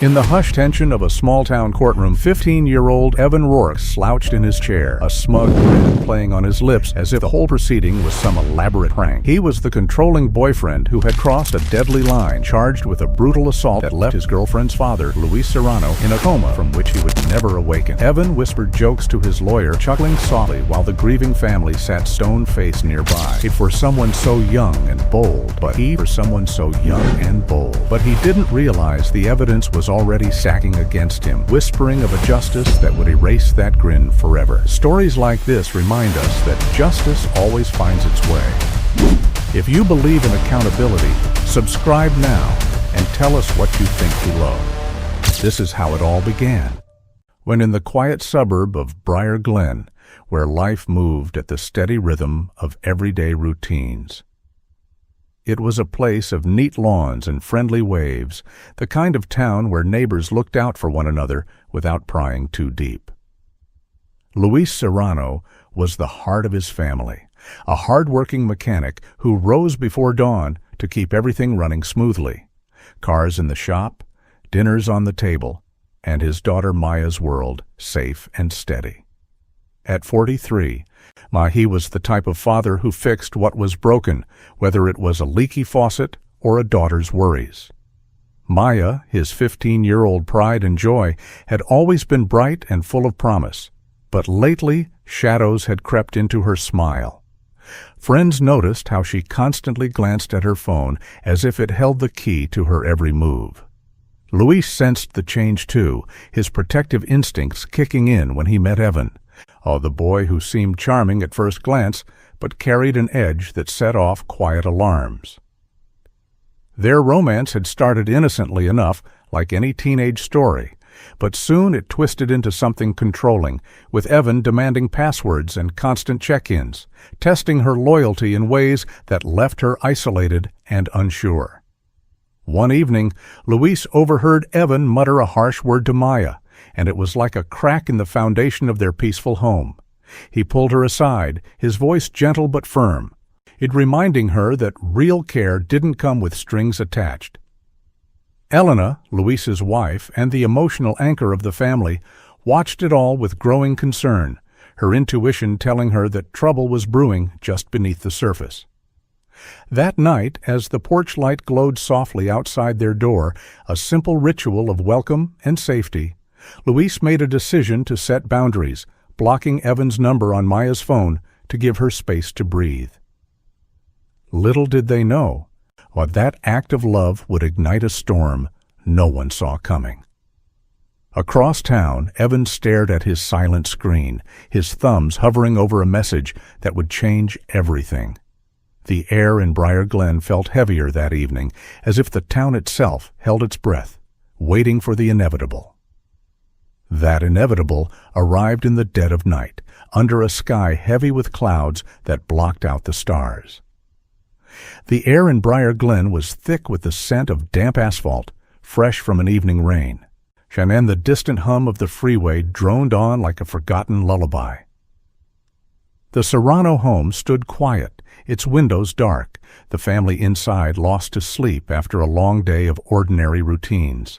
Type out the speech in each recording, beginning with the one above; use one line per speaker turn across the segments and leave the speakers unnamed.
In the hushed tension of a small-town courtroom, 15-year-old Evan Rourke slouched in his chair, a smug grin playing on his lips as if the whole proceeding was some elaborate prank. He was the controlling boyfriend who had crossed a deadly line, charged with a brutal assault that left his girlfriend's father, Luis Serrano, in a coma from which he would never awaken. Evan whispered jokes to his lawyer, chuckling softly while the grieving family sat stone-faced nearby. He for someone so young and bold, but he didn't realize the evidence was already stacking against him, whispering of a justice that would erase that grin forever. Stories like this remind us that justice always finds its way. If you believe in accountability, subscribe now and tell us what you think below. This is how it all began. When in the quiet suburb of Briar Glen, where life moved at the steady rhythm of everyday routines. It was a place of neat lawns and friendly waves, the kind of town where neighbors looked out for one another without prying too deep. Luis Serrano was the heart of his family, a hard-working mechanic who rose before dawn to keep everything running smoothly. Cars in the shop, dinners on the table, and his daughter Maya's world safe and steady. At 43, Mahi was the type of father who fixed what was broken, whether it was a leaky faucet or a daughter's worries. Maya, his 15-year-old pride and joy, had always been bright and full of promise, but lately shadows had crept into her smile. Friends noticed how she constantly glanced at her phone as if it held the key to her every move. Luis sensed the change too, his protective instincts kicking in when he met Evan. The boy who seemed charming at first glance, but carried an edge that set off quiet alarms. Their romance had started innocently enough, like any teenage story, but soon it twisted into something controlling, with Evan demanding passwords and constant check-ins, testing her loyalty in ways that left her isolated and unsure. One evening, Luis overheard Evan mutter a harsh word to Maya, and it was like a crack in the foundation of their peaceful home. He pulled her aside, his voice gentle but firm, reminding her that real care didn't come with strings attached. Elena, Luis's wife and the emotional anchor of the family, watched it all with growing concern, her intuition telling her that trouble was brewing just beneath the surface. That night, as the porch light glowed softly outside their door, a simple ritual of welcome and safety, Luis made a decision to set boundaries, blocking Evan's number on Maya's phone to give her space to breathe. Little did they know, that act of love would ignite a storm no one saw coming. Across town, Evan stared at his silent screen, his thumbs hovering over a message that would change everything. The air in Briar Glen felt heavier that evening, as if the town itself held its breath, waiting for the inevitable. That inevitable arrived in the dead of night, under a sky heavy with clouds that blocked out the stars. The air in Briar Glen was thick with the scent of damp asphalt, fresh from an evening rain, and the distant hum of the freeway droned on like a forgotten lullaby. The Serrano home stood quiet, its windows dark, the family inside lost to sleep after a long day of ordinary routines.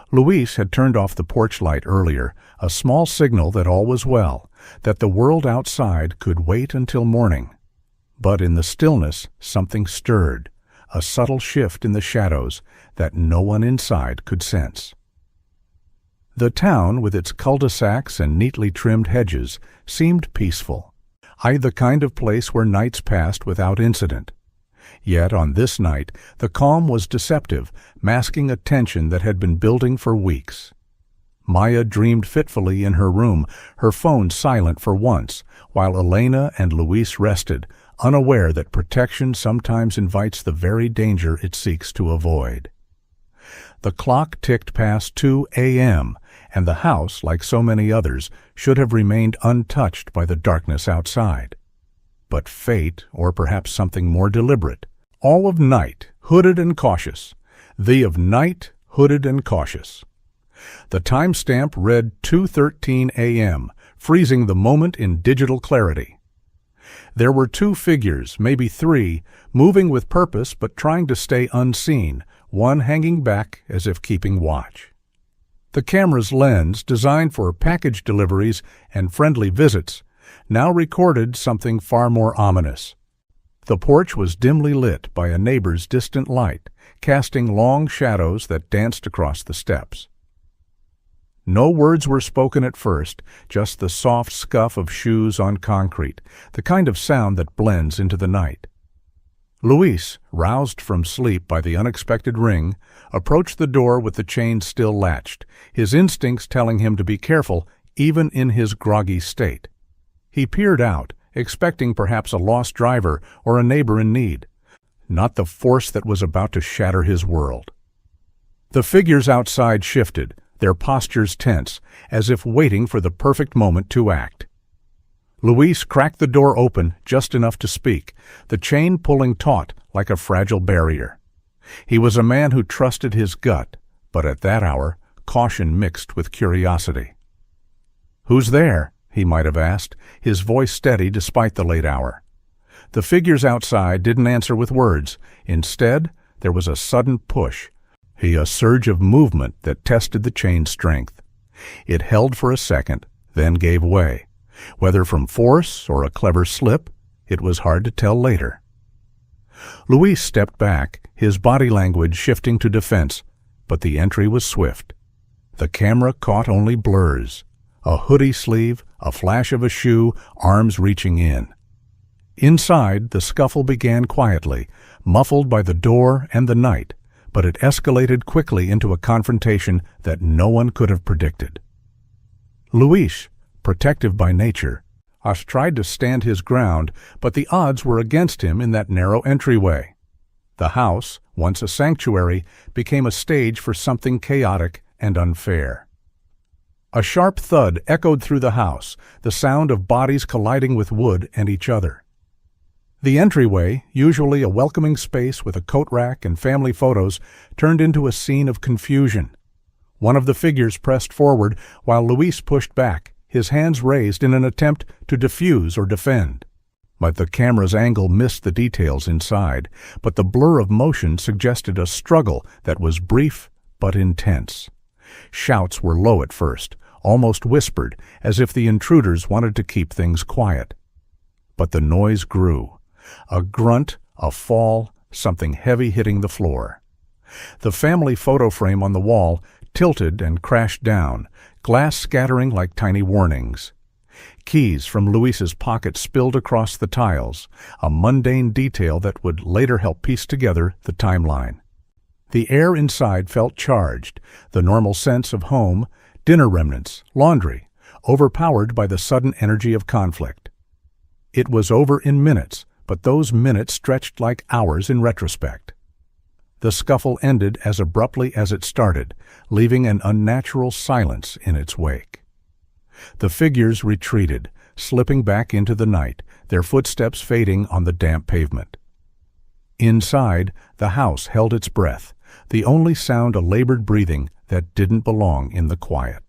Luis had turned off the porch light earlier, a small signal that all was well, that the world outside could wait until morning. But in the stillness, something stirred, a subtle shift in the shadows that no one inside could sense. The town, with its cul-de-sacs and neatly trimmed hedges, seemed peaceful, the kind of place where nights passed without incident. Yet on this night, the calm was deceptive, masking a tension that had been building for weeks. Maya dreamed fitfully in her room, her phone silent for once, while Elena and Luis rested, unaware that protection sometimes invites the very danger it seeks to avoid. The clock ticked past 2 a.m., and the house, like so many others, should have remained untouched by the darkness outside. But fate, or perhaps something more deliberate, all of night, hooded and cautious, the of night, hooded and cautious. The timestamp read 2:13 a.m., freezing the moment in digital clarity. There were two figures, maybe three, moving with purpose but trying to stay unseen, one hanging back as if keeping watch. The camera's lens, designed for package deliveries and friendly visits, now recorded something far more ominous. The porch was dimly lit by a neighbor's distant light, casting long shadows that danced across the steps. No words were spoken at first, just the soft scuff of shoes on concrete, the kind of sound that blends into the night. Luis, roused from sleep by the unexpected ring, approached the door with the chain still latched, his instincts telling him to be careful even in his groggy state. He peered out, expecting perhaps a lost driver or a neighbor in need, not the force that was about to shatter his world. The figures outside shifted, their postures tense, as if waiting for the perfect moment to act. Luis cracked the door open just enough to speak, the chain pulling taut like a fragile barrier. He was a man who trusted his gut, but at that hour, caution mixed with curiosity. "Who's there?" he might have asked, his voice steady despite the late hour. The figures outside didn't answer with words. Instead, there was a sudden push, a surge of movement that tested the chain's strength. It held for a second, then gave way. Whether from force or a clever slip, it was hard to tell later. Luis stepped back, his body language shifting to defense, but the entry was swift. The camera caught only blurs. A hoodie sleeve, a flash of a shoe, arms reaching in. Inside, the scuffle began quietly, muffled by the door and the night, but it escalated quickly into a confrontation that no one could have predicted. Luis, protective by nature, tried to stand his ground, but the odds were against him in that narrow entryway. The house, once a sanctuary, became a stage for something chaotic and unfair. A sharp thud echoed through the house, the sound of bodies colliding with wood and each other. The entryway, usually a welcoming space with a coat rack and family photos, turned into a scene of confusion. One of the figures pressed forward while Luis pushed back, his hands raised in an attempt to defuse or defend. But the camera's angle missed the details inside, but the blur of motion suggested a struggle that was brief but intense. Shouts were low at first, almost whispered, as if the intruders wanted to keep things quiet. But the noise grew. A grunt, a fall, something heavy hitting the floor. The family photo frame on the wall tilted and crashed down, glass scattering like tiny warnings. Keys from Luis's pocket spilled across the tiles, a mundane detail that would later help piece together the timeline. The air inside felt charged, the normal sense of home, dinner remnants, laundry, overpowered by the sudden energy of conflict. It was over in minutes, but those minutes stretched like hours in retrospect. The scuffle ended as abruptly as it started, leaving an unnatural silence in its wake. The figures retreated, slipping back into the night, their footsteps fading on the damp pavement. Inside, the house held its breath, the only sound a labored breathing that didn't belong in the quiet.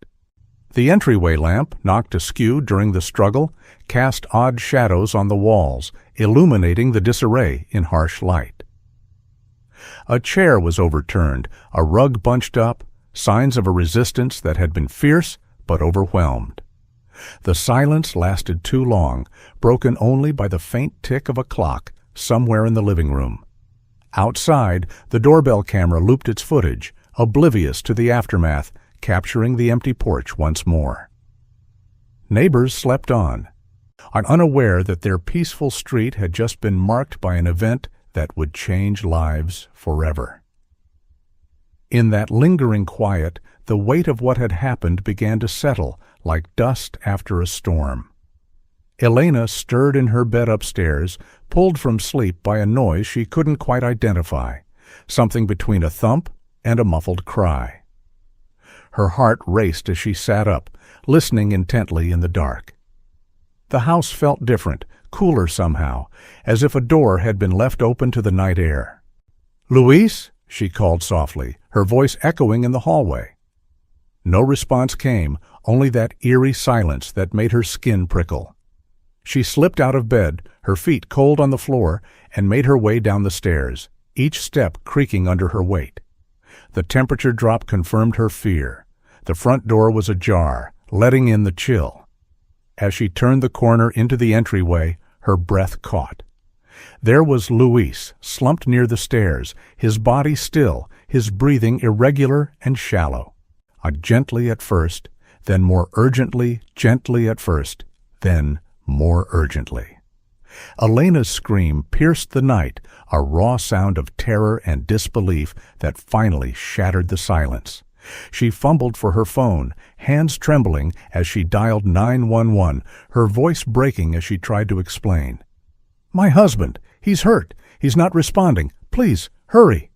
The entryway lamp, knocked askew during the struggle, cast odd shadows on the walls, illuminating the disarray in harsh light. A chair was overturned, a rug bunched up, signs of a resistance that had been fierce but overwhelmed. The silence lasted too long, broken only by the faint tick of a clock somewhere in the living room. Outside, the doorbell camera looped its footage, oblivious to the aftermath, capturing the empty porch once more. Neighbors slept on, unaware that their peaceful street had just been marked by an event that would change lives forever. In that lingering quiet, the weight of what had happened began to settle like dust after a storm. Elena stirred in her bed upstairs, pulled from sleep by a noise she couldn't quite identify, something between a thump and a muffled cry. Her heart raced as she sat up, listening intently in the dark. The house felt different, cooler somehow, as if a door had been left open to the night air. "Luis?" she called softly, her voice echoing in the hallway. No response came, only that eerie silence that made her skin prickle. She slipped out of bed, her feet cold on the floor, and made her way down the stairs, each step creaking under her weight. The temperature drop confirmed her fear. The front door was ajar, letting in the chill. As she turned the corner into the entryway, her breath caught. There was Luis, slumped near the stairs, his body still, his breathing irregular and shallow. Gently at first, then more urgently, gently at first, then more urgently. Elena's scream pierced the night, a raw sound of terror and disbelief that finally shattered the silence. She fumbled for her phone, hands trembling as she dialed 911, her voice breaking as she tried to explain. "My husband! He's hurt! He's not responding! Please, hurry!"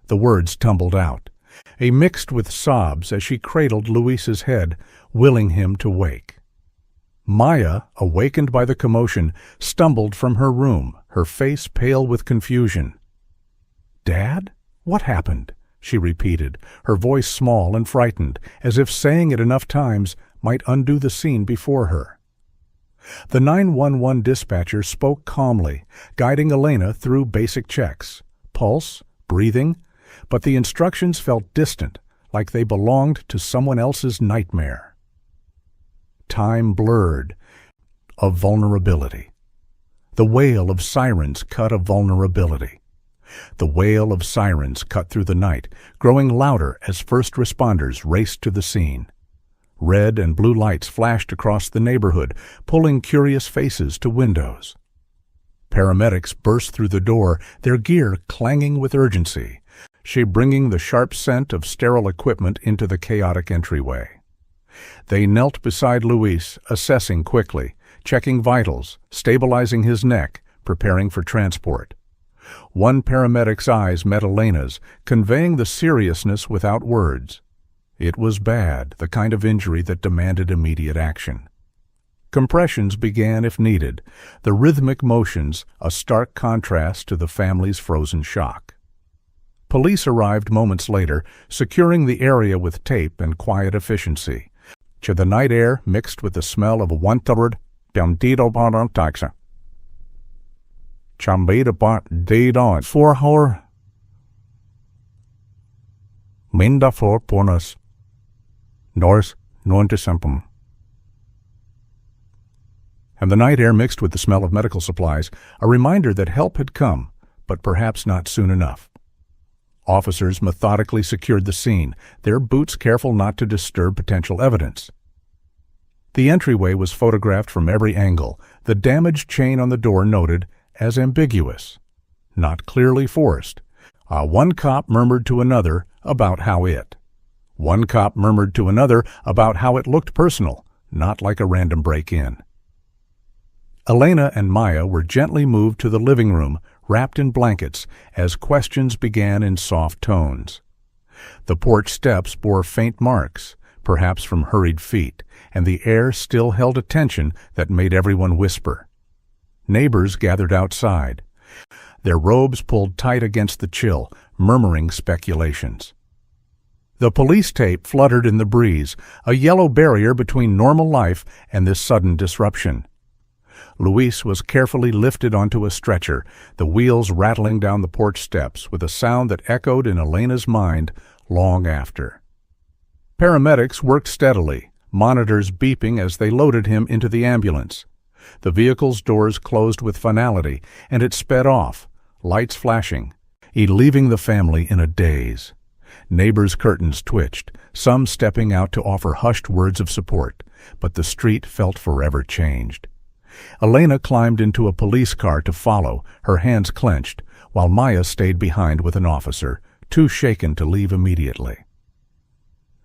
The words tumbled out, mixed with sobs as she cradled Luis's head, willing him to wake. Maya, awakened by the commotion, stumbled from her room, her face pale with confusion. "Dad? What happened?" she repeated, her voice small and frightened, as if saying it enough times might undo the scene before her. The 911 dispatcher spoke calmly, guiding Elena through basic checks, pulse, breathing, but the instructions felt distant, like they belonged to someone else's nightmare. Time blurred, of vulnerability. The wail of sirens cut a vulnerability. The wail of sirens cut through the night, growing louder as first responders raced to the scene. Red and blue lights flashed across the neighborhood, pulling curious faces to windows. Paramedics burst through the door, their gear clanging with urgency, she bringing the sharp scent of sterile equipment into the chaotic entryway. They knelt beside Luis, assessing quickly, checking vitals, stabilizing his neck, preparing for transport. One paramedic's eyes met Elena's, conveying the seriousness without words. It was bad, the kind of injury that demanded immediate action. Compressions began if needed, the rhythmic motions a stark contrast to the family's frozen shock. Police arrived moments later, securing the area with tape and quiet efficiency. The night air mixed with the smell of a one-third bandido on taxa. Chambeda bot deed on for her. Minda for ponas. North, non-decempum. And the night air mixed with the smell of medical supplies, a reminder that help had come, but perhaps not soon enough. Officers methodically secured the scene, their boots careful not to disturb potential evidence. The entryway was photographed from every angle, the damaged chain on the door noted as ambiguous, not clearly forced. One cop murmured to another about how it. One cop murmured to another about how it looked personal, not like a random break-in. Elena and Maya were gently moved to the living room, wrapped in blankets, as questions began in soft tones. The porch steps bore faint marks, perhaps from hurried feet, and the air still held a tension that made everyone whisper. Neighbors gathered outside, their robes pulled tight against the chill, murmuring speculations. The police tape fluttered in the breeze, a yellow barrier between normal life and this sudden disruption. Luis was carefully lifted onto a stretcher, the wheels rattling down the porch steps with a sound that echoed in Elena's mind long after. Paramedics worked steadily, monitors beeping as they loaded him into the ambulance. The vehicle's doors closed with finality, and it sped off, lights flashing, leaving the family in a daze. Neighbors' curtains twitched, some stepping out to offer hushed words of support, but the street felt forever changed. Elena climbed into a police car to follow, her hands clenched, while Maya stayed behind with an officer, too shaken to leave immediately.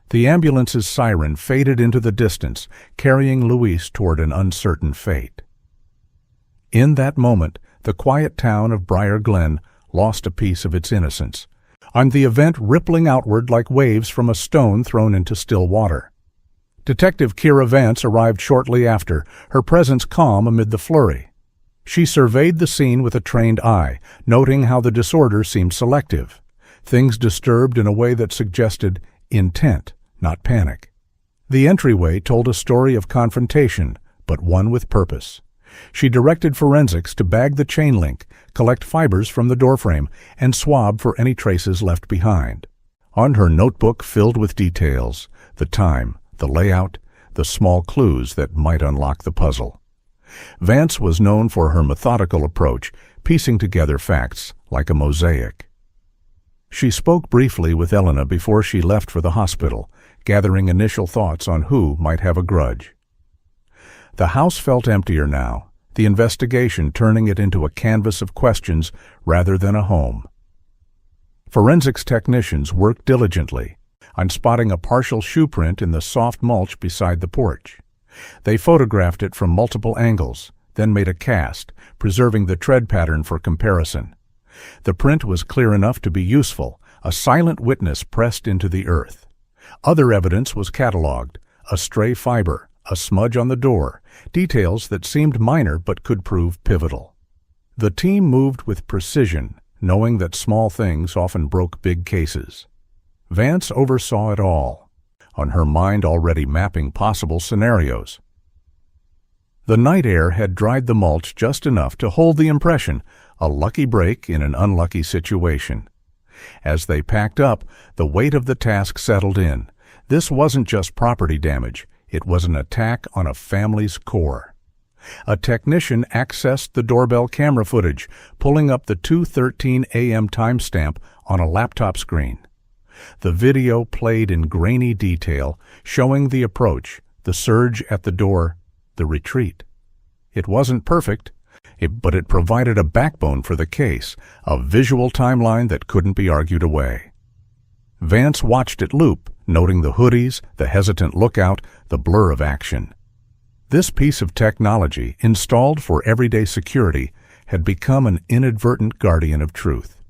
The ambulance's siren faded into the distance, carrying Luis toward an uncertain fate. In that moment, the quiet town of Briar Glen lost a piece of its innocence, and the event rippling outward like waves from a stone thrown into still water. Detective Kira Vance arrived shortly after, her presence calm amid the flurry. She surveyed the scene with a trained eye, noting how the disorder seemed selective. Things disturbed in a way that suggested intent, not panic. The entryway told a story of confrontation, but one with purpose. She directed forensics to bag the chain link, collect fibers from the doorframe, and swab for any traces left behind. On her notebook filled with details, the time, the layout, the small clues that might unlock the puzzle. Vance was known for her methodical approach, piecing together facts like a mosaic. She spoke briefly with Elena before she left for the hospital, gathering initial thoughts on who might have a grudge. The house felt emptier now, the investigation turning it into a canvas of questions rather than a home. Forensics technicians worked diligently on spotting a partial shoe print in the soft mulch beside the porch. They photographed it from multiple angles, then made a cast, preserving the tread pattern for comparison. The print was clear enough to be useful, a silent witness pressed into the earth. Other evidence was catalogued, a stray fiber, a smudge on the door, details that seemed minor but could prove pivotal. The team moved with precision, knowing that small things often broke big cases. Vance oversaw it all, on her mind already mapping possible scenarios. The night air had dried the mulch just enough to hold the impression, a lucky break in an unlucky situation. As they packed up, the weight of the task settled in. This wasn't just property damage, it was an attack on a family's core. A technician accessed the doorbell camera footage, pulling up the 2:13 a.m. timestamp on a laptop screen. The video played in grainy detail, showing the approach, the surge at the door, the retreat. It wasn't perfect, but it provided a backbone for the case, a visual timeline that couldn't be argued away. Vance watched it loop, noting the hoodies, the hesitant lookout, the blur of action. This piece of technology, installed for everyday security, had become an inadvertent guardian of truth.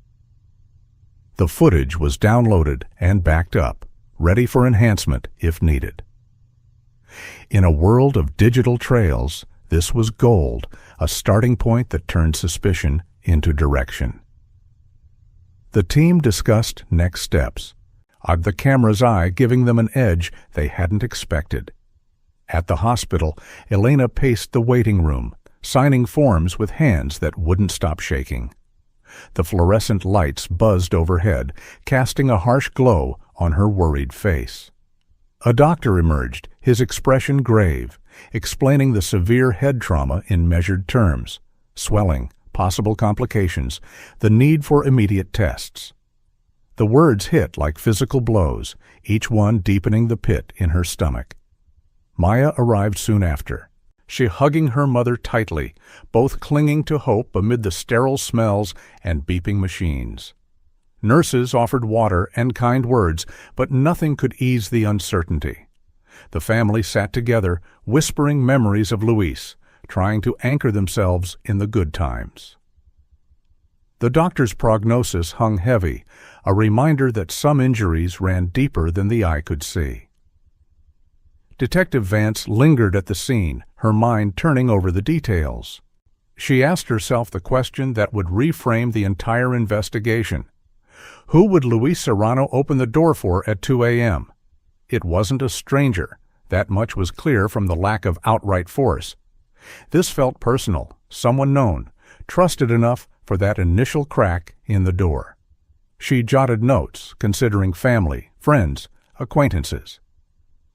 The footage was downloaded and backed up, ready for enhancement if needed. In a world of digital trails, this was gold, a starting point that turned suspicion into direction. The team discussed next steps, the camera's eye giving them an edge they hadn't expected. At the hospital, Elena paced the waiting room, signing forms with hands that wouldn't stop shaking. The fluorescent lights buzzed overhead, casting a harsh glow on her worried face. A doctor emerged, his expression grave, explaining the severe head trauma in measured terms, swelling, possible complications, the need for immediate tests. The words hit like physical blows, each one deepening the pit in her stomach. Maya arrived soon after, she hugging her mother tightly, both clinging to hope amid the sterile smells and beeping machines. Nurses offered water and kind words, but nothing could ease the uncertainty. The family sat together, whispering memories of Luis, trying to anchor themselves in the good times. The doctor's prognosis hung heavy, a reminder that some injuries ran deeper than the eye could see. Detective Vance lingered at the scene, her mind turning over the details. She asked herself the question that would reframe the entire investigation. Who would Luis Serrano open the door for at 2 a.m.? It wasn't a stranger. That much was clear from the lack of outright force. This felt personal, someone known, trusted enough for that initial crack in the door. She jotted notes, considering family, friends, acquaintances.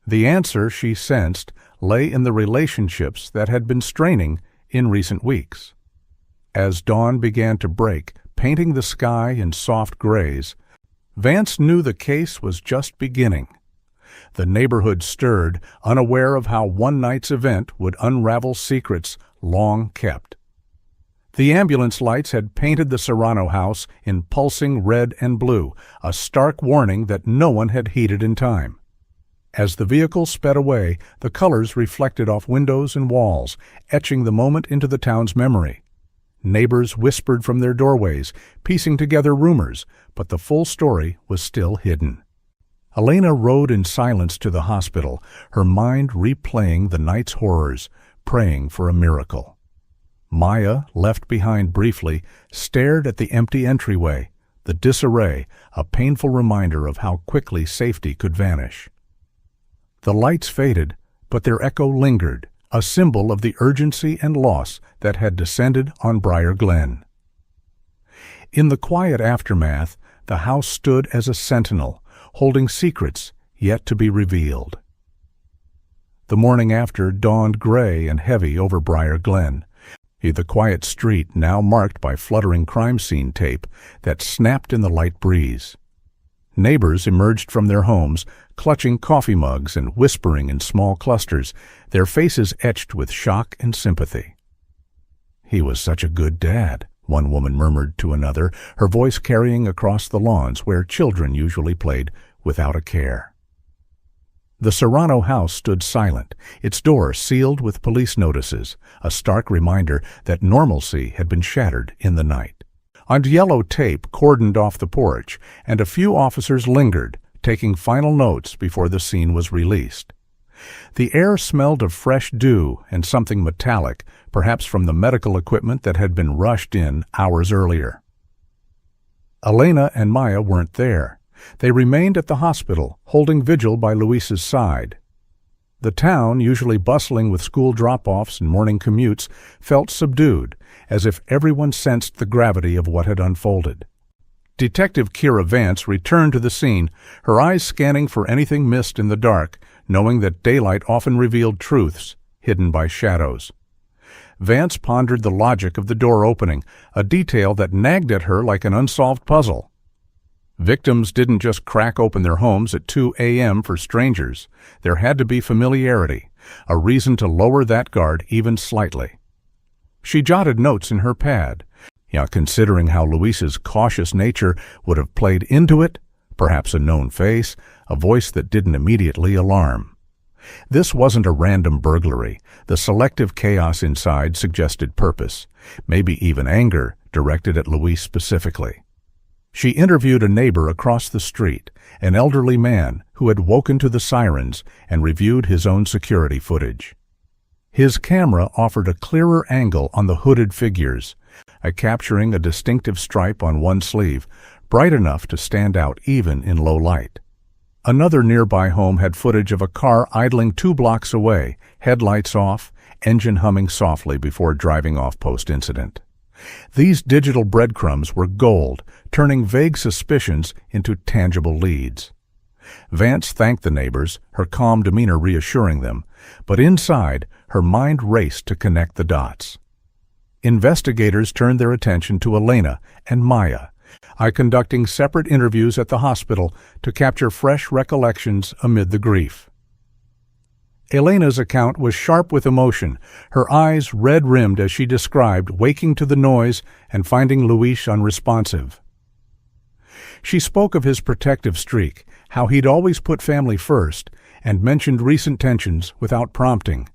The answer, she sensed, lay in the relationships that had been straining in recent weeks. As dawn began to break, painting the sky in soft grays, Vance knew the case was just beginning. The neighborhood stirred, unaware of how one night's event would unravel secrets long kept. The ambulance lights had painted the Serrano house in pulsing red and blue, a stark warning that no one had heeded in time. As the vehicle sped away, the colors reflected off windows and walls, etching the moment into the town's memory. Neighbors whispered from their doorways, piecing together rumors, but the full story was still hidden. Elena rode in silence to the hospital, her mind replaying the night's horrors, praying for a miracle. Maya, left behind briefly, stared at the empty entryway, the disarray, a painful reminder of how quickly safety could vanish. The lights faded, but their echo lingered, a symbol of the urgency and loss that had descended on Briar Glen. In the quiet aftermath, the house stood as a sentinel, holding secrets yet to be revealed. The morning after dawned gray and heavy over Briar Glen, the quiet street now marked by fluttering crime scene tape that snapped in the light breeze. Neighbors emerged from their homes, clutching coffee mugs and whispering in small clusters, their faces etched with shock and sympathy. "He was such a good dad," one woman murmured to another, her voice carrying across the lawns where children usually played without a care. The Serrano house stood silent, its door sealed with police notices, a stark reminder that normalcy had been shattered in the night. On yellow tape cordoned off the porch, and a few officers lingered, taking final notes before the scene was released. The air smelled of fresh dew and something metallic, perhaps from the medical equipment that had been rushed in hours earlier. Elena and Maya weren't there. They remained at the hospital, holding vigil by Luis's side. The town, usually bustling with school drop-offs and morning commutes, felt subdued, as if everyone sensed the gravity of what had unfolded. Detective Kira Vance returned to the scene, her eyes scanning for anything missed in the dark, knowing that daylight often revealed truths hidden by shadows. Vance pondered the logic of the door opening, a detail that nagged at her like an unsolved puzzle. Victims didn't just crack open their homes at 2 a.m. for strangers. There had to be familiarity, a reason to lower that guard even slightly. She jotted notes in her pad. Considering how Luis's cautious nature would have played into it, perhaps a known face, a voice that didn't immediately alarm. This wasn't a random burglary. The selective chaos inside suggested purpose, maybe even anger, directed at Luis specifically. She interviewed a neighbor across the street, an elderly man who had woken to the sirens, and reviewed his own security footage. His camera offered a clearer angle on the hooded figures, capturing a distinctive stripe on one sleeve, bright enough to stand out even in low light. Another nearby home had footage of a car idling 2 blocks away, headlights off, engine humming softly before driving off post-incident. These digital breadcrumbs were gold, turning vague suspicions into tangible leads. Vance thanked the neighbors, her calm demeanor reassuring them, but inside, her mind raced to connect the dots. Investigators turned their attention to Elena and Maya, conducting separate interviews at the hospital to capture fresh recollections amid the grief. Elena's account was sharp with emotion, her eyes red-rimmed as she described waking to the noise and finding Luis unresponsive. She spoke of his protective streak, how he'd always put family first, and mentioned recent tensions without prompting.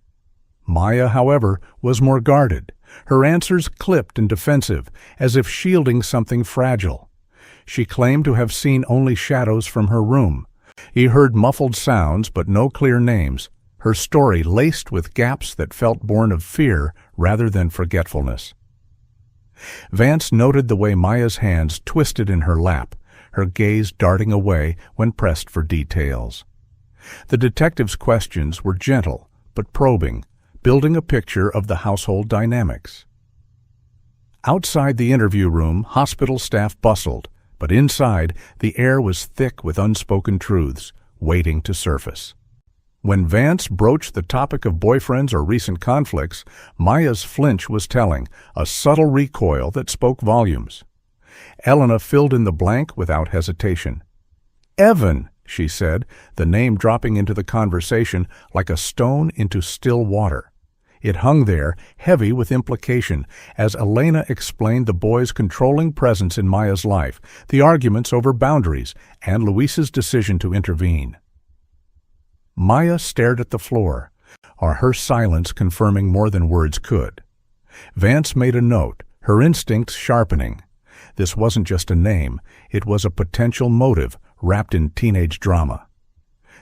Maya, however, was more guarded, her answers clipped and defensive, as if shielding something fragile. She claimed to have seen only shadows from her room. He heard muffled sounds but no clear names, her story laced with gaps that felt born of fear rather than forgetfulness. Vance noted the way Maya's hands twisted in her lap, her gaze darting away when pressed for details. The detective's questions were gentle but probing, building a picture of the household dynamics. Outside the interview room, hospital staff bustled, but inside, the air was thick with unspoken truths, waiting to surface. When Vance broached the topic of boyfriends or recent conflicts, Maya's flinch was telling, a subtle recoil that spoke volumes. Elena filled in the blank without hesitation. "Evan," she said, the name dropping into the conversation like a stone into still water. It hung there, heavy with implication, as Elena explained the boy's controlling presence in Maya's life, the arguments over boundaries, and Luis's decision to intervene. Maya stared at the floor, her silence confirming more than words could. Vance made a note, her instincts sharpening. This wasn't just a name, it was a potential motive wrapped in teenage drama.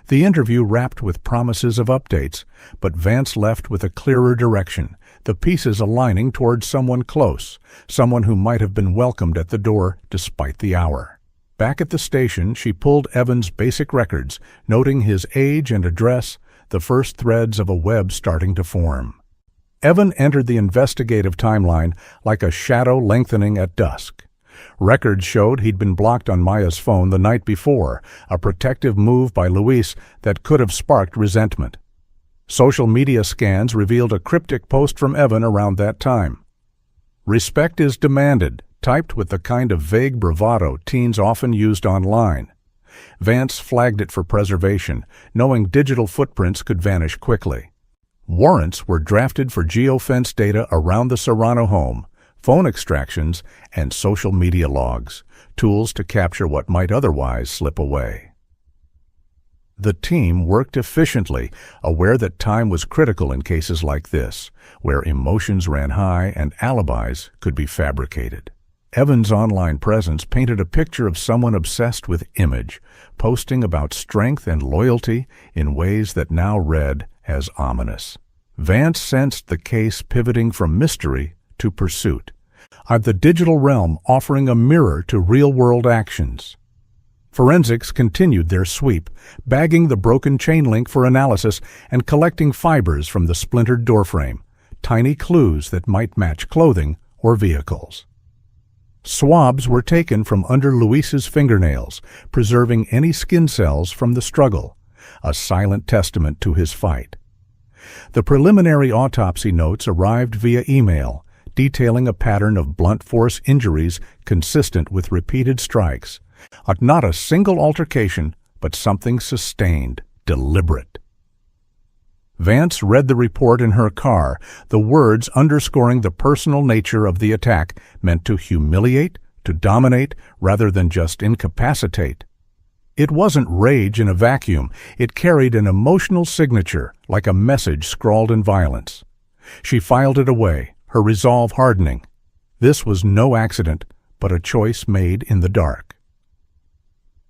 The interview wrapped with promises of updates, but Vance left with a clearer direction, the pieces aligning towards someone close, someone who might have been welcomed at the door despite the hour. Back at the station, she pulled Evan's basic records, noting his age and address, the first threads of a web starting to form. Evan entered the investigative timeline like a shadow lengthening at dusk. Records showed he'd been blocked on Maya's phone the night before, a protective move by Luis that could have sparked resentment. Social media scans revealed a cryptic post from Evan around that time. "Respect is demanded," typed with the kind of vague bravado teens often used online. Vance flagged it for preservation, knowing digital footprints could vanish quickly. Warrants were drafted for geofence data around the Serrano home, phone extractions, and social media logs, tools to capture what might otherwise slip away. The team worked efficiently, aware that time was critical in cases like this, where emotions ran high and alibis could be fabricated. Evan's online presence painted a picture of someone obsessed with image, posting about strength and loyalty in ways that now read as ominous. Vance sensed the case pivoting from mystery to pursuit, the digital realm offering a mirror to real-world actions. Forensics continued their sweep, bagging the broken chain link for analysis and collecting fibers from the splintered doorframe, tiny clues that might match clothing or vehicles. Swabs were taken from under Luis's fingernails, preserving any skin cells from the struggle, a silent testament to his fight. The preliminary autopsy notes arrived via email, detailing a pattern of blunt force injuries consistent with repeated strikes. Not a single altercation, but something sustained, deliberate. Vance read the report in her car, the words underscoring the personal nature of the attack, meant to humiliate, to dominate, rather than just incapacitate. It wasn't rage in a vacuum. It carried an emotional signature, like a message scrawled in violence. She filed it away, her resolve hardening. This was no accident, but a choice made in the dark.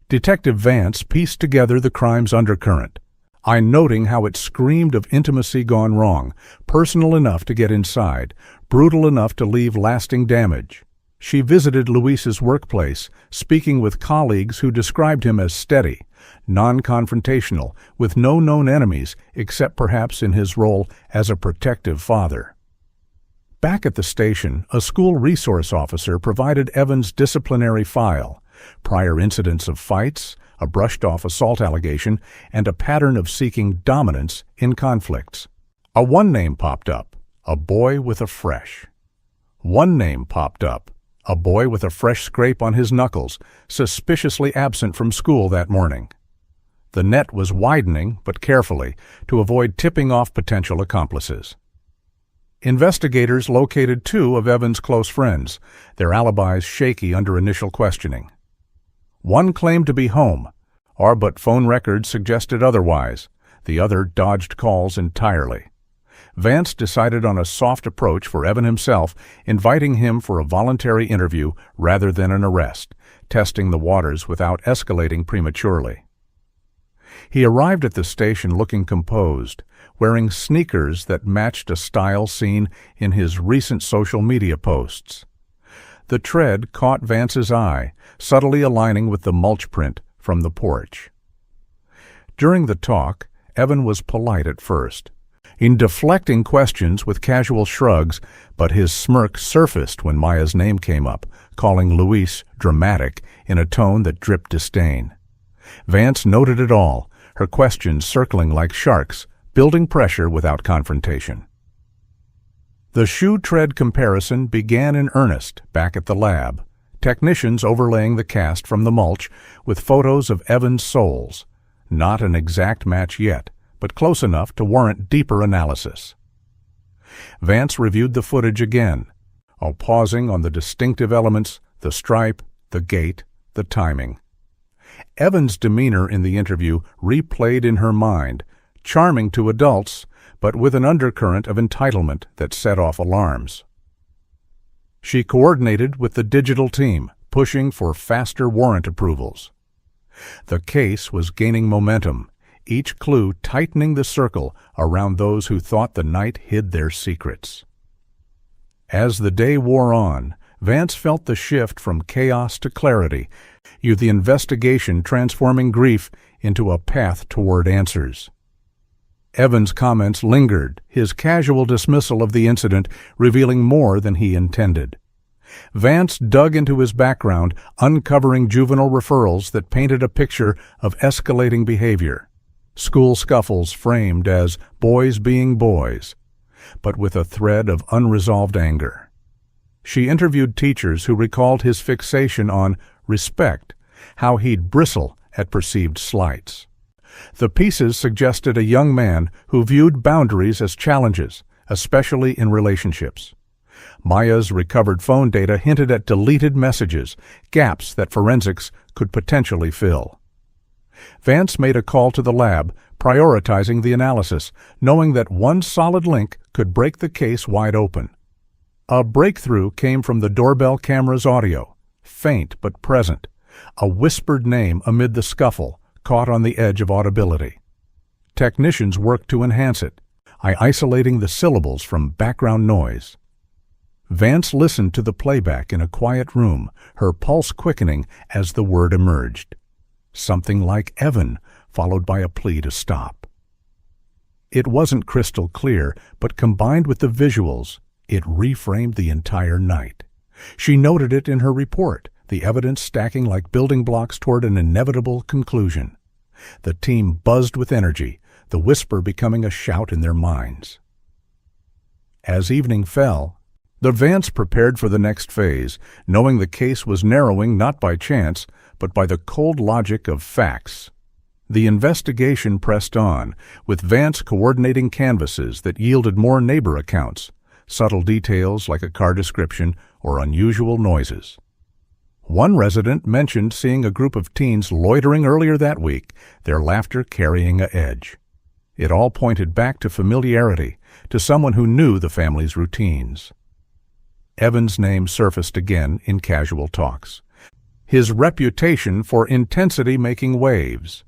Detective Vance pieced together the crime's undercurrent, noting how it screamed of intimacy gone wrong, personal enough to get inside, brutal enough to leave lasting damage. She visited Luis's workplace, speaking with colleagues who described him as steady, non-confrontational, with no known enemies except perhaps in his role as a protective father. Back at the station, a school resource officer provided Evan's disciplinary file, prior incidents of fights, a brushed-off assault allegation, and a pattern of seeking dominance in conflicts. One name popped up, a boy with a fresh. One name popped up, a boy with a fresh scrape on his knuckles, suspiciously absent from school that morning. The net was widening, but carefully, to avoid tipping off potential accomplices. Investigators located two of Evan's close friends, their alibis shaky under initial questioning. One claimed to be home, but phone records suggested otherwise. The other dodged calls entirely. Vance decided on a soft approach for Evan himself, inviting him for a voluntary interview rather than an arrest, testing the waters without escalating prematurely. He arrived at the station looking composed, wearing sneakers that matched a style seen in his recent social media posts. The tread caught Vance's eye, subtly aligning with the mulch print from the porch. During the talk, Evan was polite at first, in deflecting questions with casual shrugs, but his smirk surfaced when Maya's name came up, calling Luis dramatic in a tone that dripped disdain. Vance noted it all, her questions circling like sharks, building pressure without confrontation. The shoe-tread comparison began in earnest back at the lab, technicians overlaying the cast from the mulch with photos of Evan's soles. Not an exact match yet, but close enough to warrant deeper analysis. Vance reviewed the footage again, pausing on the distinctive elements, the stripe, the gait, the timing. Evan's demeanor in the interview replayed in her mind, charming to adults, but with an undercurrent of entitlement that set off alarms. She coordinated with the digital team, pushing for faster warrant approvals. The case was gaining momentum, each clue tightening the circle around those who thought the night hid their secrets. As the day wore on, Vance felt the shift from chaos to clarity, the investigation transforming grief into a path toward answers. Evan's comments lingered, his casual dismissal of the incident revealing more than he intended. Vance dug into his background, uncovering juvenile referrals that painted a picture of escalating behavior. School scuffles framed as boys being boys, but with a thread of unresolved anger. She interviewed teachers who recalled his fixation on respect, how he'd bristle at perceived slights. The pieces suggested a young man who viewed boundaries as challenges, especially in relationships. Maya's recovered phone data hinted at deleted messages, gaps that forensics could potentially fill. Vance made a call to the lab, prioritizing the analysis, knowing that one solid link could break the case wide open. A breakthrough came from the doorbell camera's audio, faint but present, a whispered name amid the scuffle, caught on the edge of audibility. Technicians worked to enhance it, isolating the syllables from background noise. Vance listened to the playback in a quiet room, her pulse quickening as the word emerged. Something like Evan, followed by a plea to stop. It wasn't crystal clear, but combined with the visuals, it reframed the entire night. She noted it in her report, the evidence stacking like building blocks toward an inevitable conclusion. The team buzzed with energy, the whisper becoming a shout in their minds. As evening fell, the Vance prepared for the next phase, knowing the case was narrowing not by chance, but by the cold logic of facts. The investigation pressed on, with Vance coordinating canvases that yielded more neighbor accounts, subtle details like a car description or unusual noises. One resident mentioned seeing a group of teens loitering earlier that week, their laughter carrying an edge. It all pointed back to familiarity, to someone who knew the family's routines. Evan's name surfaced again in casual talks, his reputation for intensity making waves.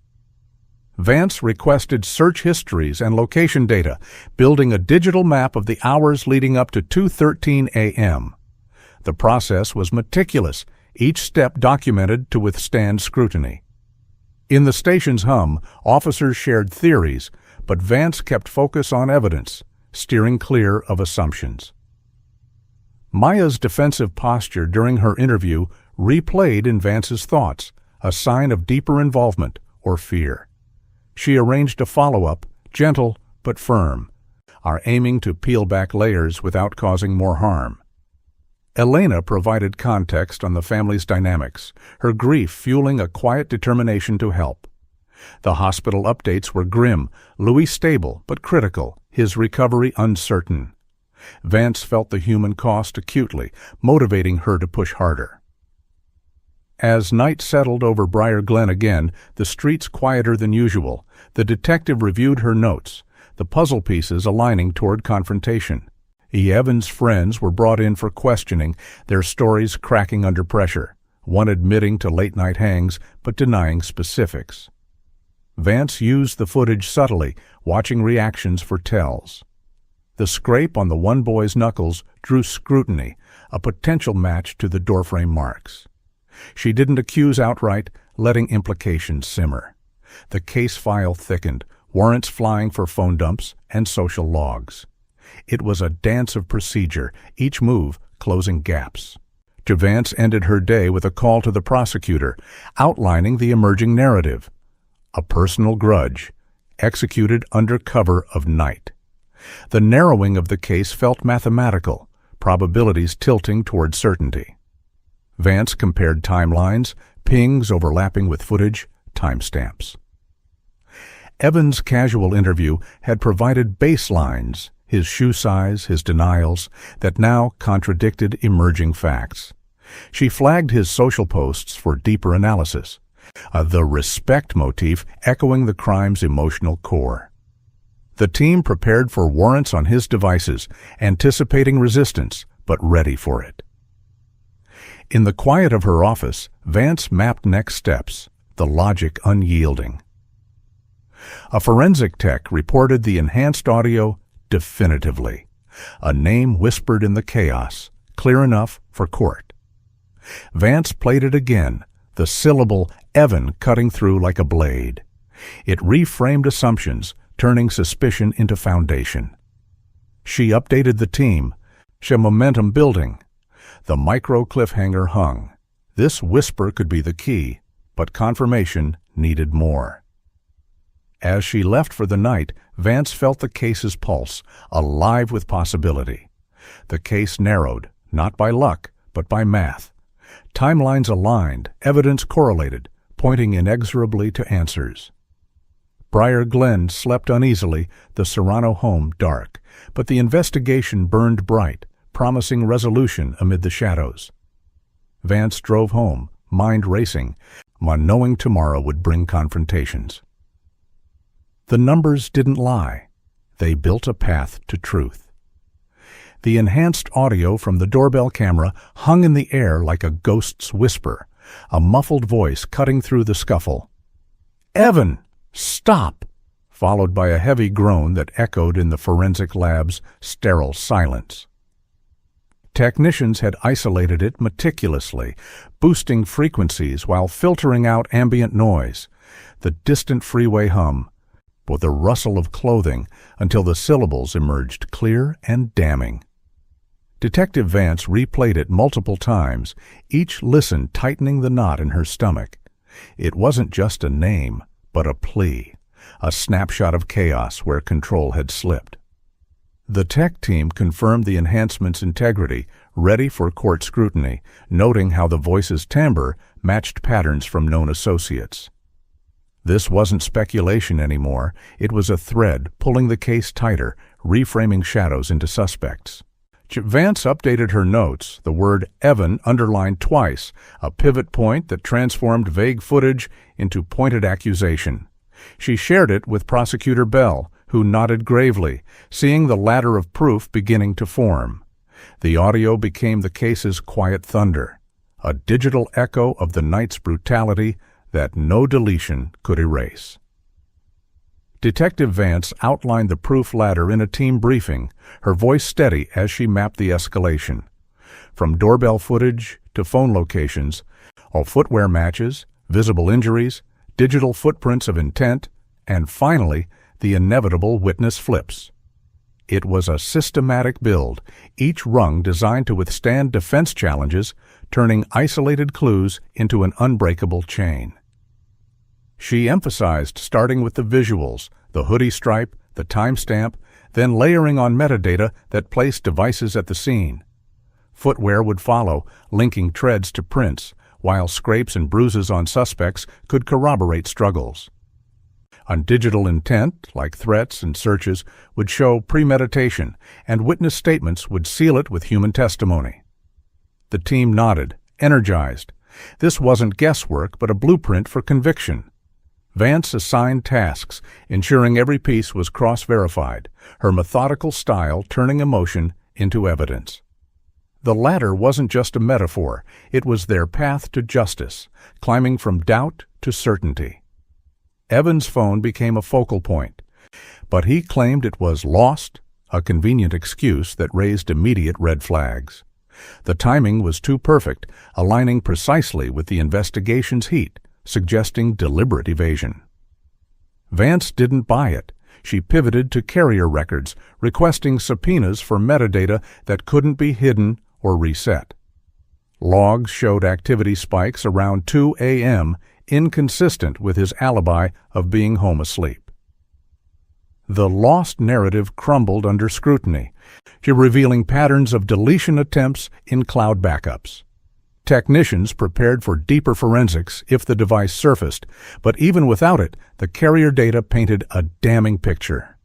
Vance requested search histories and location data, building a digital map of the hours leading up to 2:13 a.m. The process was meticulous, each step documented to withstand scrutiny. In the station's hum, officers shared theories, but Vance kept focus on evidence, steering clear of assumptions. Maya's defensive posture during her interview replayed in Vance's thoughts, a sign of deeper involvement or fear. She arranged a follow-up, gentle but firm, aiming to peel back layers without causing more harm. Elena provided context on the family's dynamics, her grief fueling a quiet determination to help. The hospital updates were grim, Louis stable but critical, his recovery uncertain. Vance felt the human cost acutely, motivating her to push harder. As night settled over Briar Glen again, the streets quieter than usual, the detective reviewed her notes, the puzzle pieces aligning toward confrontation. Evan's friends were brought in for questioning, their stories cracking under pressure, one admitting to late-night hangs but denying specifics. Vance used the footage subtly, watching reactions for tells. The scrape on the one boy's knuckles drew scrutiny, a potential match to the doorframe marks. She didn't accuse outright, letting implications simmer. The case file thickened, warrants flying for phone dumps and social logs. It was a dance of procedure, each move closing gaps. Vance ended her day with a call to the prosecutor, outlining the emerging narrative. A personal grudge, executed under cover of night. The narrowing of the case felt mathematical, probabilities tilting toward certainty. Vance compared timelines, pings overlapping with footage, timestamps. Evan's casual interview had provided baselines, his shoe size, his denials, that now contradicted emerging facts. She flagged his social posts for deeper analysis, the respect motif echoing the crime's emotional core. The team prepared for warrants on his devices, anticipating resistance, but ready for it. In the quiet of her office, Vance mapped next steps, the logic unyielding. A forensic tech reported the enhanced audio definitively, a name whispered in the chaos, clear enough for court. Vance played it again, the syllable Evan cutting through like a blade. It reframed assumptions, turning suspicion into foundation. She updated the team, momentum building. The micro cliffhanger hung. This whisper could be the key, but confirmation needed more. As she left for the night, Vance felt the case's pulse, alive with possibility. The case narrowed, not by luck, but by math. Timelines aligned, evidence correlated, pointing inexorably to answers. Briar Glen slept uneasily, the Serrano home dark, but the investigation burned bright, promising resolution amid the shadows. Vance drove home, mind racing, knowing tomorrow would bring confrontations. The numbers didn't lie. They built a path to truth. The enhanced audio from the doorbell camera hung in the air like a ghost's whisper, a muffled voice cutting through the scuffle. "Evan, stop!" followed by a heavy groan that echoed in the forensic lab's sterile silence. Technicians had isolated it meticulously, boosting frequencies while filtering out ambient noise, the distant freeway hum, or the rustle of clothing until the syllables emerged clear and damning. Detective Vance replayed it multiple times, each listen tightening the knot in her stomach. It wasn't just a name, but a plea, a snapshot of chaos where control had slipped. The tech team confirmed the enhancement's integrity, ready for court scrutiny, noting how the voice's timbre matched patterns from known associates. This wasn't speculation anymore. It was a thread pulling the case tighter, reframing shadows into suspects. Vance updated her notes, the word Evan underlined twice, a pivot point that transformed vague footage into pointed accusation. She shared it with Prosecutor Bell, who nodded gravely, seeing the ladder of proof beginning to form. The audio became the case's quiet thunder, a digital echo of the night's brutality that no deletion could erase. Detective Vance outlined the proof ladder in a team briefing, her voice steady as she mapped the escalation. From doorbell footage to phone locations, all footwear matches, visible injuries, digital footprints of intent, and finally, the inevitable witness flips. It was a systematic build, each rung designed to withstand defense challenges, turning isolated clues into an unbreakable chain. She emphasized starting with the visuals, the hoodie stripe, the timestamp, then layering on metadata that placed devices at the scene. Footwear would follow, linking treads to prints, while scrapes and bruises on suspects could corroborate struggles. On digital intent, like threats and searches, would show premeditation, and witness statements would seal it with human testimony. The team nodded, energized. This wasn't guesswork, but a blueprint for conviction. Vance assigned tasks, ensuring every piece was cross-verified, her methodical style turning emotion into evidence. The ladder wasn't just a metaphor, it was their path to justice, climbing from doubt to certainty. Evan's phone became a focal point, but he claimed it was lost, a convenient excuse that raised immediate red flags. The timing was too perfect, aligning precisely with the investigation's heat, suggesting deliberate evasion. Vance didn't buy it. She pivoted to carrier records, requesting subpoenas for metadata that couldn't be hidden or reset. Logs showed activity spikes around 2 a.m., inconsistent with his alibi of being home asleep. The lost narrative crumbled under scrutiny, revealing patterns of deletion attempts in cloud backups. Technicians prepared for deeper forensics if the device surfaced, but even without it, the carrier data painted a damning picture.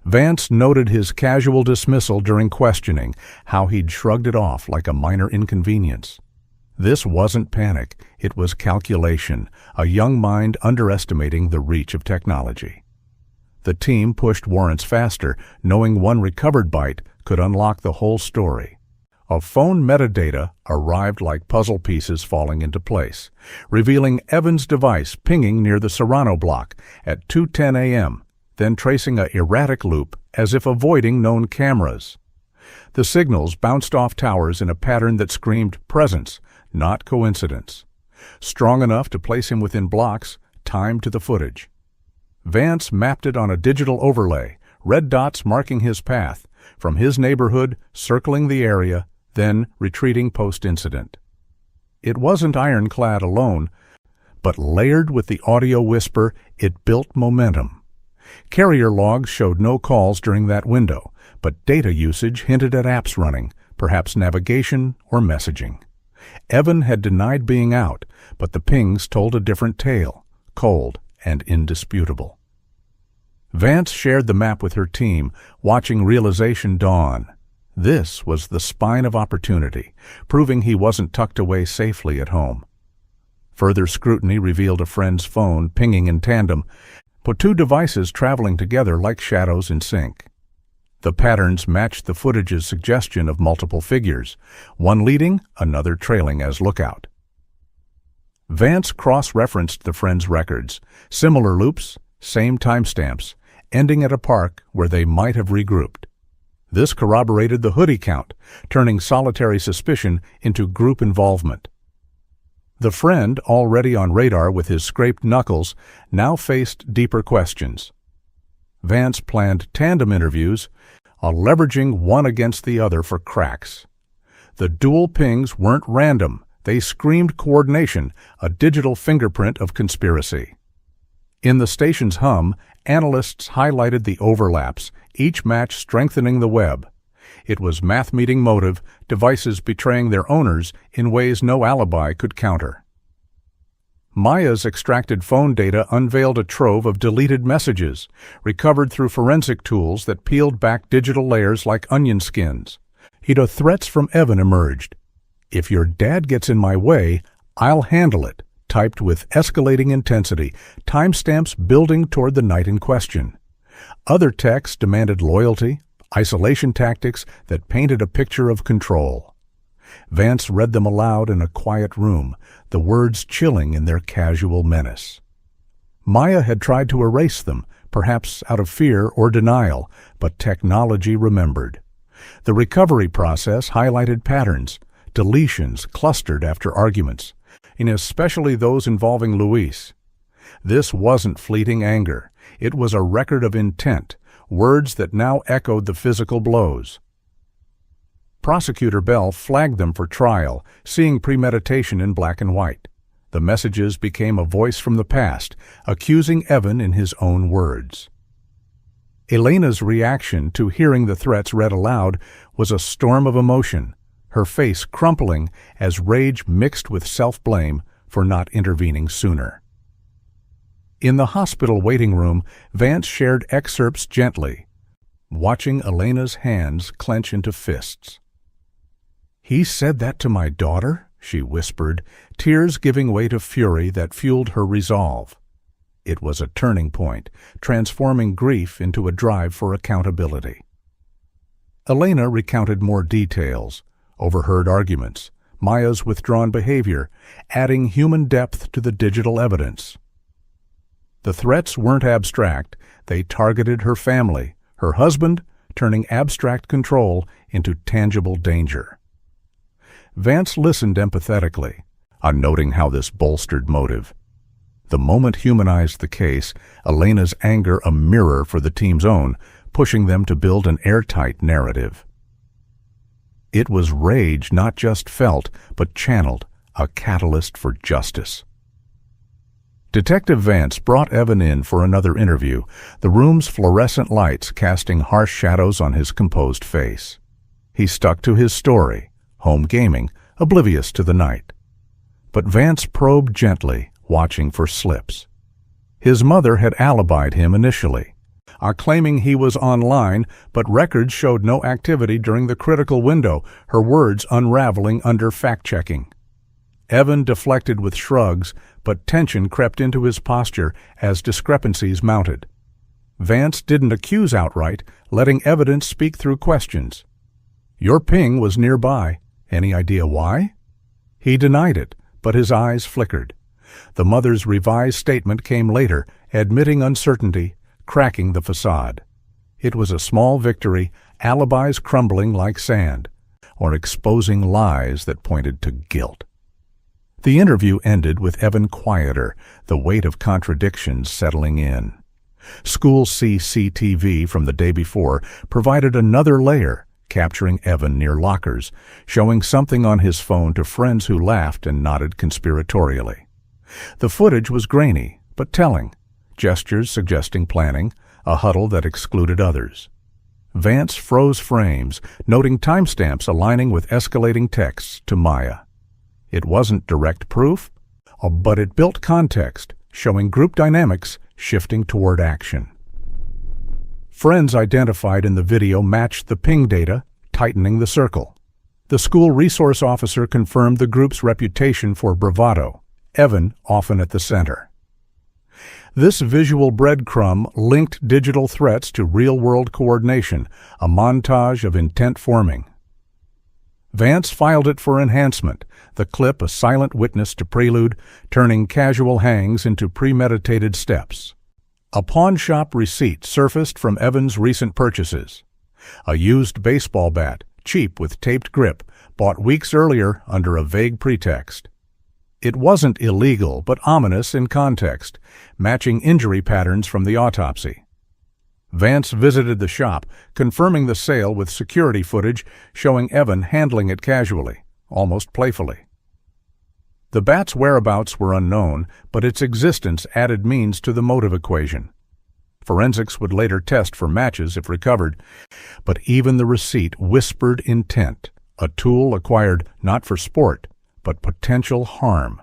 Vance noted his casual dismissal during questioning, how he'd shrugged it off like a minor inconvenience. This wasn't panic, it was calculation, a young mind underestimating the reach of technology. The team pushed warrants faster, knowing one recovered byte could unlock the whole story. A phone metadata arrived like puzzle pieces falling into place, revealing Evans' device pinging near the Serrano block at 2:10 a.m., then tracing a erratic loop as if avoiding known cameras. The signals bounced off towers in a pattern that screamed presence, not coincidence. Strong enough to place him within blocks, timed to the footage. Vance mapped it on a digital overlay, red dots marking his path, from his neighborhood, circling the area, then retreating post-incident. It wasn't ironclad alone, but layered with the audio whisper, it built momentum. Carrier logs showed no calls during that window, but data usage hinted at apps running, perhaps navigation or messaging. Evan had denied being out, but the pings told a different tale, cold and indisputable. Vance shared the map with her team, watching realization dawn. This was the spine of opportunity, proving he wasn't tucked away safely at home. Further scrutiny revealed a friend's phone pinging in tandem, but two devices traveling together like shadows in sync. The patterns matched the footage's suggestion of multiple figures, one leading, another trailing as lookout. Vance cross-referenced the friend's records, similar loops, same timestamps, ending at a park where they might have regrouped. This corroborated the hoodie count, turning solitary suspicion into group involvement. The friend, already on radar with his scraped knuckles, now faced deeper questions. Vance planned tandem interviews, leveraging one against the other for cracks. The dual pings weren't random. They screamed coordination, a digital fingerprint of conspiracy. In the station's hum, analysts highlighted the overlaps, each match strengthening the web. It was math meeting motive, devices betraying their owners in ways no alibi could counter. Maya's extracted phone data unveiled a trove of deleted messages, recovered through forensic tools that peeled back digital layers like onion skins. The threats from Evan emerged. "If your dad gets in my way, I'll handle it," typed with escalating intensity, timestamps building toward the night in question. Other texts demanded loyalty, isolation tactics that painted a picture of control. Vance read them aloud in a quiet room, the words chilling in their casual menace. Maya had tried to erase them, perhaps out of fear or denial, but technology remembered. The recovery process highlighted patterns, deletions clustered after arguments, and especially those involving Luis. This wasn't fleeting anger. It was a record of intent, words that now echoed the physical blows. Prosecutor Bell flagged them for trial, seeing premeditation in black and white. The messages became a voice from the past, accusing Evan in his own words. Elena's reaction to hearing the threats read aloud was a storm of emotion, her face crumpling as rage mixed with self-blame for not intervening sooner. In the hospital waiting room, Vance shared excerpts gently, watching Elena's hands clench into fists. "He said that to my daughter?" she whispered, tears giving way to fury that fueled her resolve. It was a turning point, transforming grief into a drive for accountability. Elena recounted more details, overheard arguments, Maya's withdrawn behavior, adding human depth to the digital evidence. The threats weren't abstract. They targeted her family, her husband, turning abstract control into tangible danger. Vance listened empathetically, noting how this bolstered motive. The moment humanized the case, Elena's anger a mirror for the team's own, pushing them to build an airtight narrative. It was rage not just felt, but channeled, a catalyst for justice. Detective Vance brought Evan in for another interview, the room's fluorescent lights casting harsh shadows on his composed face. He stuck to his story, home gaming, oblivious to the night. But Vance probed gently, watching for slips. His mother had alibied him initially, claiming he was online, but records showed no activity during the critical window, her words unraveling under fact-checking. Evan deflected with shrugs, but tension crept into his posture as discrepancies mounted. Vance didn't accuse outright, letting evidence speak through questions. "Your ping was nearby. Any idea why?" He denied it, but his eyes flickered. The mother's revised statement came later, admitting uncertainty, cracking the facade. It was a small victory, alibis crumbling like sand, or exposing lies that pointed to guilt. The interview ended with Evan quieter, the weight of contradictions settling in. School CCTV from the day before provided another layer, capturing Evan near lockers, showing something on his phone to friends who laughed and nodded conspiratorially. The footage was grainy, but telling, gestures suggesting planning, a huddle that excluded others. Vance froze frames, noting timestamps aligning with escalating texts to Maya. It wasn't direct proof, but it built context, showing group dynamics shifting toward action. Friends identified in the video matched the ping data, tightening the circle. The school resource officer confirmed the group's reputation for bravado, Evan often at the center. This visual breadcrumb linked digital threats to real-world coordination, a montage of intent forming. Vance filed it for enhancement, the clip a silent witness to prelude, turning casual hangs into premeditated steps. A pawnshop receipt surfaced from Evan's recent purchases. A used baseball bat, cheap with taped grip, bought weeks earlier under a vague pretext. It wasn't illegal, but ominous in context, matching injury patterns from the autopsy. Vance visited the shop, confirming the sale with security footage showing Evan handling it casually, almost playfully. The bat's whereabouts were unknown, but its existence added means to the motive equation. Forensics would later test for matches if recovered, but even the receipt whispered intent, a tool acquired not for sport, but potential harm.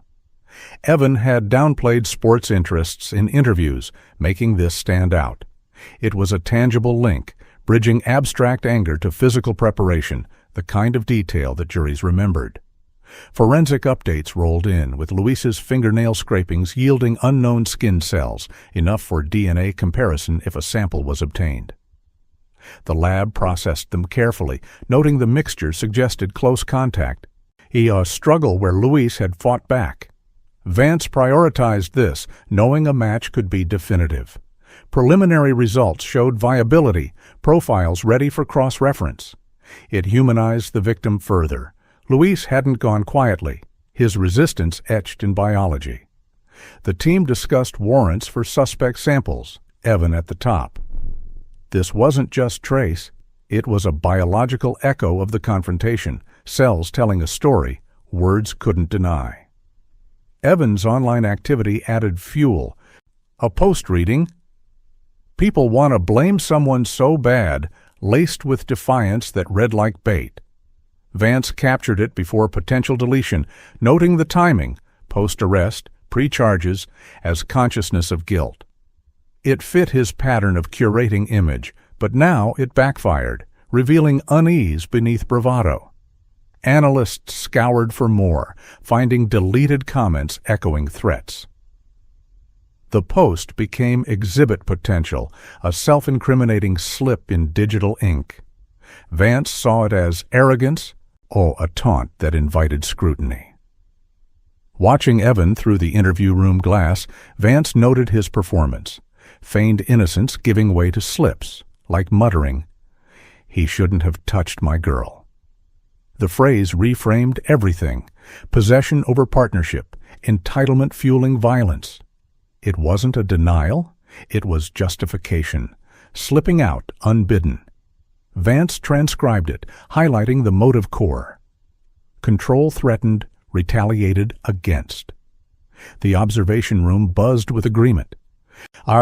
Evan had downplayed sports interests in interviews, making this stand out. It was a tangible link, bridging abstract anger to physical preparation, the kind of detail that juries remembered. Forensic updates rolled in, with Luis's fingernail scrapings yielding unknown skin cells, enough for DNA comparison if a sample was obtained. The lab processed them carefully, noting the mixture suggested close contact, a struggle where Luis had fought back. Vance prioritized this, knowing a match could be definitive. Preliminary results showed viability, profiles ready for cross-reference. It humanized the victim further. Luis hadn't gone quietly, his resistance etched in biology. The team discussed warrants for suspect samples, Evan at the top. This wasn't just trace, it was a biological echo of the confrontation, cells telling a story words couldn't deny. Evan's online activity added fuel. A post reading, "People want to blame someone so bad," laced with defiance that read like bait. Vance captured it before potential deletion, noting the timing, post-arrest, pre-charges, as consciousness of guilt. It fit his pattern of curating image, but now it backfired, revealing unease beneath bravado. Analysts scoured for more, finding deleted comments echoing threats. The post became exhibit potential, a self-incriminating slip in digital ink. Vance saw it as arrogance, or a taunt that invited scrutiny. Watching Evan through the interview room glass, Vance noted his performance, feigned innocence giving way to slips, like muttering, "He shouldn't have touched my girl." The phrase reframed everything, possession over partnership, entitlement fueling violence. It wasn't a denial, it was justification, slipping out unbidden. Vance transcribed it, highlighting the motive core. Control threatened, retaliated against. The observation room buzzed with agreement.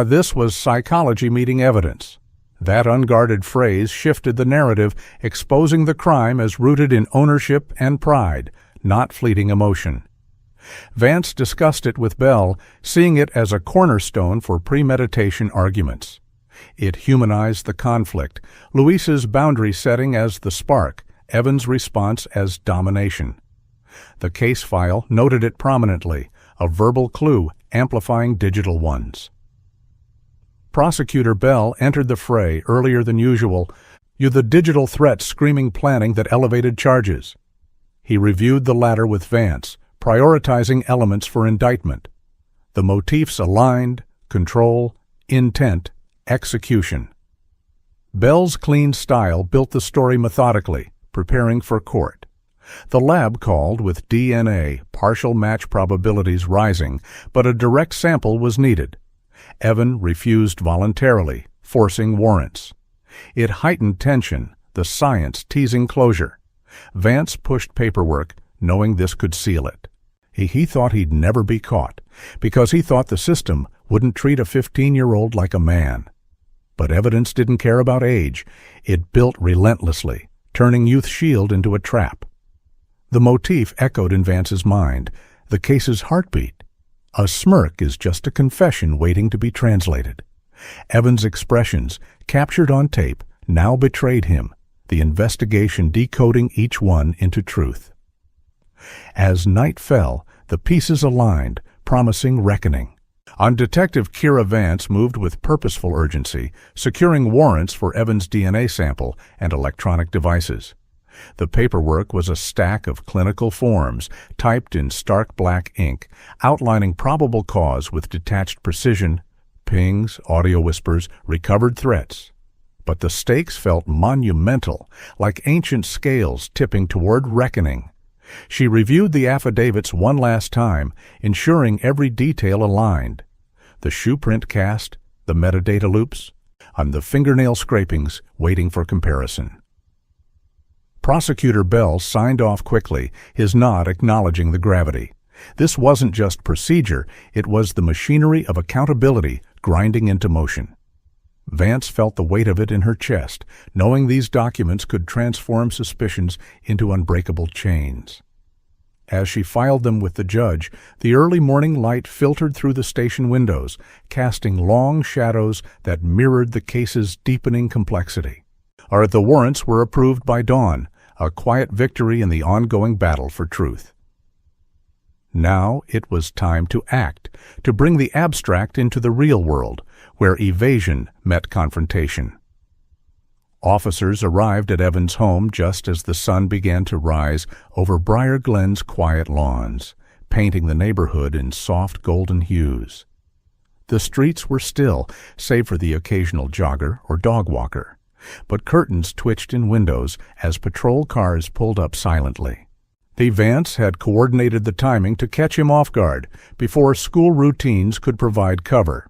This was psychology meeting evidence. That unguarded phrase shifted the narrative, exposing the crime as rooted in ownership and pride, not fleeting emotion. Vance discussed it with Bell, seeing it as a cornerstone for premeditation arguments. It humanized the conflict, Luis's boundary setting as the spark, Evan's response as domination. The case file noted it prominently, a verbal clue amplifying digital ones. Prosecutor Bell entered the fray earlier than usual, the digital threat screaming planning that elevated charges. He reviewed the latter with Vance, prioritizing elements for indictment. The motifs aligned, control, intent, execution. Bell's clean style built the story methodically, preparing for court. The lab called with DNA, partial match probabilities rising, but a direct sample was needed. Evan refused voluntarily, forcing warrants. It heightened tension, the science teasing closure. Vance pushed paperwork, knowing this could seal it. He thought he'd never be caught, because he thought the system wouldn't treat a 15-year-old like a man. But evidence didn't care about age. It built relentlessly, turning Youth Shield into a trap. The motif echoed in Vance's mind, the case's heartbeat. A smirk is just a confession waiting to be translated. Evan's expressions, captured on tape, now betrayed him, the investigation decoding each one into truth. As night fell, the pieces aligned, promising reckoning. On Detective Kira Vance moved with purposeful urgency, securing warrants for Evan's DNA sample and electronic devices. The paperwork was a stack of clinical forms, typed in stark black ink, outlining probable cause with detached precision, pings, audio whispers, recovered threats. But the stakes felt monumental, like ancient scales tipping toward reckoning. She reviewed the affidavits one last time, ensuring every detail aligned. The shoe print cast, the metadata loops, and the fingernail scrapings waiting for comparison. Prosecutor Bell signed off quickly, his nod acknowledging the gravity. This wasn't just procedure, it was the machinery of accountability grinding into motion. Vance felt the weight of it in her chest, knowing these documents could transform suspicions into unbreakable chains. As she filed them with the judge, the early morning light filtered through the station windows, casting long shadows that mirrored the case's deepening complexity. The warrants were approved by dawn, a quiet victory in the ongoing battle for truth. Now it was time to act, to bring the abstract into the real world, where evasion met confrontation. Officers arrived at Evan's home just as the sun began to rise over Briar Glen's quiet lawns, painting the neighborhood in soft golden hues. The streets were still, save for the occasional jogger or dog walker, but curtains twitched in windows as patrol cars pulled up silently. Vance had coordinated the timing to catch him off guard before school routines could provide cover.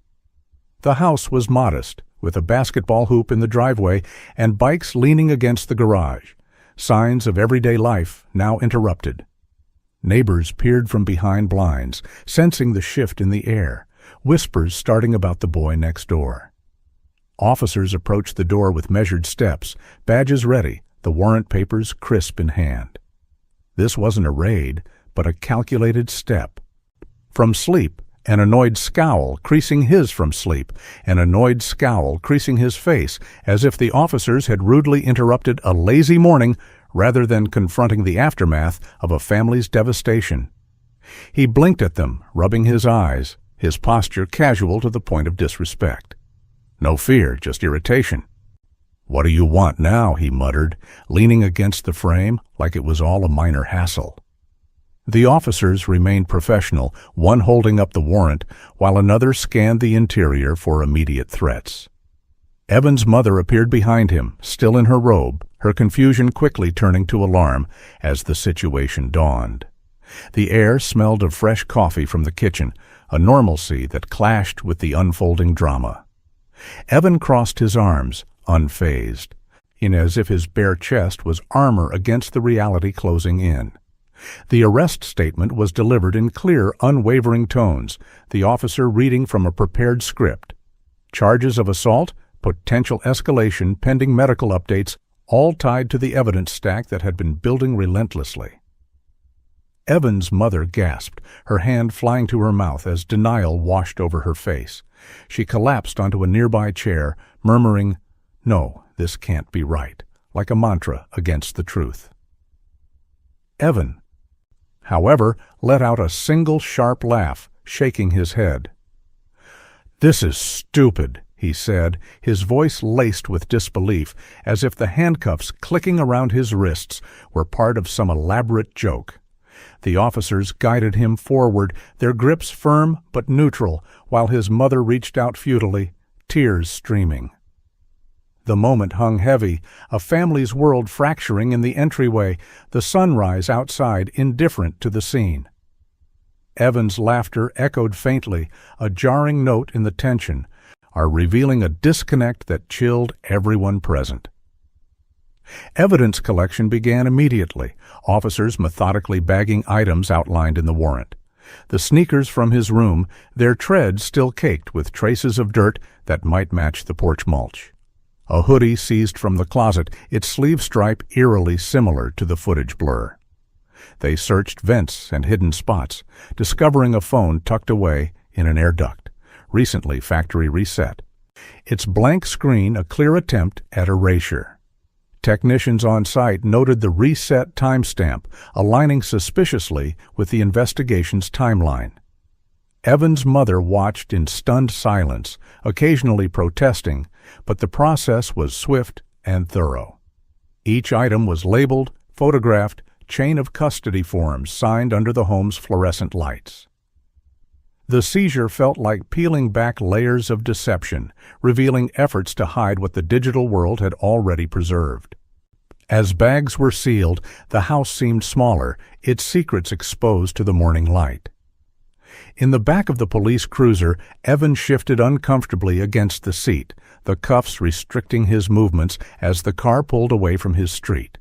The house was modest, with a basketball hoop in the driveway and bikes leaning against the garage, signs of everyday life now interrupted. Neighbors peered from behind blinds, sensing the shift in the air, whispers starting about the boy next door. Officers approached the door with measured steps, badges ready, the warrant papers crisp in hand. This wasn't a raid, but a calculated step. From sleep, an annoyed scowl creasing his from sleep, an annoyed scowl creasing his face, as if the officers had rudely interrupted a lazy morning rather than confronting the aftermath of a family's devastation. He blinked at them, rubbing his eyes, his posture casual to the point of disrespect. No fear, just irritation. "What do you want now?" he muttered, leaning against the frame like it was all a minor hassle. The officers remained professional, one holding up the warrant, while another scanned the interior for immediate threats. Evan's mother appeared behind him, still in her robe, her confusion quickly turning to alarm as the situation dawned. The air smelled of fresh coffee from the kitchen, a normalcy that clashed with the unfolding drama. Evan crossed his arms, unfazed, as if his bare chest was armor against the reality closing in. The arrest statement was delivered in clear, unwavering tones, the officer reading from a prepared script. Charges of assault, potential escalation pending medical updates, all tied to the evidence stack that had been building relentlessly. Evan's mother gasped, her hand flying to her mouth as denial washed over her face. She collapsed onto a nearby chair, murmuring, "No, this can't be right," like a mantra against the truth. Evan, however, let out a single sharp laugh, shaking his head. "This is stupid," he said, his voice laced with disbelief, as if the handcuffs clicking around his wrists were part of some elaborate joke. The officers guided him forward, their grips firm but neutral, while his mother reached out futilely, tears streaming. The moment hung heavy, a family's world fracturing in the entryway, the sunrise outside indifferent to the scene. Evan's laughter echoed faintly, a jarring note in the tension, revealing a disconnect that chilled everyone present. Evidence collection began immediately, officers methodically bagging items outlined in the warrant. The sneakers from his room, their treads still caked with traces of dirt that might match the porch mulch. A hoodie seized from the closet, its sleeve stripe eerily similar to the footage blur. They searched vents and hidden spots, discovering a phone tucked away in an air duct, recently factory reset. Its blank screen a clear attempt at erasure. Technicians on site noted the reset timestamp, aligning suspiciously with the investigation's timeline. Evan's mother watched in stunned silence, occasionally protesting, but the process was swift and thorough. Each item was labeled, photographed, chain of custody forms signed under the home's fluorescent lights. The seizure felt like peeling back layers of deception, revealing efforts to hide what the digital world had already preserved. As bags were sealed, the house seemed smaller, its secrets exposed to the morning light. In the back of the police cruiser, Evan shifted uncomfortably against the seat, the cuffs restricting his movements as the car pulled away from his street.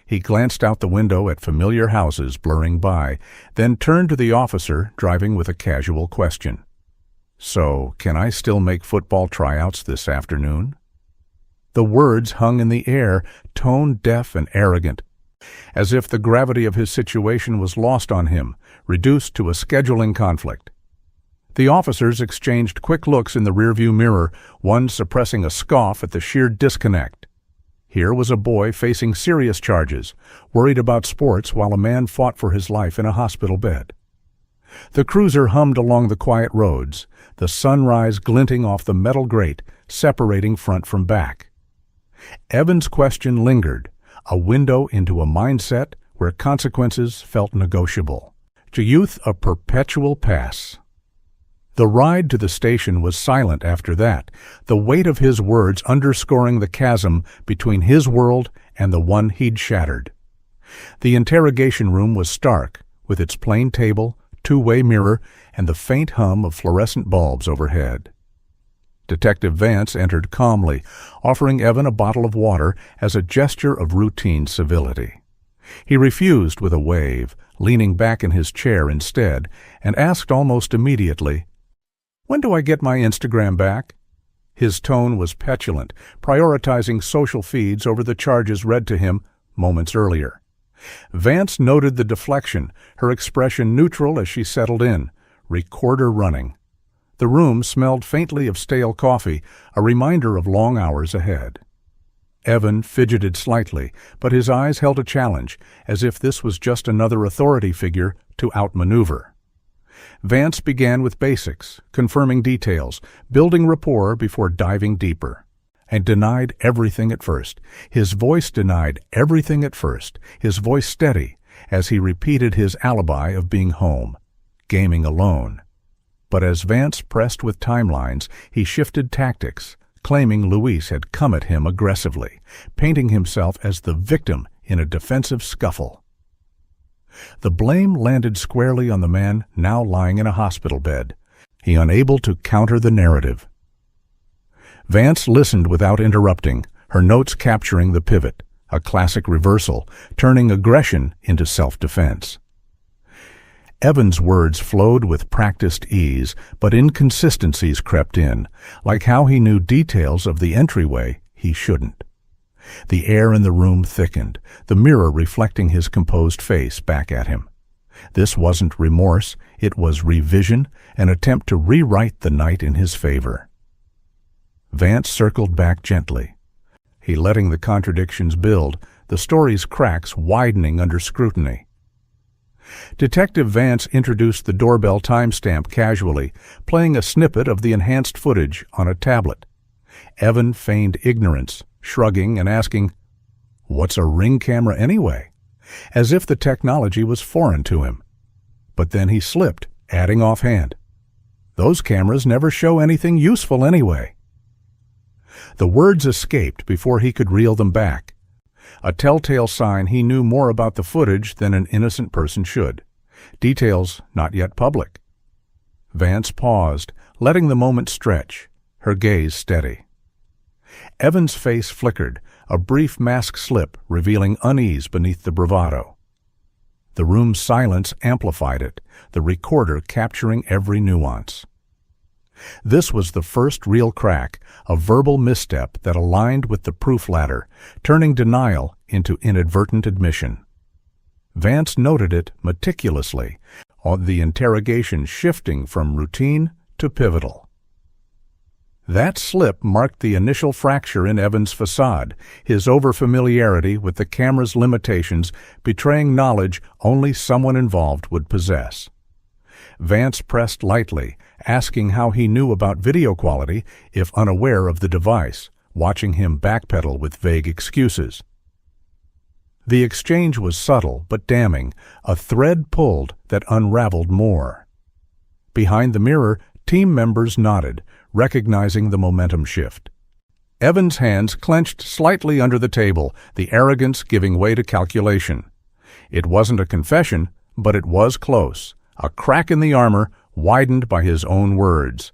He glanced out the window at familiar houses blurring by, then turned to the officer, driving with a casual question. "So, can I still make football tryouts this afternoon?" The words hung in the air, tone deaf and arrogant, as if the gravity of his situation was lost on him, reduced to a scheduling conflict. The officers exchanged quick looks in the rearview mirror, one suppressing a scoff at the sheer disconnect. Here was a boy facing serious charges, worried about sports while a man fought for his life in a hospital bed. The cruiser hummed along the quiet roads, the sunrise glinting off the metal grate, separating front from back. Evan's question lingered, a window into a mindset where consequences felt negotiable. To youth, a perpetual pass. The ride to the station was silent after that, the weight of his words underscoring the chasm between his world and the one he'd shattered. The interrogation room was stark, with its plain table, two-way mirror, and the faint hum of fluorescent bulbs overhead. Detective Vance entered calmly, offering Evan a bottle of water as a gesture of routine civility. He refused with a wave, leaning back in his chair instead, and asked almost immediately, "When do I get my Instagram back?" His tone was petulant, prioritizing social feeds over the charges read to him moments earlier. Vance noted the deflection, her expression neutral as she settled in, recorder running. The room smelled faintly of stale coffee, a reminder of long hours ahead. Evan fidgeted slightly, but his eyes held a challenge, as if this was just another authority figure to outmaneuver. Vance began with basics, confirming details, building rapport before diving deeper, and denied everything at first. His voice denied everything at first, his voice steady, as he repeated his alibi of being home, gaming alone. But as Vance pressed with timelines, he shifted tactics, claiming Luis had come at him aggressively, painting himself as the victim in a defensive scuffle. The blame landed squarely on the man now lying in a hospital bed, he unable to counter the narrative. Vance listened without interrupting, her notes capturing the pivot, a classic reversal, turning aggression into self-defense. Evan's words flowed with practiced ease, but inconsistencies crept in, like how he knew details of the entryway he shouldn't. The air in the room thickened, the mirror reflecting his composed face back at him. This wasn't remorse, it was revision, an attempt to rewrite the night in his favor. Vance circled back gently. He letting the contradictions build, the story's cracks widening under scrutiny. Detective Vance introduced the doorbell timestamp casually, playing a snippet of the enhanced footage on a tablet. Evan feigned ignorance, shrugging and asking, "What's a Ring camera anyway?" as if the technology was foreign to him. But then he slipped, adding offhand, "Those cameras never show anything useful anyway." The words escaped before he could reel them back, a telltale sign he knew more about the footage than an innocent person should, details not yet public. Vance paused, letting the moment stretch, her gaze steady. Evan's face flickered, a brief mask slip revealing unease beneath the bravado. The room's silence amplified it, the recorder capturing every nuance. This was the first real crack, a verbal misstep that aligned with the proof ladder, turning denial into inadvertent admission. Vance noted it meticulously, the interrogation shifting from routine to pivotal. That slip marked the initial fracture in Evan's facade, his overfamiliarity with the camera's limitations betraying knowledge only someone involved would possess. Vance pressed lightly, asking how he knew about video quality if unaware of the device, watching him backpedal with vague excuses. The exchange was subtle but damning, a thread pulled that unraveled more. Behind the mirror, team members nodded, recognizing the momentum shift. Evan's hands clenched slightly under the table, the arrogance giving way to calculation. It wasn't a confession, but it was close, a crack in the armor widened by his own words.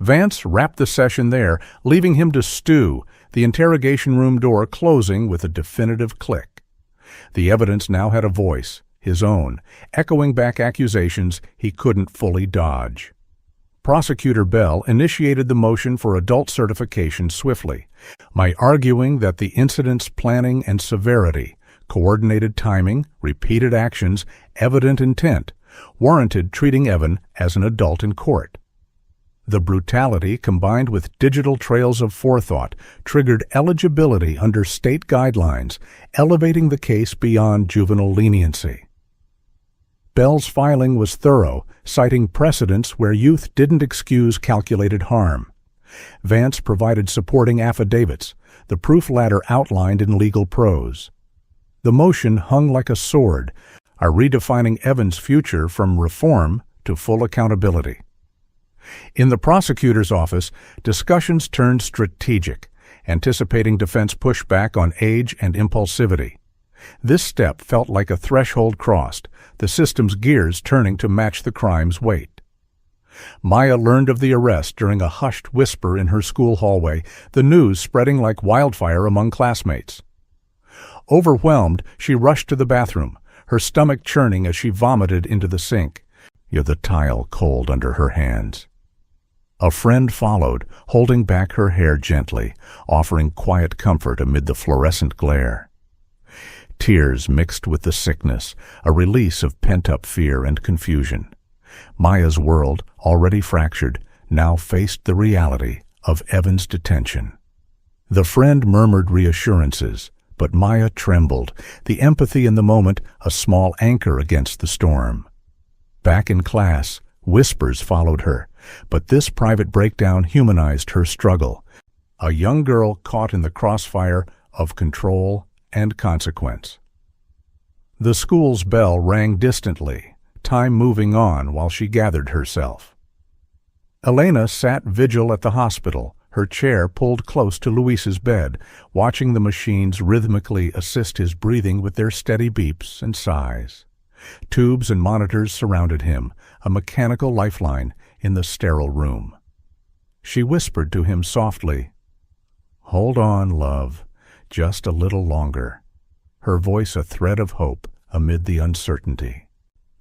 Vance wrapped the session there, leaving him to stew, the interrogation room door closing with a definitive click. The evidence now had a voice, his own, echoing back accusations he couldn't fully dodge. Prosecutor Bell initiated the motion for adult certification swiftly, by arguing that the incident's planning and severity, coordinated timing, repeated actions, evident intent, warranted treating Evan as an adult in court. The brutality, combined with digital trails of forethought, triggered eligibility under state guidelines, elevating the case beyond juvenile leniency. Bell's filing was thorough, citing precedents where youth didn't excuse calculated harm. Vance provided supporting affidavits, the proof ladder outlined in legal prose. The motion hung like a sword, redefining Evan's future from reform to full accountability. In the prosecutor's office, discussions turned strategic, anticipating defense pushback on age and impulsivity. This step felt like a threshold crossed, the system's gears turning to match the crime's weight. Maya learned of the arrest during a hushed whisper in her school hallway, the news spreading like wildfire among classmates. Overwhelmed, she rushed to the bathroom, her stomach churning as she vomited into the sink, the tile cold under her hands. A friend followed, holding back her hair gently, offering quiet comfort amid the fluorescent glare. Tears mixed with the sickness, a release of pent-up fear and confusion. Maya's world, already fractured, now faced the reality of Evan's detention. The friend murmured reassurances, but Maya trembled, the empathy in the moment a small anchor against the storm. Back in class, whispers followed her, but this private breakdown humanized her struggle, a young girl caught in the crossfire of control and consequence. The school's bell rang distantly, time moving on while she gathered herself. Elena sat vigil at the hospital, her chair pulled close to Luis's bed, watching the machines rhythmically assist his breathing with their steady beeps and sighs. Tubes and monitors surrounded him, a mechanical lifeline in the sterile room. She whispered to him softly, "Hold on, love, just a little longer," her voice a thread of hope amid the uncertainty.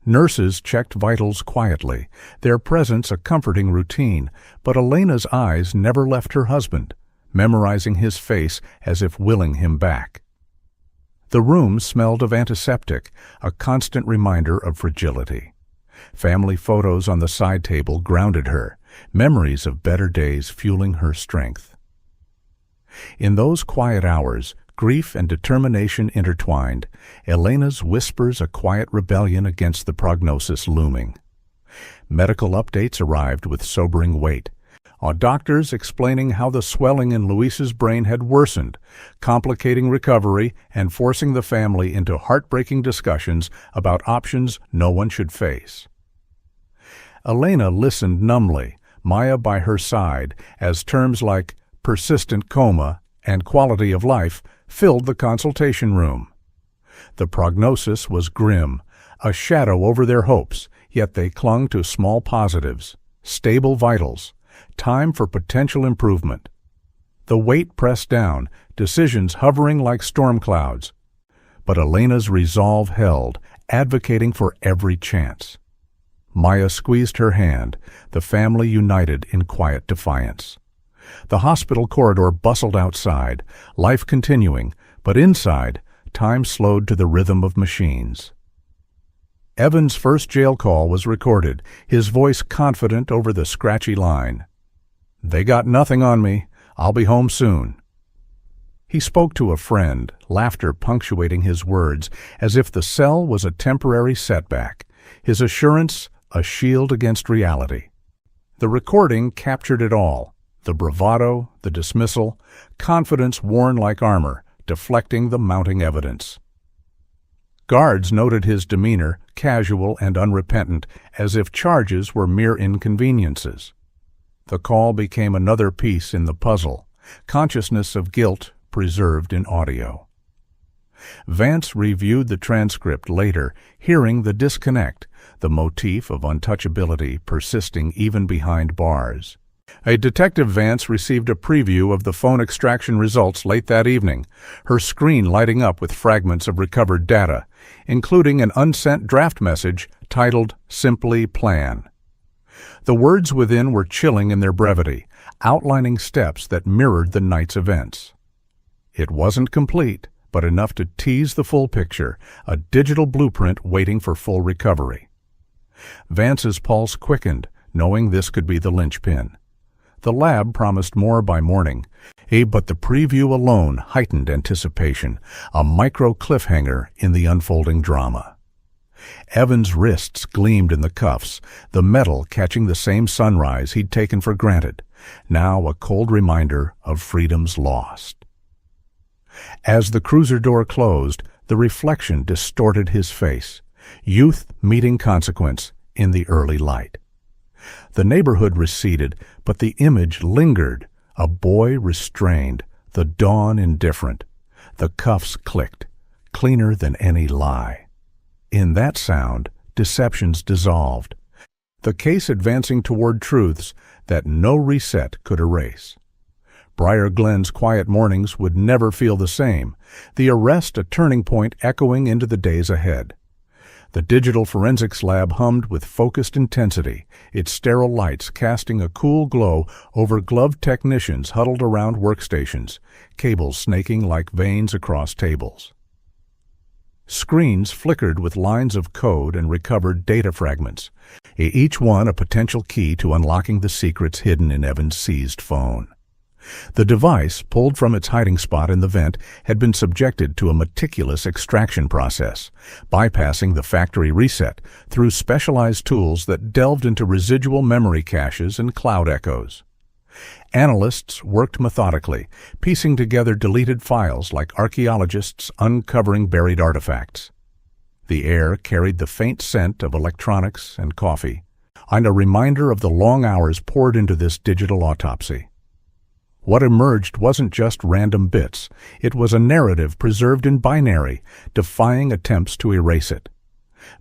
Nurses checked vitals quietly, their presence a comforting routine, but Elena's eyes never left her husband, memorizing his face as if willing him back. The room smelled of antiseptic, a constant reminder of fragility. Family photos on the side table grounded her, memories of better days fueling her strength. In those quiet hours, grief and determination intertwined, Elena's whispers a quiet rebellion against the prognosis looming. Medical updates arrived with sobering weight, doctors explaining how the swelling in Luis's brain had worsened, complicating recovery and forcing the family into heartbreaking discussions about options no one should face. Elena listened numbly, Maya by her side, as terms like persistent coma and quality of life filled the consultation room. The prognosis was grim, a shadow over their hopes, yet they clung to small positives, stable vitals, time for potential improvement. The weight pressed down, decisions hovering like storm clouds. But Elena's resolve held, advocating for every chance. Maya squeezed her hand, the family united in quiet defiance. The hospital corridor bustled outside, life continuing, but inside, time slowed to the rhythm of machines. Evan's first jail call was recorded, his voice confident over the scratchy line. "They got nothing on me. I'll be home soon." He spoke to a friend, laughter punctuating his words, as if the cell was a temporary setback, his assurance a shield against reality. The recording captured it all, the bravado, the dismissal, confidence worn like armor, deflecting the mounting evidence. Guards noted his demeanor, casual and unrepentant, as if charges were mere inconveniences. The call became another piece in the puzzle, consciousness of guilt preserved in audio. Vance reviewed the transcript later, hearing the disconnect, the motif of untouchability persisting even behind bars. A Detective Vance received a preview of the phone extraction results late that evening, her screen lighting up with fragments of recovered data, including an unsent draft message titled Simply Plan. The words within were chilling in their brevity, outlining steps that mirrored the night's events. It wasn't complete, but enough to tease the full picture, a digital blueprint waiting for full recovery. Vance's pulse quickened, knowing this could be the linchpin. The lab promised more by morning, but the preview alone heightened anticipation, a micro cliffhanger in the unfolding drama. Evan's wrists gleamed in the cuffs, the metal catching the same sunrise he'd taken for granted, now a cold reminder of freedom's lost. As the cruiser door closed, the reflection distorted his face, youth meeting consequence in the early light. The neighborhood receded, but the image lingered, a boy restrained, the dawn indifferent. The cuffs clicked, cleaner than any lie. In that sound, deceptions dissolved, the case advancing toward truths that no reset could erase. Briar Glen's quiet mornings would never feel the same, the arrest a turning point echoing into the days ahead. The digital forensics lab hummed with focused intensity, its sterile lights casting a cool glow over gloved technicians huddled around workstations, cables snaking like veins across tables. Screens flickered with lines of code and recovered data fragments, each one a potential key to unlocking the secrets hidden in Evan's seized phone. The device, pulled from its hiding spot in the vent, had been subjected to a meticulous extraction process, bypassing the factory reset through specialized tools that delved into residual memory caches and cloud echoes. Analysts worked methodically, piecing together deleted files like archaeologists uncovering buried artifacts. The air carried the faint scent of electronics and coffee, and a reminder of the long hours poured into this digital autopsy. What emerged wasn't just random bits. It was a narrative preserved in binary, defying attempts to erase it.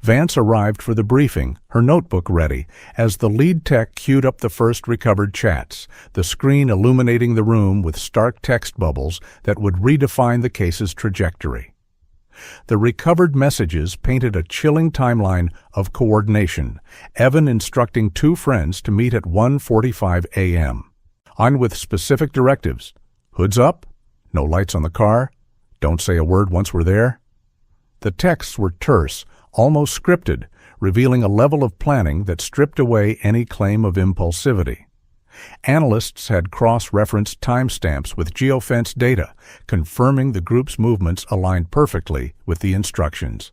Vance arrived for the briefing, her notebook ready, as the lead tech queued up the first recovered chats, the screen illuminating the room with stark text bubbles that would redefine the case's trajectory. The recovered messages painted a chilling timeline of coordination, Evan instructing two friends to meet at 1:45 a.m. On with specific directives. Hoods up, no lights on the car, don't say a word once we're there. The texts were terse, almost scripted, revealing a level of planning that stripped away any claim of impulsivity. Analysts had cross-referenced timestamps with geofence data, confirming the group's movements aligned perfectly with the instructions.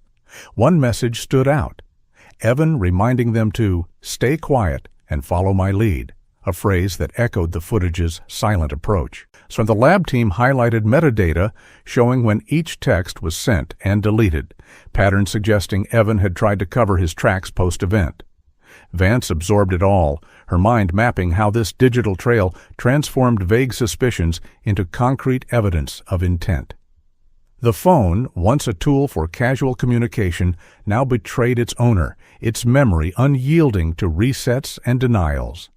One message stood out, Evan reminding them to stay quiet and follow my lead, a phrase that echoed the footage's silent approach. So the lab team highlighted metadata showing when each text was sent and deleted, patterns suggesting Evan had tried to cover his tracks post-event. Vance absorbed it all, her mind mapping how this digital trail transformed vague suspicions into concrete evidence of intent. The phone, once a tool for casual communication, now betrayed its owner, its memory unyielding to resets and denials.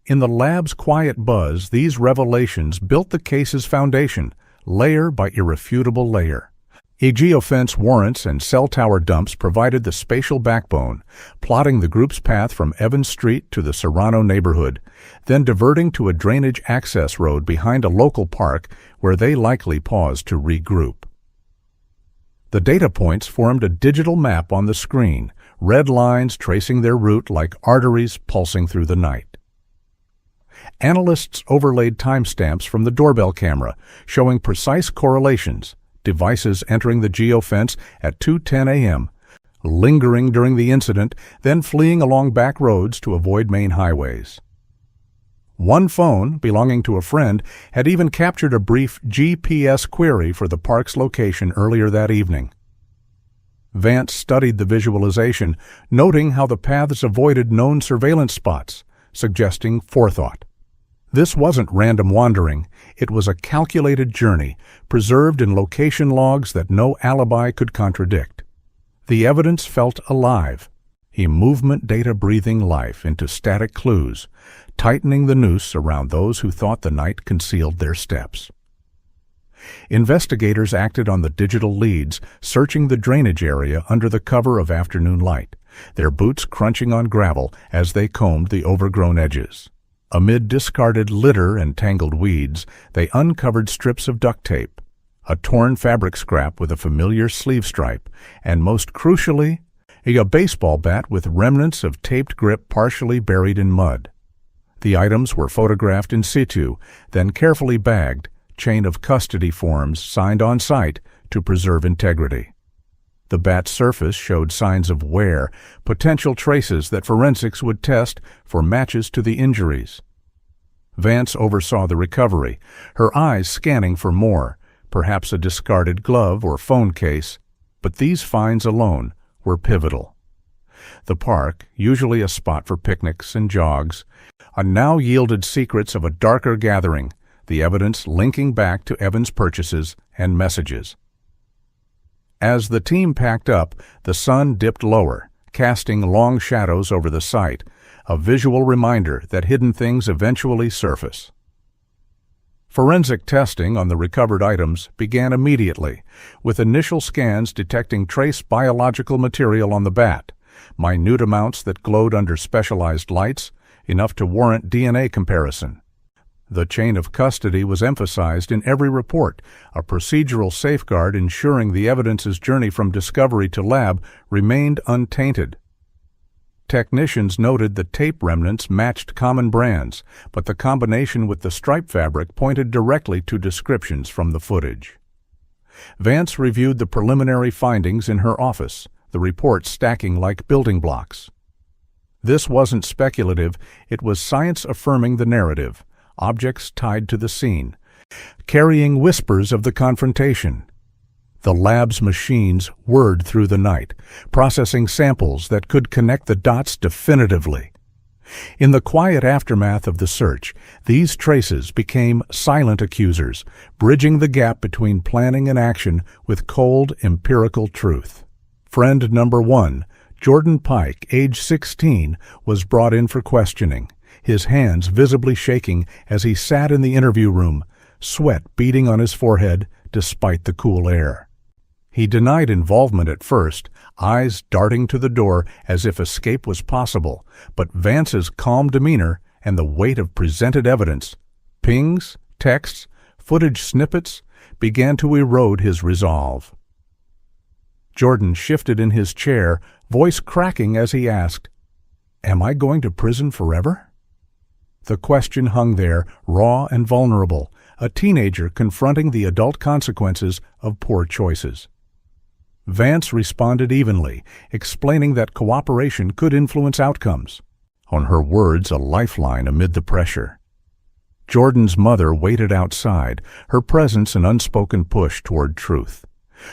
In the lab's quiet buzz, these revelations built the case's foundation, layer by irrefutable layer. Geofence warrants and cell tower dumps provided the spatial backbone, plotting the group's path from Evans Street to the Serrano neighborhood, then diverting to a drainage access road behind a local park where they likely paused to regroup. The data points formed a digital map on the screen, red lines tracing their route like arteries pulsing through the night. Analysts overlaid timestamps from the doorbell camera, showing precise correlations, devices entering the geofence at 2:10 a.m., lingering during the incident, then fleeing along back roads to avoid main highways. One phone, belonging to a friend, had even captured a brief GPS query for the park's location earlier that evening. Vance studied the visualization, noting how the paths avoided known surveillance spots, suggesting forethought. This wasn't random wandering, it was a calculated journey, preserved in location logs that no alibi could contradict. The evidence felt alive, movement data breathing life into static clues, tightening the noose around those who thought the night concealed their steps. Investigators acted on the digital leads, searching the drainage area under the cover of afternoon light, their boots crunching on gravel as they combed the overgrown edges. Amid discarded litter and tangled weeds, they uncovered strips of duct tape, a torn fabric scrap with a familiar sleeve stripe, and most crucially, a baseball bat with remnants of taped grip partially buried in mud. The items were photographed in situ, then carefully bagged, chain of custody forms signed on site to preserve integrity. The bat's surface showed signs of wear, potential traces that forensics would test for matches to the injuries. Vance oversaw the recovery, her eyes scanning for more, perhaps a discarded glove or phone case, but these finds alone were pivotal. The park, usually a spot for picnics and jogs, now yielded secrets of a darker gathering, the evidence linking back to Evans' purchases and messages. As the team packed up, the sun dipped lower, casting long shadows over the site, a visual reminder that hidden things eventually surface. Forensic testing on the recovered items began immediately, with initial scans detecting trace biological material on the bat, minute amounts that glowed under specialized lights, enough to warrant DNA comparison. The chain of custody was emphasized in every report, a procedural safeguard ensuring the evidence's journey from discovery to lab remained untainted. Technicians noted the tape remnants matched common brands, but the combination with the stripe fabric pointed directly to descriptions from the footage. Vance reviewed the preliminary findings in her office, the reports stacking like building blocks. This wasn't speculative, it was science affirming the narrative. Objects tied to the scene, carrying whispers of the confrontation. The lab's machines whirred through the night, processing samples that could connect the dots definitively. In the quiet aftermath of the search, these traces became silent accusers, bridging the gap between planning and action with cold, empirical truth. Friend number 1, Jordan Pike, age 16, was brought in for questioning, his hands visibly shaking as he sat in the interview room, sweat beading on his forehead despite the cool air. He denied involvement at first, eyes darting to the door as if escape was possible, but Vance's calm demeanor and the weight of presented evidence, pings, texts, footage snippets, began to erode his resolve. Jordan shifted in his chair, voice cracking as he asked, "Am I going to prison forever?" The question hung there, raw and vulnerable, a teenager confronting the adult consequences of poor choices. Vance responded evenly, explaining that cooperation could influence outcomes. On her words, a lifeline amid the pressure. Jordan's mother waited outside, her presence an unspoken push toward truth.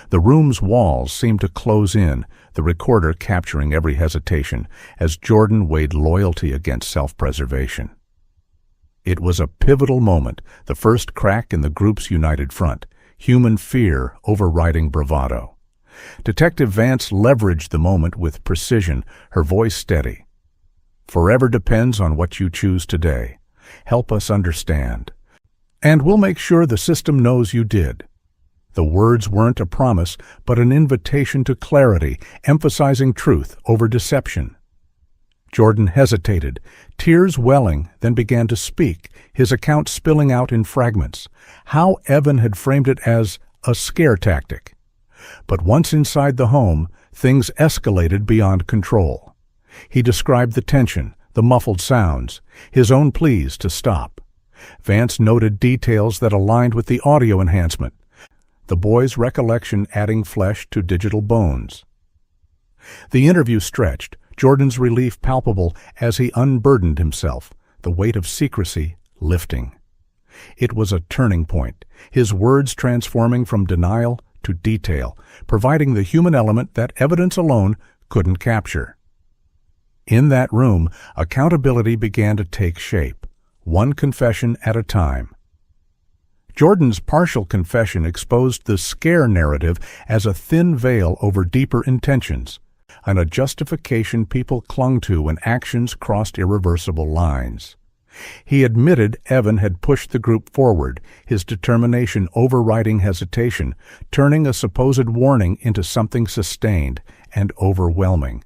The room's walls seemed to close in, the recorder capturing every hesitation, as Jordan weighed loyalty against self-preservation. It was a pivotal moment, the first crack in the group's united front, human fear overriding bravado. Detective Vance leveraged the moment with precision, her voice steady. "Forever depends on what you choose today. Help us understand. And we'll make sure the system knows you did. The words weren't a promise, but an invitation to clarity, emphasizing truth over deception. Jordan hesitated, tears welling, then began to speak, his account spilling out in fragments. How Evan had framed it as a scare tactic. But once inside the home, things escalated beyond control. He described the tension, the muffled sounds, his own pleas to stop. Vance noted details that aligned with the audio enhancement, the boy's recollection adding flesh to digital bones. The interview stretched, Jordan's relief palpable as he unburdened himself, the weight of secrecy lifting. It was a turning point, his words transforming from denial to detail, providing the human element that evidence alone couldn't capture. In that room, accountability began to take shape, one confession at a time. Jordan's partial confession exposed the scare narrative as a thin veil over deeper intentions, and a justification people clung to when actions crossed irreversible lines. He admitted Evan had pushed the group forward, his determination overriding hesitation, turning a supposed warning into something sustained and overwhelming.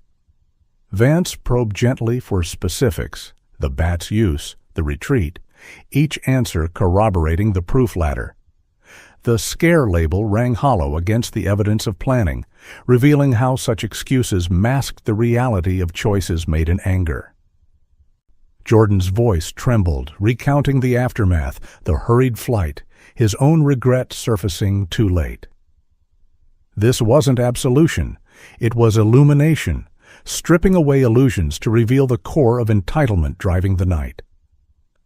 Vance probed gently for specifics, the bat's use, the retreat, each answer corroborating the proof ladder. The scare label rang hollow against the evidence of planning, revealing how such excuses masked the reality of choices made in anger. Jordan's voice trembled, recounting the aftermath, the hurried flight, his own regret surfacing too late. This wasn't absolution, it was illumination, stripping away illusions to reveal the core of entitlement driving the night.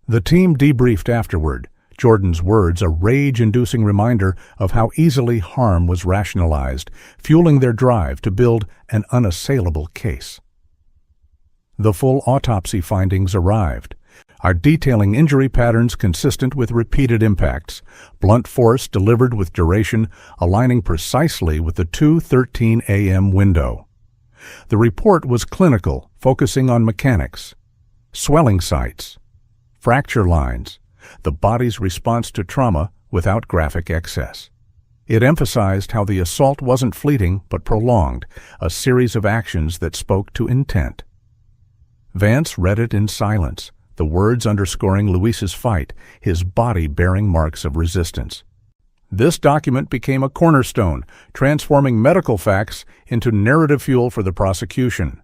The team debriefed afterward, Jordan's words a rage-inducing reminder of how easily harm was rationalized, fueling their drive to build an unassailable case. The full autopsy findings arrived, are detailing injury patterns consistent with repeated impacts, blunt force delivered with duration aligning precisely with the 2:13 a.m. window. The report was clinical, focusing on mechanics, swelling sites, fracture lines, the body's response to trauma without graphic excess. It emphasized how the assault wasn't fleeting but prolonged, a series of actions that spoke to intent. Vance read it in silence, the words underscoring Luis's fight, his body bearing marks of resistance. This document became a cornerstone, transforming medical facts into narrative fuel for the prosecution.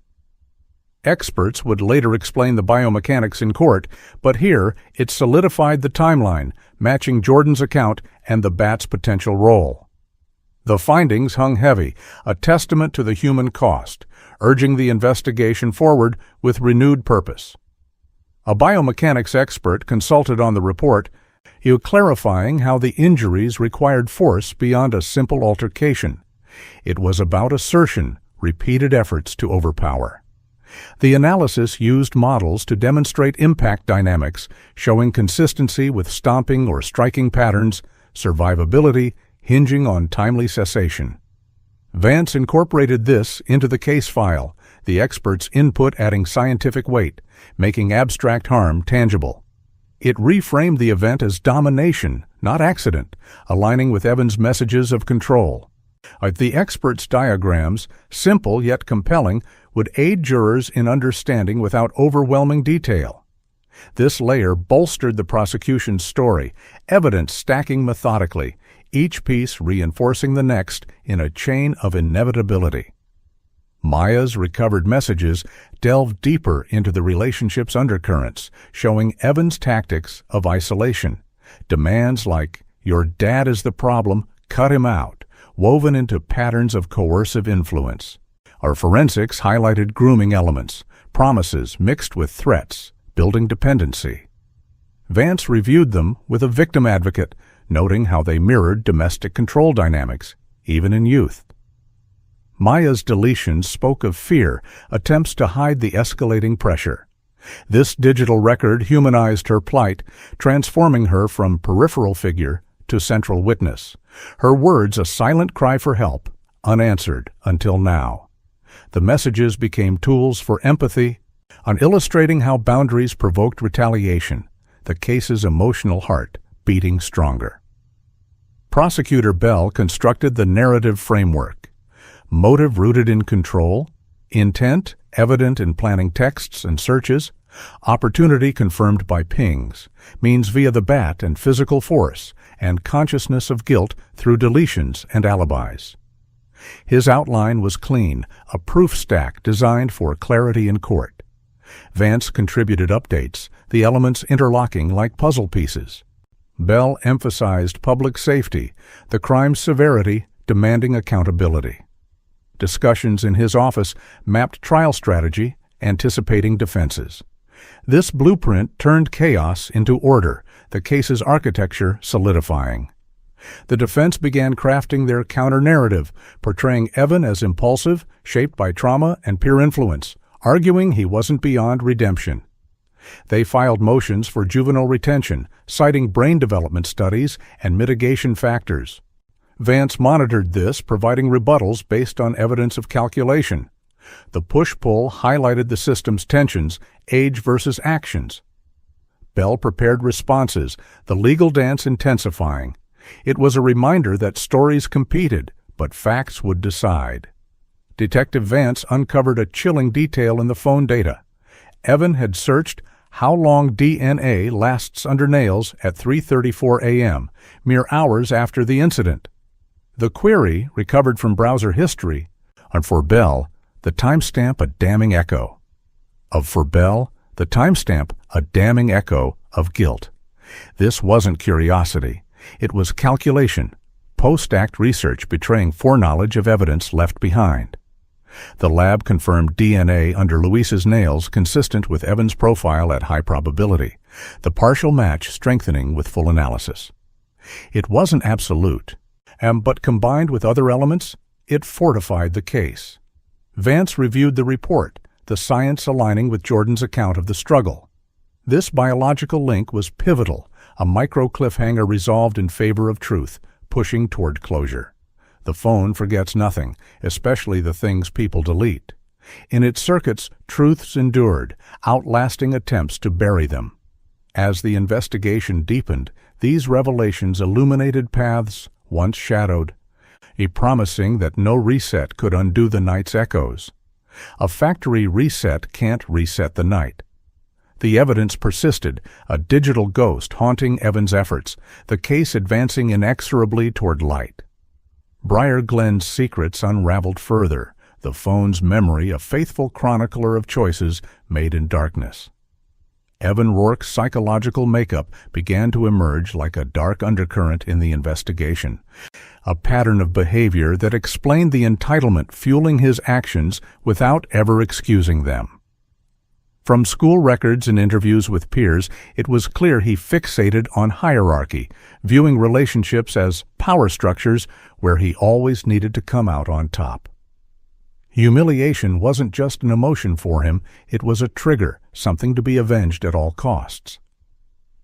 Experts would later explain the biomechanics in court, but here it solidified the timeline, matching Jordan's account and the bat's potential role. The findings hung heavy, a testament to the human cost, urging the investigation forward with renewed purpose. A biomechanics expert consulted on the report, clarifying how the injuries required force beyond a simple altercation. It was about assertion, repeated efforts to overpower. The analysis used models to demonstrate impact dynamics, showing consistency with stomping or striking patterns, survivability hinging on timely cessation. Vance incorporated this into the case file, the expert's input adding scientific weight, making abstract harm tangible. It reframed the event as domination, not accident, aligning with Evan's messages of control. The expert's diagrams, simple yet compelling, would aid jurors in understanding without overwhelming detail. This layer bolstered the prosecution's story, evidence stacking methodically, each piece reinforcing the next in a chain of inevitability. Maya's recovered messages delved deeper into the relationship's undercurrents, showing Evan's tactics of isolation. Demands like, "Your dad is the problem, cut him out," woven into patterns of coercive influence. Our forensics highlighted grooming elements, promises mixed with threats, building dependency. Vance reviewed them with a victim advocate, noting how they mirrored domestic control dynamics, even in youth. Maya's deletions spoke of fear, attempts to hide the escalating pressure. This digital record humanized her plight, transforming her from peripheral figure to central witness. Her words a silent cry for help, unanswered until now. The messages became tools for empathy, on illustrating how boundaries provoked retaliation, the case's emotional heart beating stronger. Prosecutor Bell constructed the narrative framework. Motive rooted in control, intent evident in planning texts and searches, opportunity confirmed by pings, means via the bat and physical force, and consciousness of guilt through deletions and alibis. His outline was clean, a proof stack designed for clarity in court. Vance contributed updates, the elements interlocking like puzzle pieces. Bell emphasized public safety, the crime's severity demanding accountability. Discussions in his office mapped trial strategy, anticipating defenses. This blueprint turned chaos into order, the case's architecture solidifying. The defense began crafting their counter-narrative, portraying Evan as impulsive, shaped by trauma and peer influence, arguing he wasn't beyond redemption. They filed motions for juvenile retention, citing brain development studies and mitigation factors. Vance monitored this, providing rebuttals based on evidence of calculation. The push-pull highlighted the system's tensions, age versus actions. Bell prepared responses, the legal dance intensifying. It was a reminder that stories competed, but facts would decide. Detective Vance uncovered a chilling detail in the phone data. Evan had searched how long DNA lasts under nails at 3:34 a.m., mere hours after the incident. The query, recovered from browser history, and for Bell, the timestamp a damning echo. For Bell, the timestamp a damning echo of guilt. This wasn't curiosity. It was calculation, post-act research betraying foreknowledge of evidence left behind. The lab confirmed DNA under Luis's nails consistent with Evan's profile at high probability, the partial match strengthening with full analysis. It wasn't absolute, but combined with other elements, it fortified the case. Vance reviewed the report, the science aligning with Jordan's account of the struggle. This biological link was pivotal, a micro cliffhanger resolved in favor of truth, pushing toward closure. The phone forgets nothing, especially the things people delete. In its circuits, truths endured, outlasting attempts to bury them. As the investigation deepened, these revelations illuminated paths once shadowed, promising that no reset could undo the night's echoes. A factory reset can't reset the night. The evidence persisted, a digital ghost haunting Evan's efforts, the case advancing inexorably toward light. Briar Glen's secrets unraveled further, the phone's memory a faithful chronicler of choices made in darkness. Evan Rourke's psychological makeup began to emerge like a dark undercurrent in the investigation, a pattern of behavior that explained the entitlement fueling his actions without ever excusing them. From school records and interviews with peers, it was clear he fixated on hierarchy, viewing relationships as power structures where he always needed to come out on top. Humiliation wasn't just an emotion for him, it was a trigger, something to be avenged at all costs.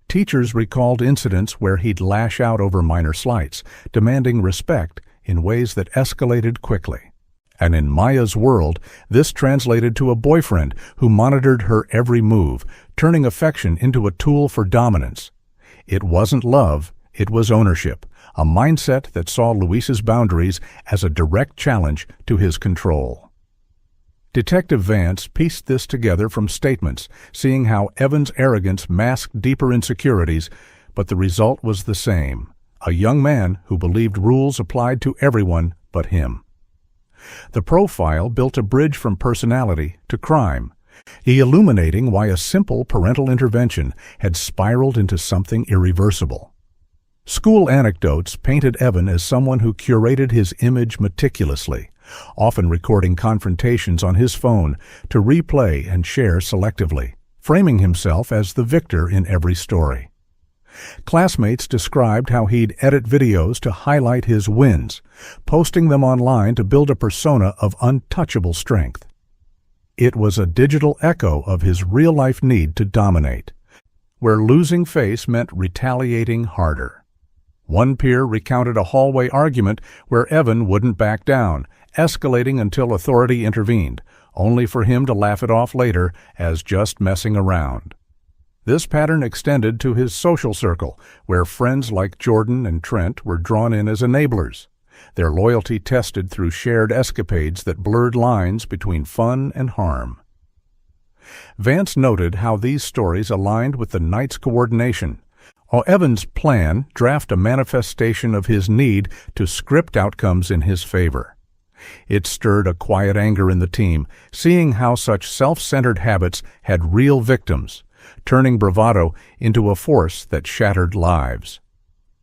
Teachers recalled incidents where he'd lash out over minor slights, demanding respect in ways that escalated quickly. And in Maya's world, this translated to a boyfriend who monitored her every move, turning affection into a tool for dominance. It wasn't love, it was ownership, a mindset that saw Luis's boundaries as a direct challenge to his control. Detective Vance pieced this together from statements, seeing how Evan's arrogance masked deeper insecurities, but the result was the same, a young man who believed rules applied to everyone but him. The profile built a bridge from personality to crime, illuminating why a simple parental intervention had spiraled into something irreversible. School anecdotes painted Evan as someone who curated his image meticulously, often recording confrontations on his phone to replay and share selectively, framing himself as the victor in every story. Classmates described how he'd edit videos to highlight his wins, posting them online to build a persona of untouchable strength. It was a digital echo of his real-life need to dominate, where losing face meant retaliating harder. One peer recounted a hallway argument where Evan wouldn't back down, escalating until authority intervened, only for him to laugh it off later as just messing around. This pattern extended to his social circle, where friends like Jordan and Trent were drawn in as enablers, their loyalty tested through shared escapades that blurred lines between fun and harm. Vance noted how these stories aligned with the night's coordination, while Evans' plan draft a manifestation of his need to script outcomes in his favor. It stirred a quiet anger in the team, seeing how such self-centered habits had real victims, turning bravado into a force that shattered lives.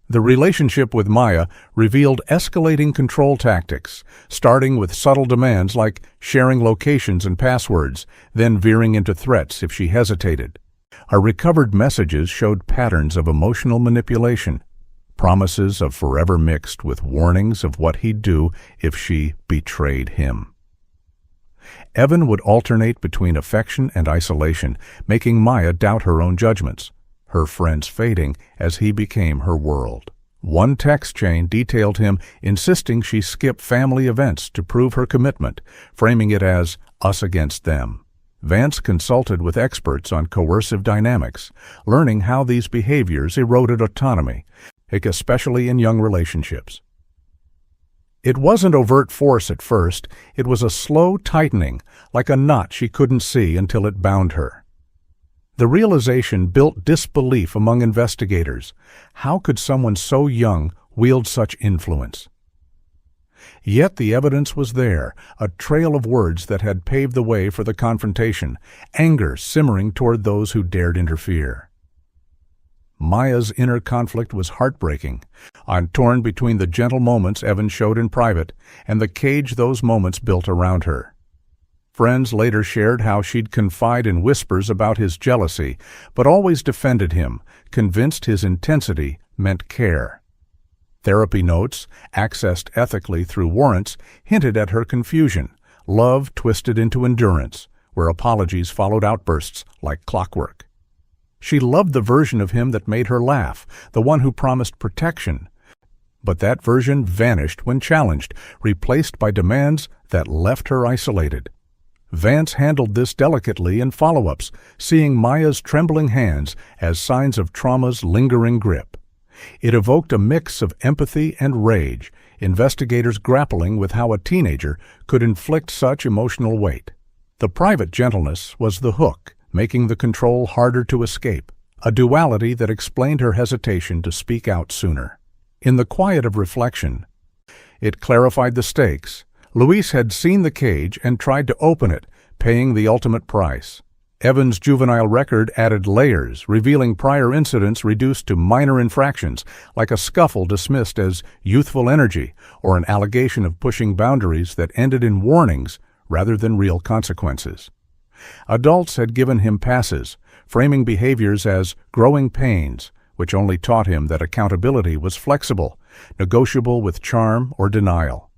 The relationship with Maya revealed escalating control tactics, starting with subtle demands like sharing locations and passwords, then veering into threats if she hesitated. Her recovered messages showed patterns of emotional manipulation, promises of forever mixed with warnings of what he'd do if she betrayed him. Evan would alternate between affection and isolation, making Maya doubt her own judgments, her friends fading as he became her world. One text chain detailed him insisting she skip family events to prove her commitment, framing it as us against them. Vance consulted with experts on coercive dynamics, learning how these behaviors eroded autonomy, especially in young relationships. It wasn't overt force at first, it was a slow tightening, like a knot she couldn't see until it bound her. The realization built disbelief among investigators. How could someone so young wield such influence? Yet the evidence was there, a trail of words that had paved the way for the confrontation, anger simmering toward those who dared interfere. Maya's inner conflict was heartbreaking, torn between the gentle moments Evan showed in private and the cage those moments built around her. Friends later shared how she'd confide in whispers about his jealousy, but always defended him, convinced his intensity meant care. Therapy notes, accessed ethically through warrants, hinted at her confusion, love twisted into endurance, where apologies followed outbursts like clockwork. She loved the version of him that made her laugh, the one who promised protection. But that version vanished when challenged, replaced by demands that left her isolated. Vance handled this delicately in follow-ups, seeing Maya's trembling hands as signs of trauma's lingering grip. It evoked a mix of empathy and rage, investigators grappling with how a teenager could inflict such emotional weight. The private gentleness was the hook, making the control harder to escape, a duality that explained her hesitation to speak out sooner. In the quiet of reflection, it clarified the stakes. Luis had seen the cage and tried to open it, paying the ultimate price. Evan's juvenile record added layers, revealing prior incidents reduced to minor infractions, like a scuffle dismissed as youthful energy or an allegation of pushing boundaries that ended in warnings rather than real consequences. Adults had given him passes, framing behaviors as growing pains, which only taught him that accountability was flexible, negotiable with charm or denial.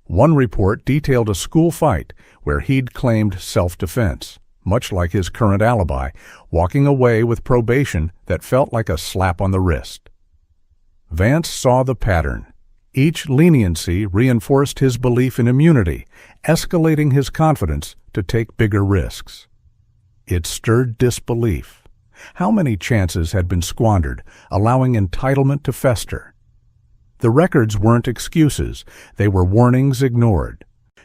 One report detailed a school fight where he'd claimed self-defense, much like his current alibi, walking away with probation that felt like a slap on the wrist. Vance saw the pattern. Each leniency reinforced his belief in immunity, escalating his confidence to take bigger risks. It stirred disbelief. How many chances had been squandered, allowing entitlement to fester? The records weren't excuses, they were warnings ignored.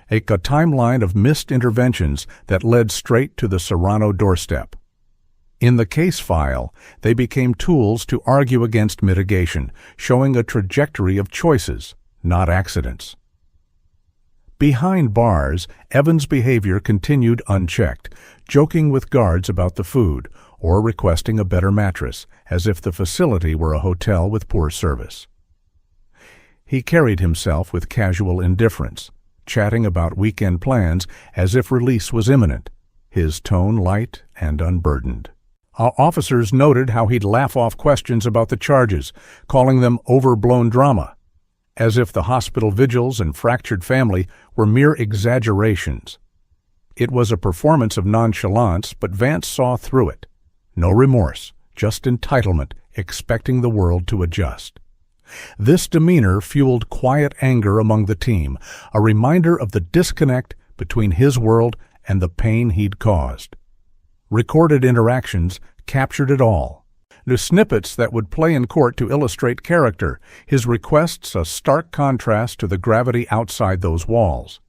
A timeline of missed interventions that led straight to the Serrano doorstep. In the case file, they became tools to argue against mitigation, showing a trajectory of choices, not accidents. Behind bars, Evan's behavior continued unchecked, joking with guards about the food, or requesting a better mattress, as if the facility were a hotel with poor service. He carried himself with casual indifference, chatting about weekend plans as if release was imminent, his tone light and unburdened. Our officers noted how he'd laugh off questions about the charges, calling them overblown drama, as if the hospital vigils and fractured family were mere exaggerations. It was a performance of nonchalance, but Vance saw through it. No remorse, just entitlement, expecting the world to adjust. This demeanor fueled quiet anger among the team, a reminder of the disconnect between his world and the pain he'd caused. Recorded interactions captured it all. The snippets that would play in court to illustrate character, his requests a stark contrast to the gravity outside those walls.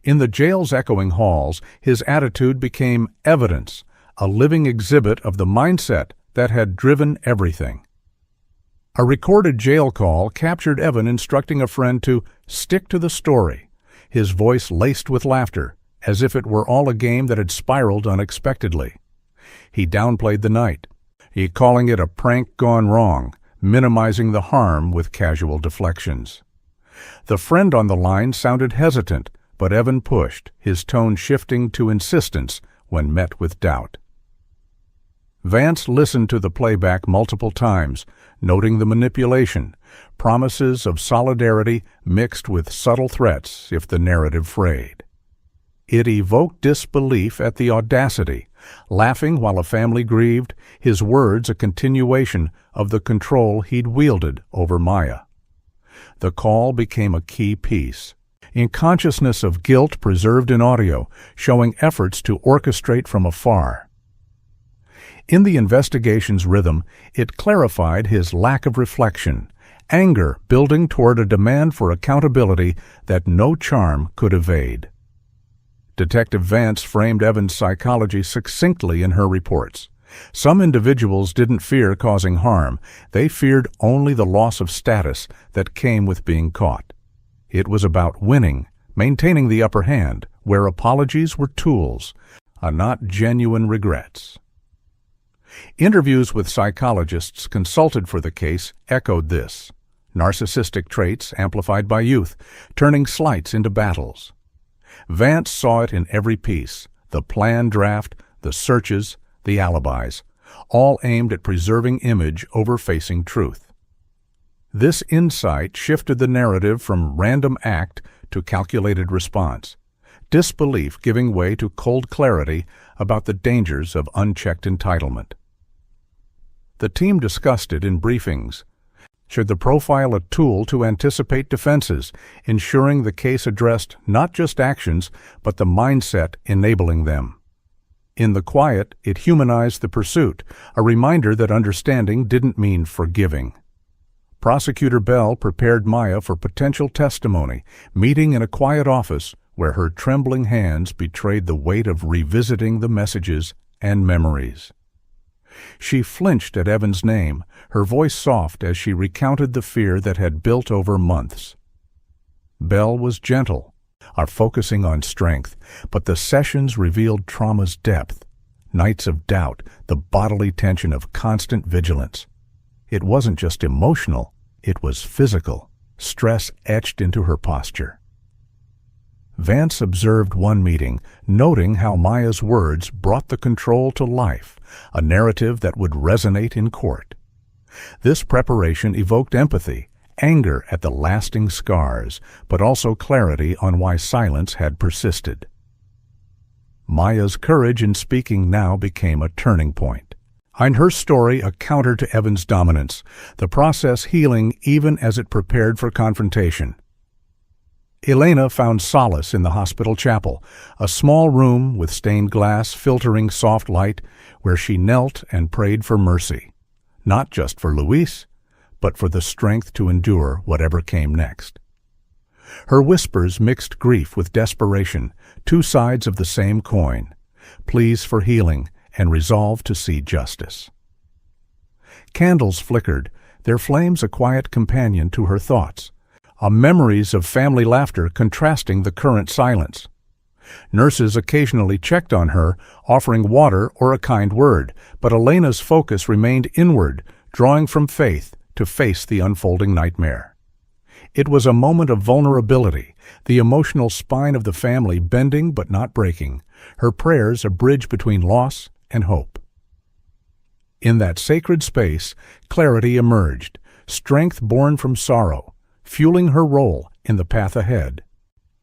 In the jail's echoing halls, his attitude became evidence, a living exhibit of the mindset that had driven everything. A recorded jail call captured Evan instructing a friend to stick to the story, his voice laced with laughter, as if it were all a game that had spiraled unexpectedly. He downplayed the night, calling it a prank gone wrong, minimizing the harm with casual deflections. The friend on the line sounded hesitant, but Evan pushed, his tone shifting to insistence when met with doubt. Vance listened to the playback multiple times, noting the manipulation, promises of solidarity mixed with subtle threats if the narrative frayed. It evoked disbelief at the audacity, laughing while a family grieved, his words a continuation of the control he'd wielded over Maya. The call became a key piece, in consciousness of guilt preserved in audio, showing efforts to orchestrate from afar. In the investigation's rhythm, it clarified his lack of reflection, anger building toward a demand for accountability that no charm could evade. Detective Vance framed Evan's psychology succinctly in her reports. Some individuals didn't fear causing harm. They feared only the loss of status that came with being caught. It was about winning, maintaining the upper hand, where apologies were tools, not genuine regrets. Interviews with psychologists consulted for the case echoed this. Narcissistic traits amplified by youth, turning slights into battles. Vance saw it in every piece, the plan draft, the searches, the alibis, all aimed at preserving image over facing truth. This insight shifted the narrative from random act to calculated response, disbelief giving way to cold clarity about the dangers of unchecked entitlement. The team discussed it in briefings. Should the profile a tool to anticipate defenses, ensuring the case addressed not just actions, but the mindset enabling them? In the quiet, it humanized the pursuit, a reminder that understanding didn't mean forgiving. Prosecutor Bell prepared Maya for potential testimony, meeting in a quiet office where her trembling hands betrayed the weight of revisiting the messages and memories. She flinched at Evan's name, her voice soft as she recounted the fear that had built over months. Bell was gentle, focusing on strength, but the sessions revealed trauma's depth, nights of doubt, the bodily tension of constant vigilance. It wasn't just emotional, it was physical, stress etched into her posture. Vance observed one meeting, noting how Maya's words brought the control to life, a narrative that would resonate in court. This preparation evoked empathy, anger at the lasting scars, but also clarity on why silence had persisted. Maya's courage in speaking now became a turning point. In her story, a counter to Evan's dominance, the process healing even as it prepared for confrontation. Elena found solace in the hospital chapel, a small room with stained glass filtering soft light where she knelt and prayed for mercy, not just for Luis, but for the strength to endure whatever came next. Her whispers mixed grief with desperation, two sides of the same coin, pleas for healing and resolve to see justice. Candles flickered, their flames a quiet companion to her thoughts, memories of family laughter contrasting the current silence. Nurses occasionally checked on her, offering water or a kind word, but Elena's focus remained inward, drawing from faith to face the unfolding nightmare. It was a moment of vulnerability, the emotional spine of the family bending but not breaking, her prayers a bridge between loss and hope. In that sacred space, clarity emerged, strength born from sorrow, fueling her role in the path ahead.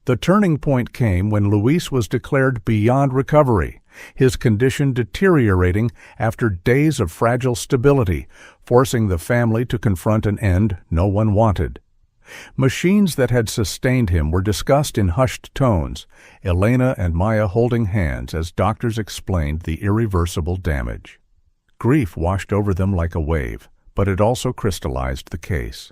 The turning point came when Luis was declared beyond recovery, his condition deteriorating after days of fragile stability, forcing the family to confront an end no one wanted. Machines that had sustained him were discussed in hushed tones, Elena and Maya holding hands as doctors explained the irreversible damage. Grief washed over them like a wave, but it also crystallized the case.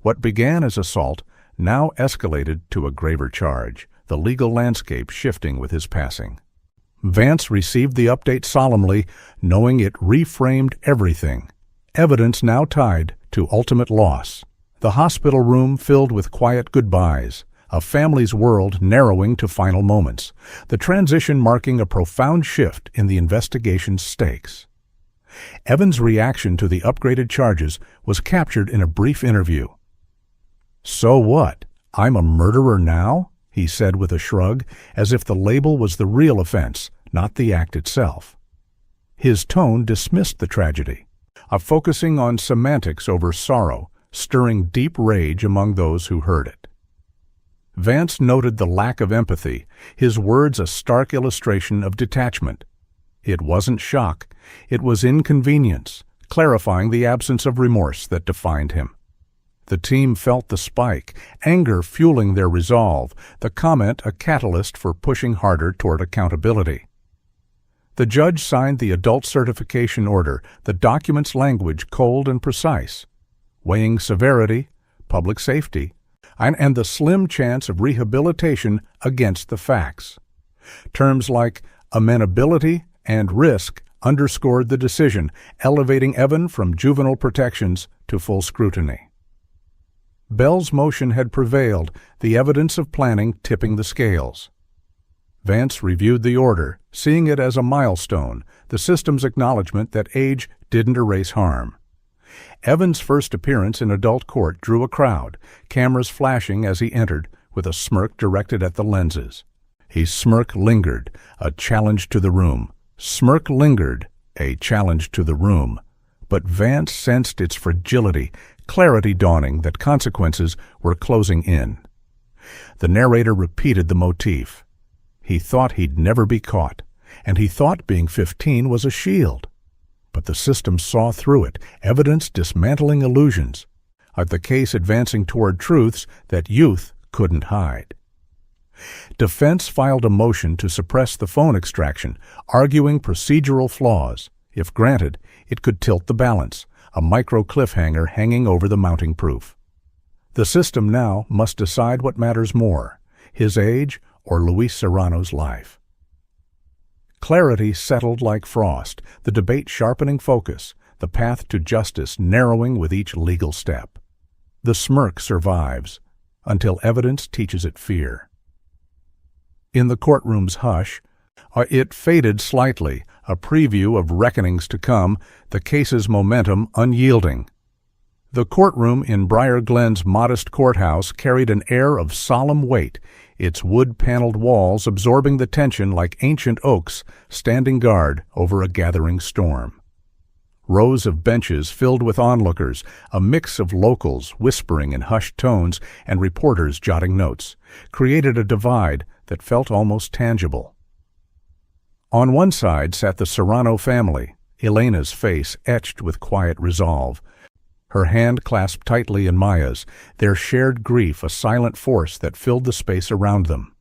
What began as assault now escalated to a graver charge, the legal landscape shifting with his passing. Vance received the update solemnly, knowing it reframed everything. Evidence now tied to ultimate loss. The hospital room filled with quiet goodbyes, a family's world narrowing to final moments, the transition marking a profound shift in the investigation's stakes. Evan's reaction to the upgraded charges was captured in a brief interview. "So what? I'm a murderer now?" he said with a shrug, as if the label was the real offense, not the act itself. His tone dismissed the tragedy, focusing on semantics over sorrow, stirring deep rage among those who heard it. Vance noted the lack of empathy, his words a stark illustration of detachment. It wasn't shock, it was inconvenience, clarifying the absence of remorse that defined him. The team felt the spike, anger fueling their resolve, the comment a catalyst for pushing harder toward accountability. The judge signed the adult certification order, the document's language cold and precise, weighing severity, public safety, and the slim chance of rehabilitation against the facts. Terms like amenability and risk underscored the decision, elevating Evan from juvenile protections to full scrutiny. Bell's motion had prevailed, the evidence of planning tipping the scales. Vance reviewed the order, seeing it as a milestone, the system's acknowledgement that age didn't erase harm. Evan's first appearance in adult court drew a crowd, cameras flashing as he entered, with a smirk directed at the lenses. His smirk lingered, a challenge to the room. Smirk lingered, a challenge to the room. But Vance sensed its fragility, clarity dawning that consequences were closing in. The narrator repeated the motif. He thought he'd never be caught, and he thought being 15 was a shield. But the system saw through it, evidence dismantling illusions, the case advancing toward truths that youth couldn't hide. Defense filed a motion to suppress the phone extraction, arguing procedural flaws. If granted, it could tilt the balance, a micro cliffhanger hanging over the mounting proof. The system now must decide what matters more, his age or Luis Serrano's life. Clarity settled like frost, the debate sharpening focus, the path to justice narrowing with each legal step. The smirk survives, until evidence teaches it fear. In the courtroom's hush, it faded slightly, a preview of reckonings to come, the case's momentum unyielding. The courtroom in Briar Glen's modest courthouse carried an air of solemn weight, its wood-paneled walls absorbing the tension like ancient oaks standing guard over a gathering storm. Rows of benches filled with onlookers, a mix of locals whispering in hushed tones and reporters jotting notes, created a divide that felt almost tangible. On one side sat the Serrano family, Elena's face etched with quiet resolve, her hand clasped tightly in Maya's, their shared grief a silent force that filled the space around them.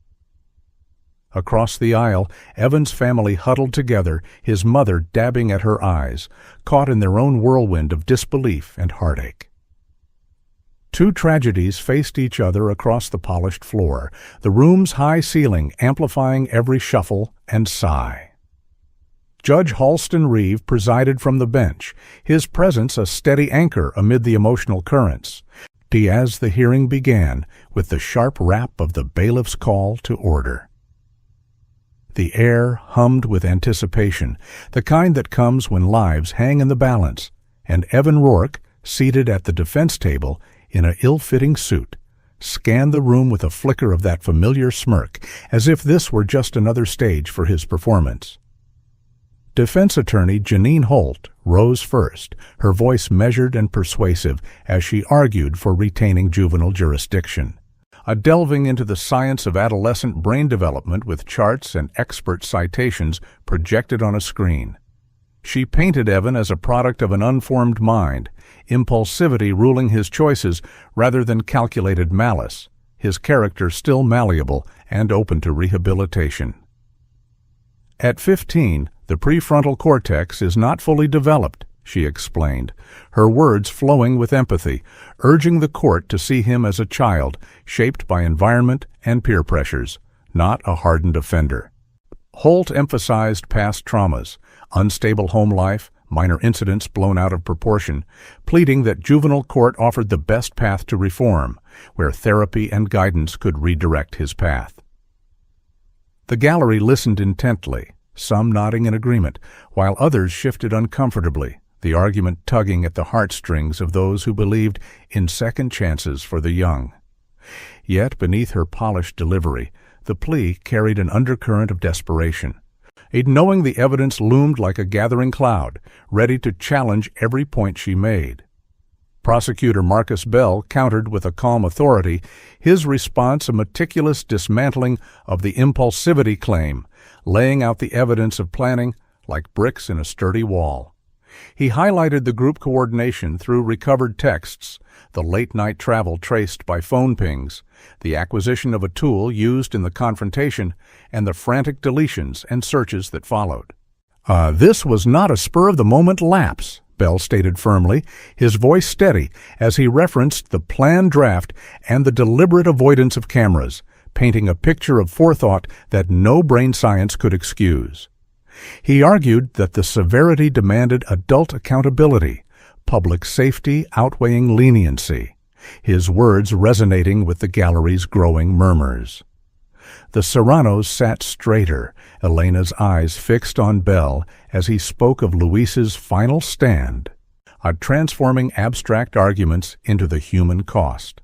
Across the aisle, Evan's family huddled together, his mother dabbing at her eyes, caught in their own whirlwind of disbelief and heartache. Two tragedies faced each other across the polished floor, the room's high ceiling amplifying every shuffle and sigh. Judge Halston Reeve presided from the bench, his presence a steady anchor amid the emotional currents, as the hearing began with the sharp rap of the bailiff's call to order. The air hummed with anticipation, the kind that comes when lives hang in the balance, and Evan Rourke, seated at the defense table in an ill-fitting suit, scanned the room with a flicker of that familiar smirk, as if this were just another stage for his performance. Defense attorney Janine Holt rose first, her voice measured and persuasive as she argued for retaining juvenile jurisdiction. Delving into the science of adolescent brain development with charts and expert citations projected on a screen. She painted Evan as a product of an unformed mind, impulsivity ruling his choices rather than calculated malice, his character still malleable and open to rehabilitation. At 15, "The prefrontal cortex is not fully developed," she explained, her words flowing with empathy, urging the court to see him as a child shaped by environment and peer pressures, not a hardened offender. Holt emphasized past traumas, unstable home life, minor incidents blown out of proportion, pleading that juvenile court offered the best path to reform, where therapy and guidance could redirect his path. The gallery listened intently, some nodding in agreement, while others shifted uncomfortably, the argument tugging at the heartstrings of those who believed in second chances for the young. Yet beneath her polished delivery, the plea carried an undercurrent of desperation. Knowing the evidence loomed like a gathering cloud, ready to challenge every point she made. Prosecutor Marcus Bell countered with a calm authority, his response a meticulous dismantling of the impulsivity claim, laying out the evidence of planning like bricks in a sturdy wall. He highlighted the group coordination through recovered texts, the late-night travel traced by phone pings, the acquisition of a tool used in the confrontation, and the frantic deletions and searches that followed. This was not a spur-of-the-moment lapse," Bell stated firmly, his voice steady as he referenced the planned draft and the deliberate avoidance of cameras, painting a picture of forethought that no brain science could excuse. He argued that the severity demanded adult accountability, public safety outweighing leniency, his words resonating with the gallery's growing murmurs. The Serranos sat straighter, Elena's eyes fixed on Bell as he spoke of Luis's final stand, transforming abstract arguments into the human cost.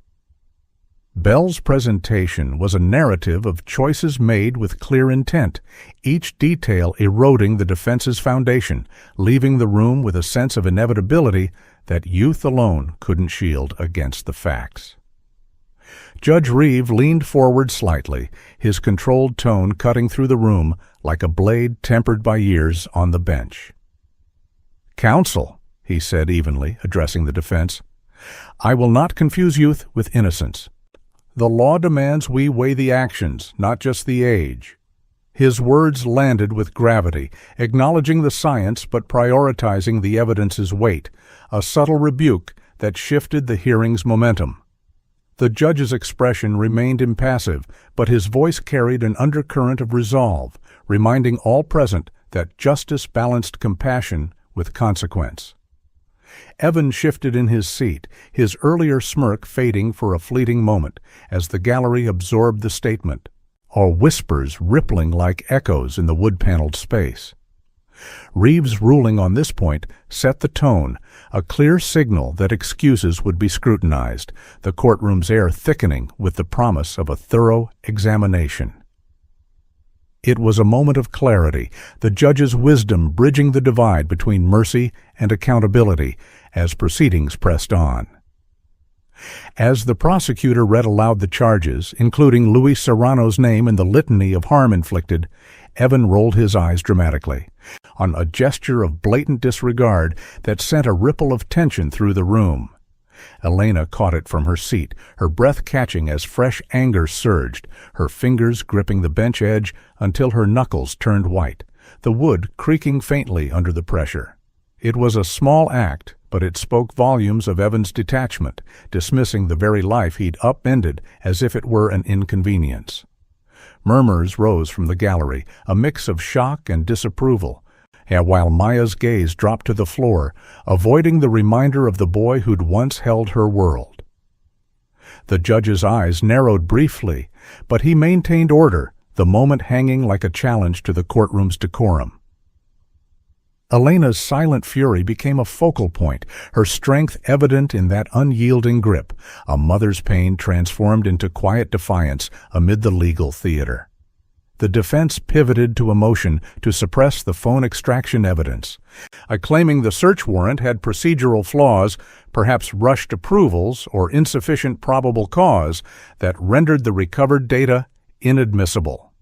Bell's presentation was a narrative of choices made with clear intent, each detail eroding the defense's foundation, leaving the room with a sense of inevitability that youth alone couldn't shield against the facts. Judge Reeve leaned forward slightly, his controlled tone cutting through the room like a blade tempered by years on the bench. "Counsel," he said evenly, addressing the defense, "I will not confuse youth with innocence. The law demands we weigh the actions, not just the age." His words landed with gravity, acknowledging the science but prioritizing the evidence's weight, a subtle rebuke that shifted the hearing's momentum. The judge's expression remained impassive, but his voice carried an undercurrent of resolve, reminding all present that justice balanced compassion with consequence. Evan shifted in his seat, his earlier smirk fading for a fleeting moment as the gallery absorbed the statement, or whispers rippling like echoes in the wood-paneled space. Reeves' ruling on this point set the tone, a clear signal that excuses would be scrutinized, the courtroom's air thickening with the promise of a thorough examination. It was a moment of clarity, the judge's wisdom bridging the divide between mercy and accountability as proceedings pressed on. As the prosecutor read aloud the charges, including Luis Serrano's name in the litany of harm inflicted, Evan rolled his eyes dramatically, on a gesture of blatant disregard that sent a ripple of tension through the room. Elena caught it from her seat, her breath catching as fresh anger surged, her fingers gripping the bench edge until her knuckles turned white, the wood creaking faintly under the pressure. It was a small act, but it spoke volumes of Evan's detachment, dismissing the very life he'd upended as if it were an inconvenience. Murmurs rose from the gallery, a mix of shock and disapproval, while Maya's gaze dropped to the floor, avoiding the reminder of the boy who'd once held her world. The judge's eyes narrowed briefly, but he maintained order, the moment hanging like a challenge to the courtroom's decorum. Elena's silent fury became a focal point, her strength evident in that unyielding grip, a mother's pain transformed into quiet defiance amid the legal theater. The defense pivoted to emotion to suppress the phone extraction evidence, claiming the search warrant had procedural flaws, perhaps rushed approvals or insufficient probable cause that rendered the recovered data inadmissible.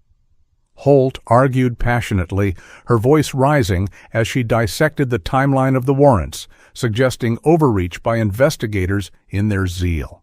Holt argued passionately, her voice rising as she dissected the timeline of the warrants, suggesting overreach by investigators in their zeal.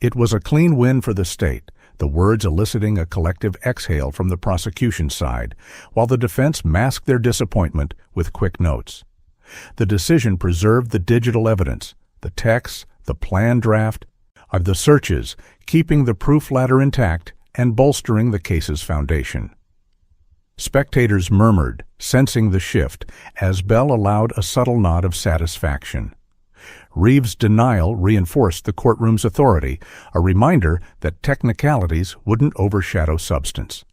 It was a clean win for the state, the words eliciting a collective exhale from the prosecution side, while the defense masked their disappointment with quick notes. The decision preserved the digital evidence, the texts, the plan draft of the searches, keeping the proof ladder intact and bolstering the case's foundation. Spectators murmured, sensing the shift, as Bell allowed a subtle nod of satisfaction. Reeves' denial reinforced the courtroom's authority, a reminder that technicalities wouldn't overshadow substance.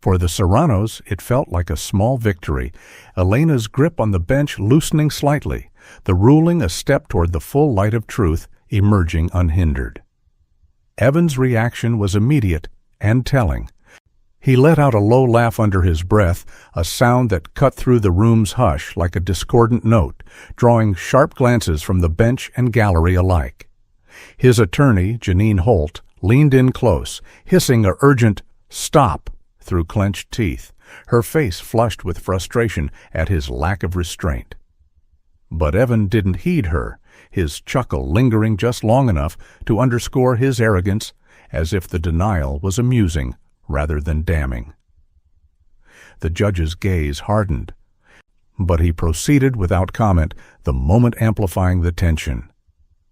For the Serranos, it felt like a small victory, Elena's grip on the bench loosening slightly, the ruling a step toward the full light of truth emerging unhindered. Evans' reaction was immediate and telling. He let out a low laugh under his breath, a sound that cut through the room's hush like a discordant note, drawing sharp glances from the bench and gallery alike. His attorney, Janine Holt, leaned in close, hissing an urgent "stop" through clenched teeth, her face flushed with frustration at his lack of restraint. But Evan didn't heed her, his chuckle lingering just long enough to underscore his arrogance, as if the denial was amusing rather than damning. The judge's gaze hardened, but he proceeded without comment, the moment amplifying the tension.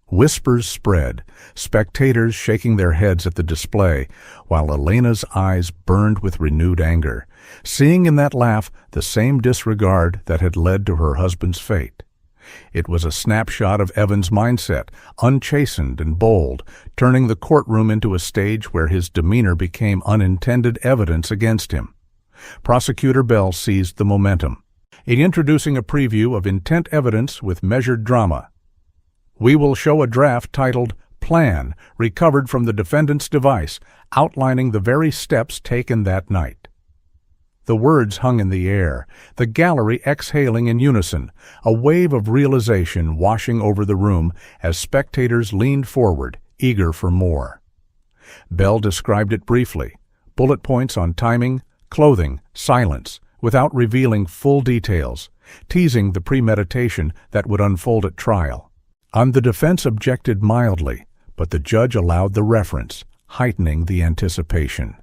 Whispers spread, spectators shaking their heads at the display, while Elena's eyes burned with renewed anger, seeing in that laugh the same disregard that had led to her husband's fate. It was a snapshot of Evan's mindset, unchastened and bold, turning the courtroom into a stage where his demeanor became unintended evidence against him. Prosecutor Bell seized the momentum, introducing a preview of intent evidence with measured drama. "We will show a draft titled Plan, recovered from the defendant's device, outlining the very steps taken that night." The words hung in the air, the gallery exhaling in unison, a wave of realization washing over the room as spectators leaned forward, eager for more. Bell described it briefly, bullet points on timing, clothing, silence, without revealing full details, teasing the premeditation that would unfold at trial. The defense objected mildly, but the judge allowed the reference, heightening the anticipation.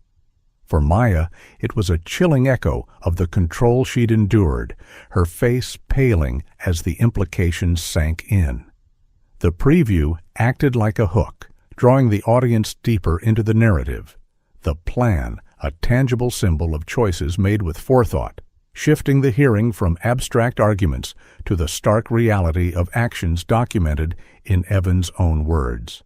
For Maya, it was a chilling echo of the control she'd endured, her face paling as the implications sank in. The preview acted like a hook, drawing the audience deeper into the narrative. The plan, a tangible symbol of choices made with forethought, shifting the hearing from abstract arguments to the stark reality of actions documented in Evan's own words.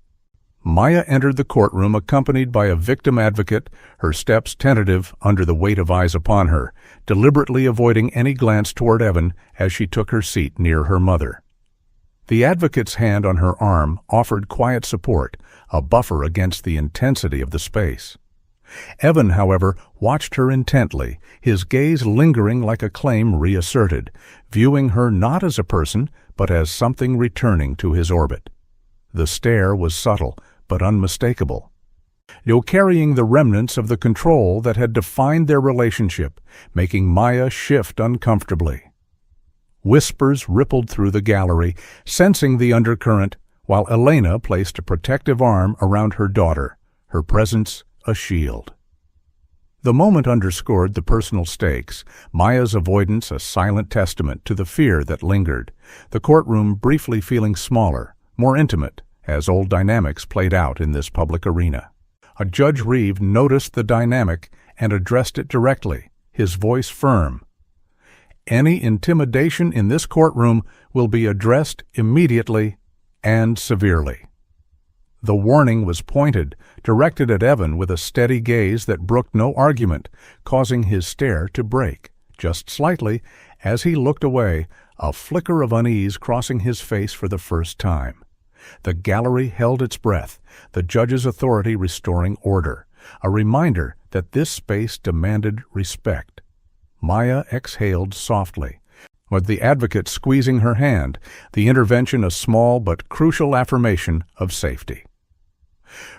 Maya entered the courtroom accompanied by a victim advocate, her steps tentative under the weight of eyes upon her, deliberately avoiding any glance toward Evan as she took her seat near her mother. The advocate's hand on her arm offered quiet support, a buffer against the intensity of the space. Evan, however, watched her intently, his gaze lingering like a claim reasserted, viewing her not as a person, but as something returning to his orbit. The stare was subtle, but unmistakable, carrying the remnants of the control that had defined their relationship, making Maya shift uncomfortably. Whispers rippled through the gallery, sensing the undercurrent, while Elena placed a protective arm around her daughter, her presence a shield. The moment underscored the personal stakes, Maya's avoidance a silent testament to the fear that lingered, the courtroom briefly feeling smaller, more intimate, as old dynamics played out in this public arena. Judge Reeve noticed the dynamic and addressed it directly, his voice firm. "Any intimidation in this courtroom will be addressed immediately and severely." The warning was pointed, directed at Evan with a steady gaze that brooked no argument, causing his stare to break, just slightly, as he looked away, a flicker of unease crossing his face for the first time. The gallery held its breath, the judge's authority restoring order, a reminder that this space demanded respect. Maya exhaled softly, with the advocate squeezing her hand, the intervention a small but crucial affirmation of safety.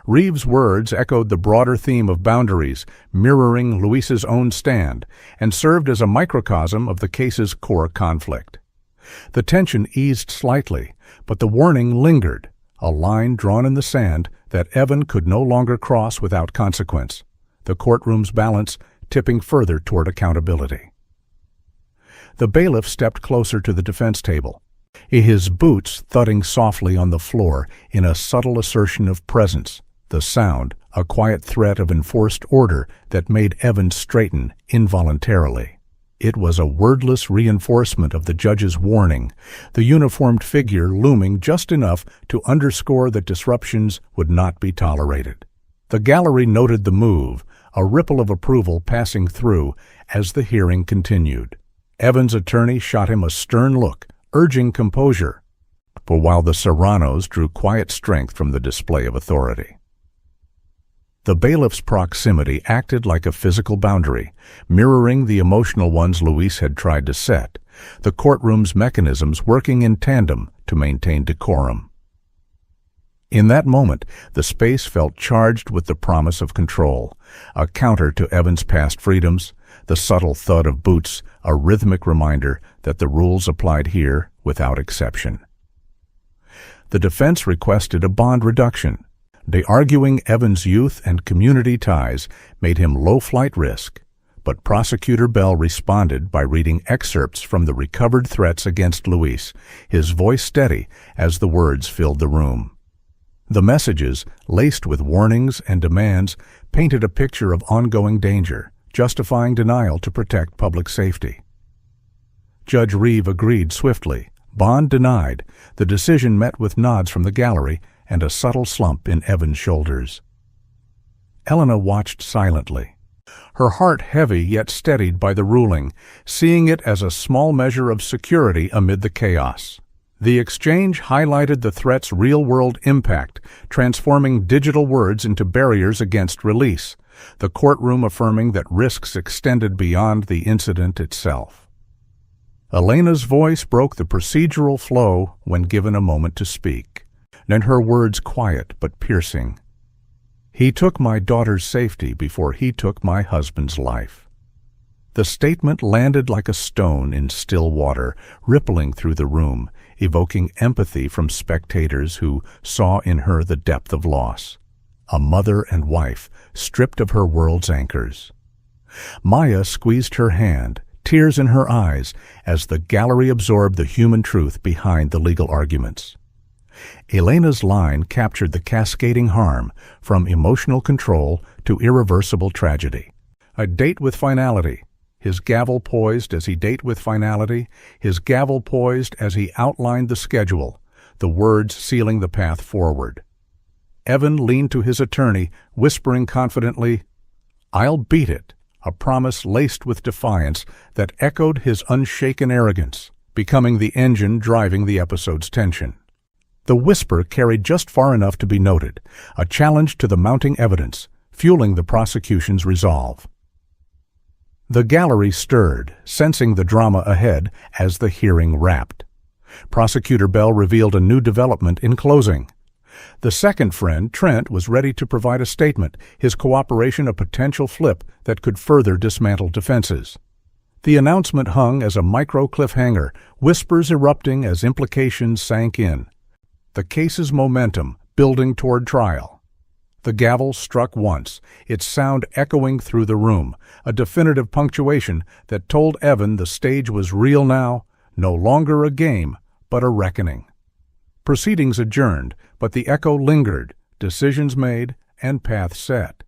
Reeves' words echoed the broader theme of boundaries, mirroring Luis's own stand, and served as a microcosm of the case's core conflict. The tension eased slightly, but the warning lingered, a line drawn in the sand that Evan could no longer cross without consequence, the courtroom's balance tipping further toward accountability. The bailiff stepped closer to the defense table, his boots thudding softly on the floor in a subtle assertion of presence, the sound a quiet threat of enforced order that made Evan straighten involuntarily. It was a wordless reinforcement of the judge's warning, the uniformed figure looming just enough to underscore that disruptions would not be tolerated. The gallery noted the move, a ripple of approval passing through as the hearing continued. Evan's attorney shot him a stern look, urging composure, but while the Serranos drew quiet strength from the display of authority. The bailiff's proximity acted like a physical boundary, mirroring the emotional ones Luis had tried to set, the courtroom's mechanisms working in tandem to maintain decorum. In that moment, the space felt charged with the promise of control, a counter to Evan's past freedoms, the subtle thud of boots, a rhythmic reminder that the rules applied here without exception. The defense requested a bond reduction. De-arguing Evan's youth and community ties made him low-flight risk, but Prosecutor Bell responded by reading excerpts from the recovered threats against Luis, his voice steady as the words filled the room. The messages, laced with warnings and demands, painted a picture of ongoing danger, justifying denial to protect public safety. Judge Reeve agreed swiftly. Bond denied. The decision met with nods from the gallery and a subtle slump in Evan's shoulders. Elena watched silently, her heart heavy yet steadied by the ruling, seeing it as a small measure of security amid the chaos. The exchange highlighted the threat's real-world impact, transforming digital words into barriers against release, the courtroom affirming that risks extended beyond the incident itself. Elena's voice broke the procedural flow when given a moment to speak, and her words quiet but piercing. He took my daughter's safety before he took my husband's life. The statement landed like a stone in still water, rippling through the room, evoking empathy from spectators who saw in her the depth of loss. A mother and wife, stripped of her world's anchors. Maya squeezed her hand, tears in her eyes, as the gallery absorbed the human truth behind the legal arguments. Elena's line captured the cascading harm, from emotional control to irreversible tragedy. A date with finality. His gavel poised as he date with finality, his gavel poised as he outlined the schedule, the words sealing the path forward. Evan leaned to his attorney, whispering confidently, "I'll beat it," a promise laced with defiance that echoed his unshaken arrogance, becoming the engine driving the episode's tension. The whisper carried just far enough to be noted, a challenge to the mounting evidence, fueling the prosecution's resolve. The gallery stirred, sensing the drama ahead as the hearing wrapped. Prosecutor Bell revealed a new development in closing. The second friend, Trent, was ready to provide a statement, his cooperation a potential flip that could further dismantle defenses. The announcement hung as a micro cliffhanger, whispers erupting as implications sank in. The case's momentum building toward trial. The gavel struck once, its sound echoing through the room, a definitive punctuation that told Evan the stage was real now, no longer a game, but a reckoning. Proceedings adjourned, but the echo lingered, decisions made, and path set.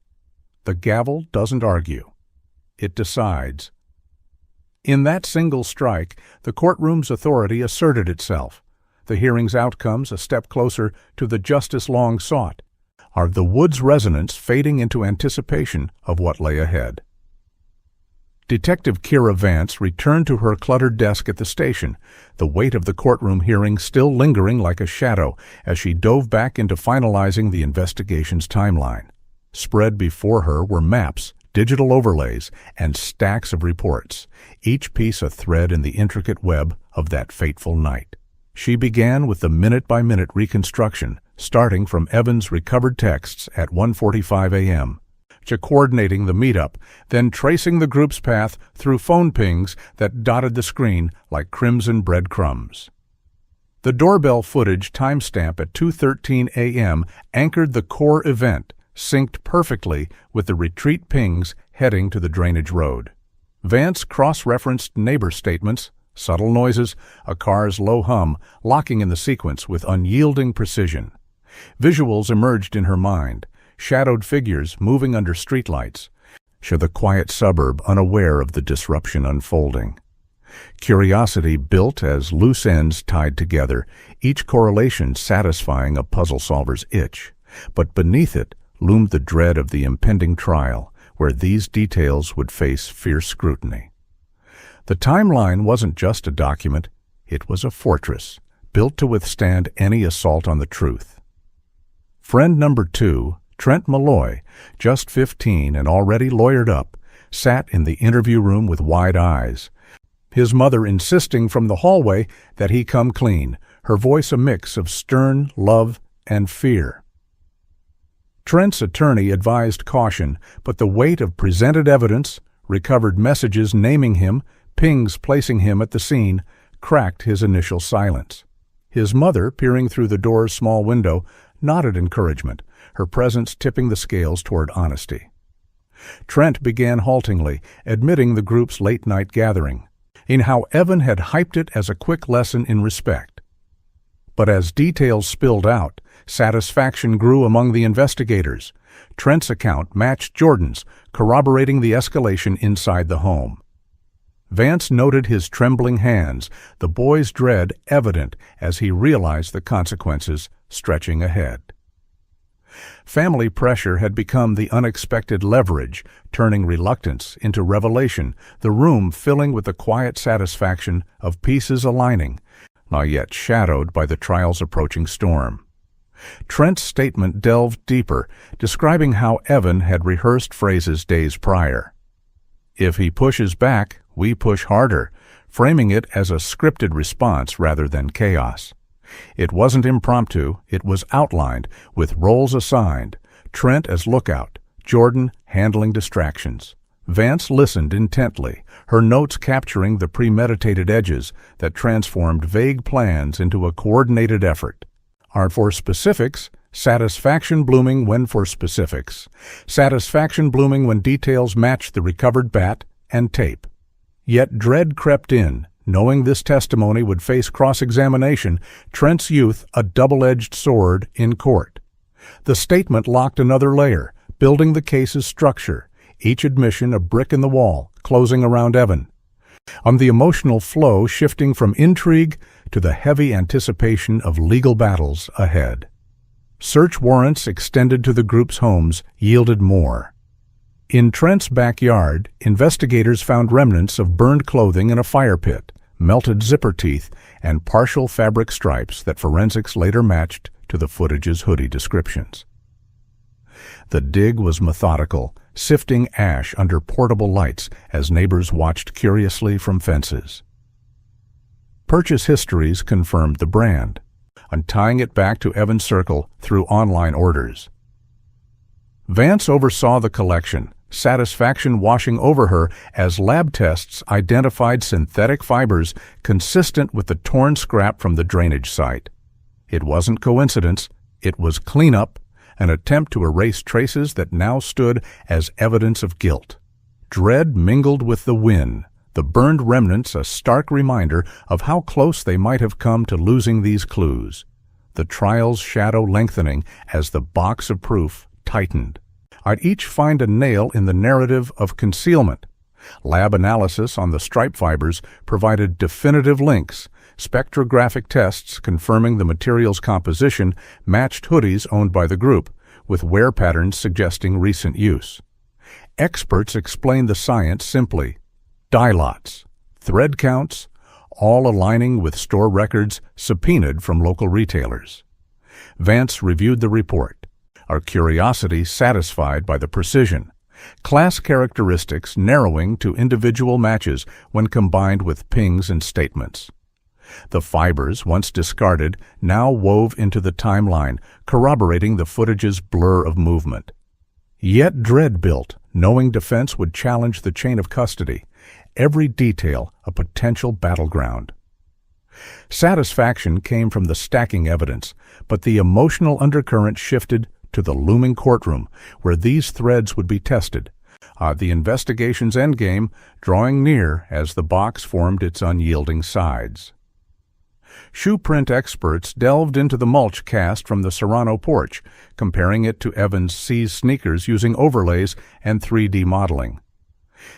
The gavel doesn't argue. It decides. In that single strike, the courtroom's authority asserted itself. The hearing's outcomes a step closer to the justice long sought, are the wood's resonance fading into anticipation of what lay ahead. Detective Kira Vance returned to her cluttered desk at the station, the weight of the courtroom hearing still lingering like a shadow as she dove back into finalizing the investigation's timeline. Spread before her were maps, digital overlays, and stacks of reports, each piece a thread in the intricate web of that fateful night. She began with the minute-by-minute reconstruction, starting from Evan's recovered texts at 1:45 a.m., to coordinating the meetup, then tracing the group's path through phone pings that dotted the screen like crimson breadcrumbs. The doorbell footage timestamp at 2:13 a.m. anchored the core event, synced perfectly with the retreat pings heading to the drainage road. Vance cross-referenced neighbor statements, subtle noises, a car's low hum, locking in the sequence with unyielding precision. Visuals emerged in her mind, shadowed figures moving under streetlights, show the quiet suburb unaware of the disruption unfolding. Curiosity built as loose ends tied together, each correlation satisfying a puzzle solver's itch. But beneath it loomed the dread of the impending trial, where these details would face fierce scrutiny. The timeline wasn't just a document, it was a fortress, built to withstand any assault on the truth. Friend number 2, Trent Malloy, just 15 and already lawyered up, sat in the interview room with wide eyes, his mother insisting from the hallway that he come clean, her voice a mix of stern love and fear. Trent's attorney advised caution, but the weight of presented evidence, recovered messages naming him, pings placing him at the scene, cracked his initial silence. His mother, peering through the door's small window, nodded encouragement, her presence tipping the scales toward honesty. Trent began haltingly, admitting the group's late-night gathering, in how Evan had hyped it as a quick lesson in respect. But as details spilled out, satisfaction grew among the investigators. Trent's account matched Jordan's, corroborating the escalation inside the home. Vance noted his trembling hands, the boy's dread evident as he realized the consequences stretching ahead. Family pressure had become the unexpected leverage, turning reluctance into revelation, the room filling with the quiet satisfaction of pieces aligning, not yet shadowed by the trial's approaching storm. Trent's statement delved deeper, describing how Evan had rehearsed phrases days prior. "If he pushes back, we push harder," framing it as a scripted response rather than chaos. It wasn't impromptu, it was outlined, with roles assigned, Trent as lookout, Jordan handling distractions. Vance listened intently, her notes capturing the premeditated edges that transformed vague plans into a coordinated effort. Art for specifics, satisfaction blooming when for specifics, satisfaction blooming when details matched the recovered bat and tape. Yet dread crept in. Knowing this testimony would face cross-examination, Trent's youth a double-edged sword in court. The statement locked another layer, building the case's structure, each admission a brick in the wall, closing around Evan. On the emotional flow shifting from intrigue to the heavy anticipation of legal battles ahead. Search warrants extended to the group's homes yielded more. In Trent's backyard, investigators found remnants of burned clothing in a fire pit, melted zipper teeth, and partial fabric stripes that forensics later matched to the footage's hoodie descriptions. The dig was methodical, sifting ash under portable lights as neighbors watched curiously from fences. Purchase histories confirmed the brand, untying it back to Evan's circle through online orders. Vance oversaw the collection, satisfaction washing over her as lab tests identified synthetic fibers consistent with the torn scrap from the drainage site. It wasn't coincidence, it was cleanup, an attempt to erase traces that now stood as evidence of guilt. Dread mingled with the win, the burned remnants a stark reminder of how close they might have come to losing these clues. The trial's shadow lengthening as the box of proof tightened. I'd each find a nail in the narrative of concealment. Lab analysis on the stripe fibers provided definitive links. Spectrographic tests confirming the material's composition matched hoodies owned by the group, with wear patterns suggesting recent use. Experts explained the science simply. Dye lots, thread counts, all aligning with store records subpoenaed from local retailers. Vance reviewed the report, our curiosity satisfied by the precision, class characteristics narrowing to individual matches when combined with pings and statements. The fibers, once discarded, now wove into the timeline, corroborating the footage's blur of movement. Yet dread built, knowing defense would challenge the chain of custody, every detail a potential battleground. Satisfaction came from the stacking evidence, but the emotional undercurrent shifted to the looming courtroom, where these threads would be tested. The investigation's endgame drawing near as the box formed its unyielding sides. Shoe print experts delved into the mulch cast from the Serrano porch, comparing it to Evans' seized sneakers using overlays and 3D modeling.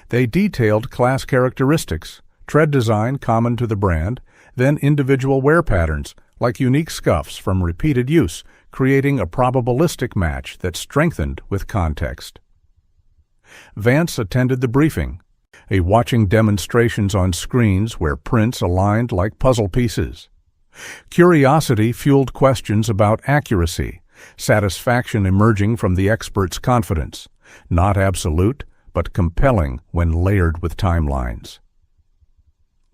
They detailed class characteristics, tread design common to the brand, then individual wear patterns, like unique scuffs from repeated use, creating a probabilistic match that strengthened with context. Vance attended the briefing, watching demonstrations on screens where prints aligned like puzzle pieces. Curiosity fueled questions about accuracy, satisfaction emerging from the expert's confidence, not absolute, but compelling when layered with timelines.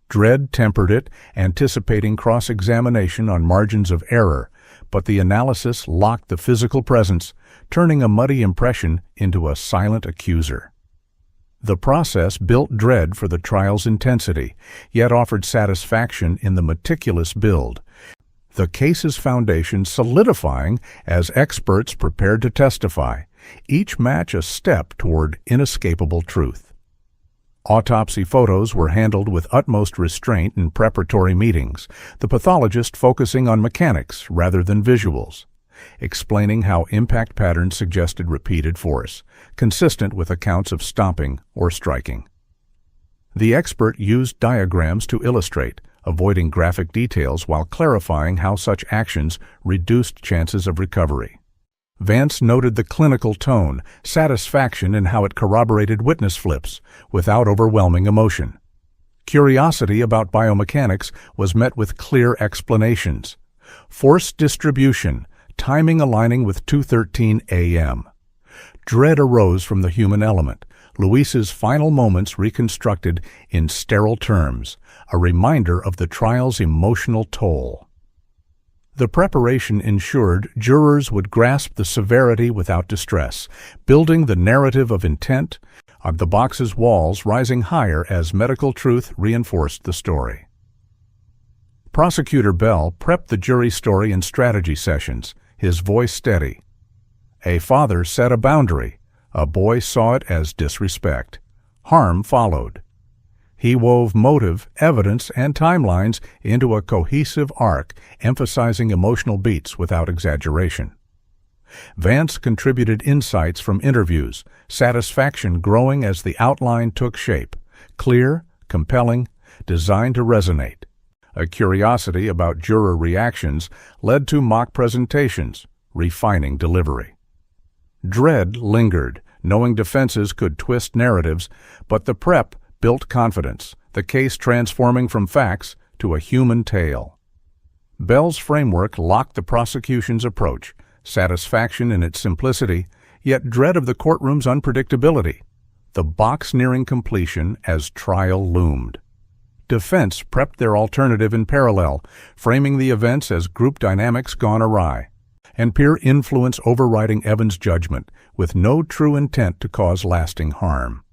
Dread tempered it, anticipating cross-examination on margins of error, but the analysis locked the physical presence, turning a muddy impression into a silent accuser. The process built dread for the trial's intensity, yet offered satisfaction in the meticulous build, the case's foundation solidifying as experts prepared to testify, each match a step toward inescapable truth. Autopsy photos were handled with utmost restraint in preparatory meetings, the pathologist focusing on mechanics rather than visuals, explaining how impact patterns suggested repeated force, consistent with accounts of stomping or striking. The expert used diagrams to illustrate, avoiding graphic details while clarifying how such actions reduced chances of recovery. Vance noted the clinical tone, satisfaction in how it corroborated witness flips, without overwhelming emotion. Curiosity about biomechanics was met with clear explanations. Force distribution, timing aligning with 2:13 a.m. Dread arose from the human element, Luis's final moments reconstructed in sterile terms, a reminder of the trial's emotional toll. The preparation ensured jurors would grasp the severity without distress, building the narrative of intent on the box's walls rising higher as medical truth reinforced the story. Prosecutor Bell prepped the jury story in strategy sessions, his voice steady. A father set a boundary. A boy saw it as disrespect. Harm followed. He wove motive, evidence, and timelines into a cohesive arc, emphasizing emotional beats without exaggeration. Vance contributed insights from interviews, satisfaction growing as the outline took shape, clear, compelling, designed to resonate. A curiosity about juror reactions led to mock presentations, refining delivery. Dread lingered, knowing defenses could twist narratives, but the prep built confidence, the case transforming from facts to a human tale. Bell's framework locked the prosecution's approach, satisfaction in its simplicity, yet dread of the courtroom's unpredictability, the box nearing completion as trial loomed. Defense prepped their alternative in parallel, framing the events as group dynamics gone awry, and peer influence overriding Evans' judgment, with no true intent to cause lasting harm.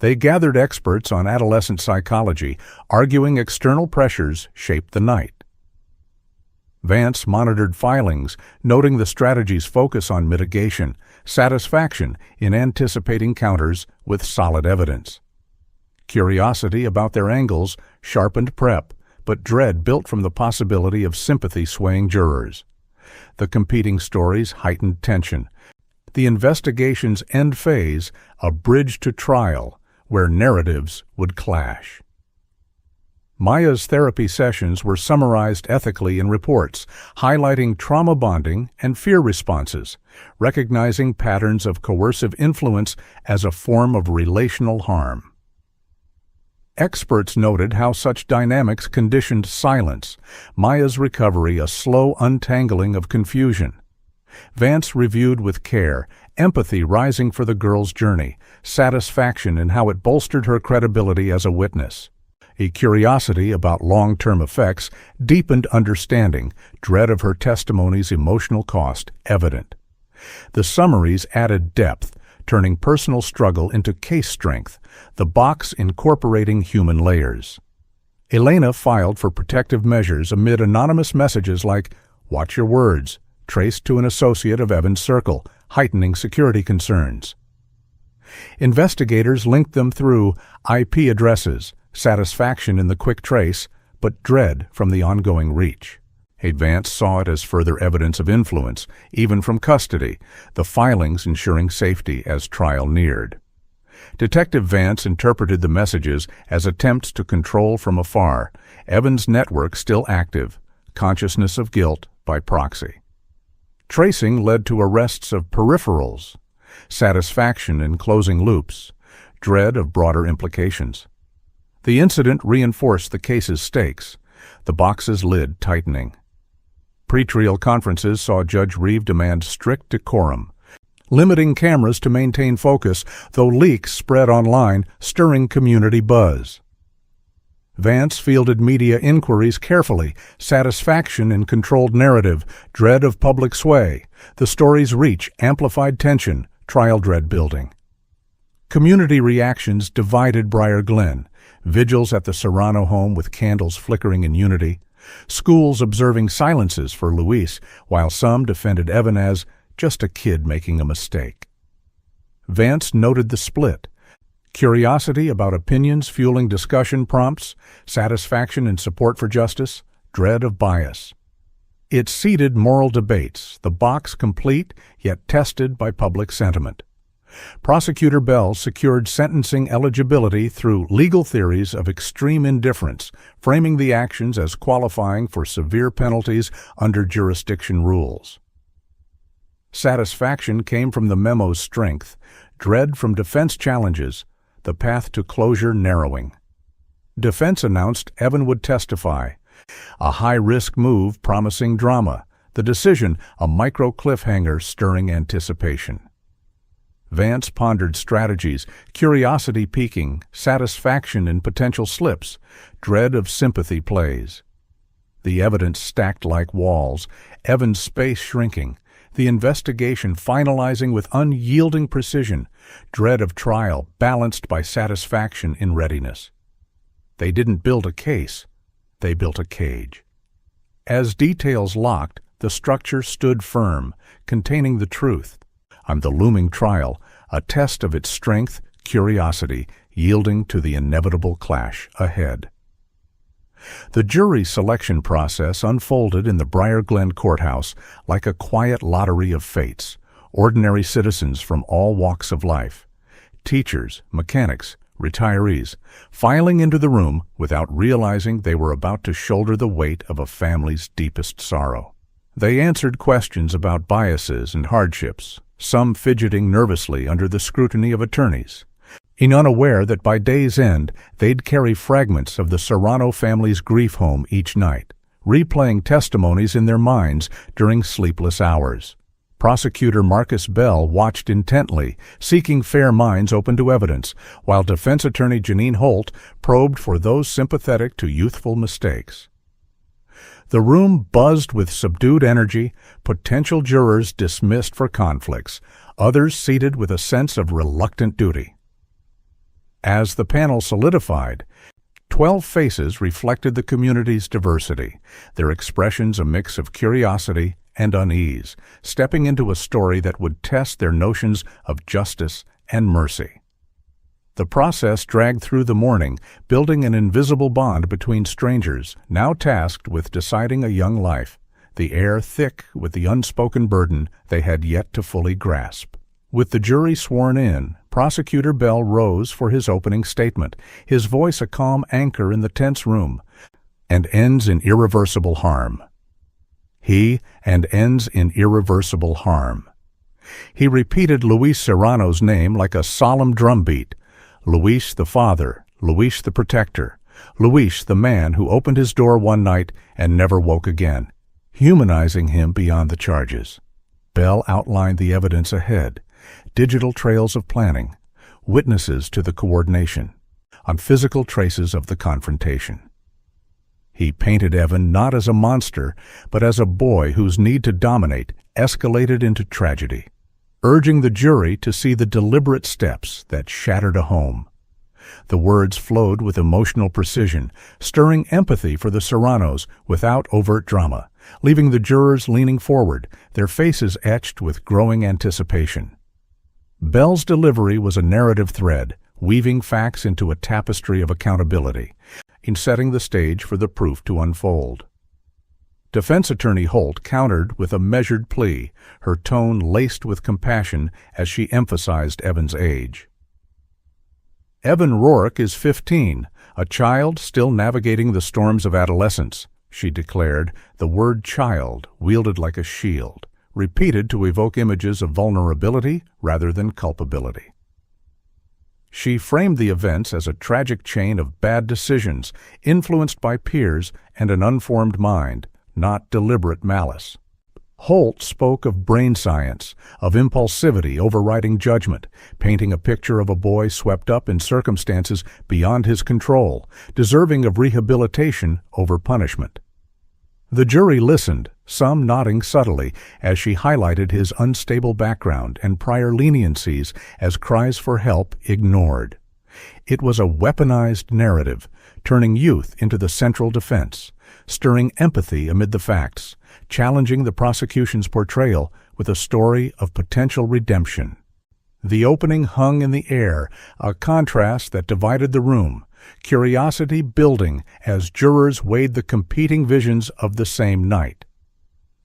They gathered experts on adolescent psychology, arguing external pressures shaped the night. Vance monitored filings, noting the strategy's focus on mitigation, satisfaction in anticipating counters with solid evidence. Curiosity about their angles sharpened prep, but dread built from the possibility of sympathy swaying jurors. The competing stories heightened tension. The investigation's end phase, a bridge to trial, where narratives would clash. Maya's therapy sessions were summarized ethically in reports, highlighting trauma bonding and fear responses, recognizing patterns of coercive influence as a form of relational harm. Experts noted how such dynamics conditioned silence, Maya's recovery a slow untangling of confusion. Vance reviewed with care, empathy rising for the girl's journey, satisfaction in how it bolstered her credibility as a witness. A curiosity about long-term effects deepened understanding, dread of her testimony's emotional cost evident. The summaries added depth, turning personal struggle into case strength, the box incorporating human layers. Elena filed for protective measures amid anonymous messages like, "Watch your words," traced to an associate of Evan's circle, heightening security concerns. Investigators linked them through IP addresses, satisfaction in the quick trace, but dread from the ongoing reach. Vance saw it as further evidence of influence, even from custody, the filings ensuring safety as trial neared. Detective Vance interpreted the messages as attempts to control from afar, Evan's network still active, consciousness of guilt by proxy. Tracing led to arrests of peripherals, satisfaction in closing loops, dread of broader implications. The incident reinforced the case's stakes, the box's lid tightening. Pretrial conferences saw Judge Reeve demand strict decorum, limiting cameras to maintain focus, though leaks spread online, stirring community buzz. Vance fielded media inquiries carefully, satisfaction in controlled narrative, dread of public sway. The story's reach amplified tension, trial dread building. Community reactions divided Briar Glen, vigils at the Serrano home with candles flickering in unity, schools observing silences for Luis, while some defended Evan as just a kid making a mistake. Vance noted the split. Curiosity about opinions fueling discussion prompts, satisfaction in support for justice, dread of bias. It seeded moral debates, the box complete yet tested by public sentiment. Prosecutor Bell secured sentencing eligibility through legal theories of extreme indifference, framing the actions as qualifying for severe penalties under jurisdiction rules. Satisfaction came from the memo's strength, dread from defense challenges, the path to closure narrowing. Defense announced Evan would testify, a high-risk move promising drama, the decision a micro cliffhanger stirring anticipation. Vance pondered strategies, curiosity piquing, satisfaction in potential slips, dread of sympathy plays. The evidence stacked like walls, Evan's space shrinking, the investigation finalizing with unyielding precision, dread of trial balanced by satisfaction in readiness. They didn't build a case, they built a cage. As details locked, the structure stood firm, containing the truth. On the looming trial, a test of its strength, curiosity, yielding to the inevitable clash ahead. The jury selection process unfolded in the Briar Glen courthouse like a quiet lottery of fates, ordinary citizens from all walks of life, teachers, mechanics, retirees, filing into the room without realizing they were about to shoulder the weight of a family's deepest sorrow. They answered questions about biases and hardships, some fidgeting nervously under the scrutiny of attorneys, unaware that by day's end they'd carry fragments of the Serrano family's grief home each night, replaying testimonies in their minds during sleepless hours. Prosecutor Marcus Bell watched intently, seeking fair minds open to evidence, while defense attorney Janine Holt probed for those sympathetic to youthful mistakes. The room buzzed with subdued energy, potential jurors dismissed for conflicts, others seated with a sense of reluctant duty. As the panel solidified, 12 faces reflected the community's diversity, their expressions a mix of curiosity and unease, stepping into a story that would test their notions of justice and mercy. The process dragged through the morning, building an invisible bond between strangers, now tasked with deciding a young life, the air thick with the unspoken burden they had yet to fully grasp. With the jury sworn in, Prosecutor Bell rose for his opening statement, his voice a calm anchor in the tense room, and ends in irreversible harm. He and ends in irreversible harm. He repeated Luis Serrano's name like a solemn drumbeat. Luis the father, Luis the protector, Luis the man who opened his door one night and never woke again, humanizing him beyond the charges. Bell outlined the evidence ahead, digital trails of planning, witnesses to the coordination, on physical traces of the confrontation. He painted Evan not as a monster, but as a boy whose need to dominate escalated into tragedy, urging the jury to see the deliberate steps that shattered a home. The words flowed with emotional precision, stirring empathy for the Serranos without overt drama, leaving the jurors leaning forward, their faces etched with growing anticipation. Bell's delivery was a narrative thread, weaving facts into a tapestry of accountability, in setting the stage for the proof to unfold. Defense attorney Holt countered with a measured plea, her tone laced with compassion as she emphasized Evan's age. Evan Rourke is 15, a child still navigating the storms of adolescence, she declared, the word child wielded like a shield, repeated to evoke images of vulnerability rather than culpability. She framed the events as a tragic chain of bad decisions influenced by peers and an unformed mind, not deliberate malice. Holt spoke of brain science, of impulsivity overriding judgment, painting a picture of a boy swept up in circumstances beyond his control, deserving of rehabilitation over punishment. The jury listened, some nodding subtly, as she highlighted his unstable background and prior leniencies as cries for help ignored. It was a weaponized narrative, turning youth into the central defense, stirring empathy amid the facts, challenging the prosecution's portrayal with a story of potential redemption. The opening hung in the air, a contrast that divided the room, curiosity building as jurors weighed the competing visions of the same night.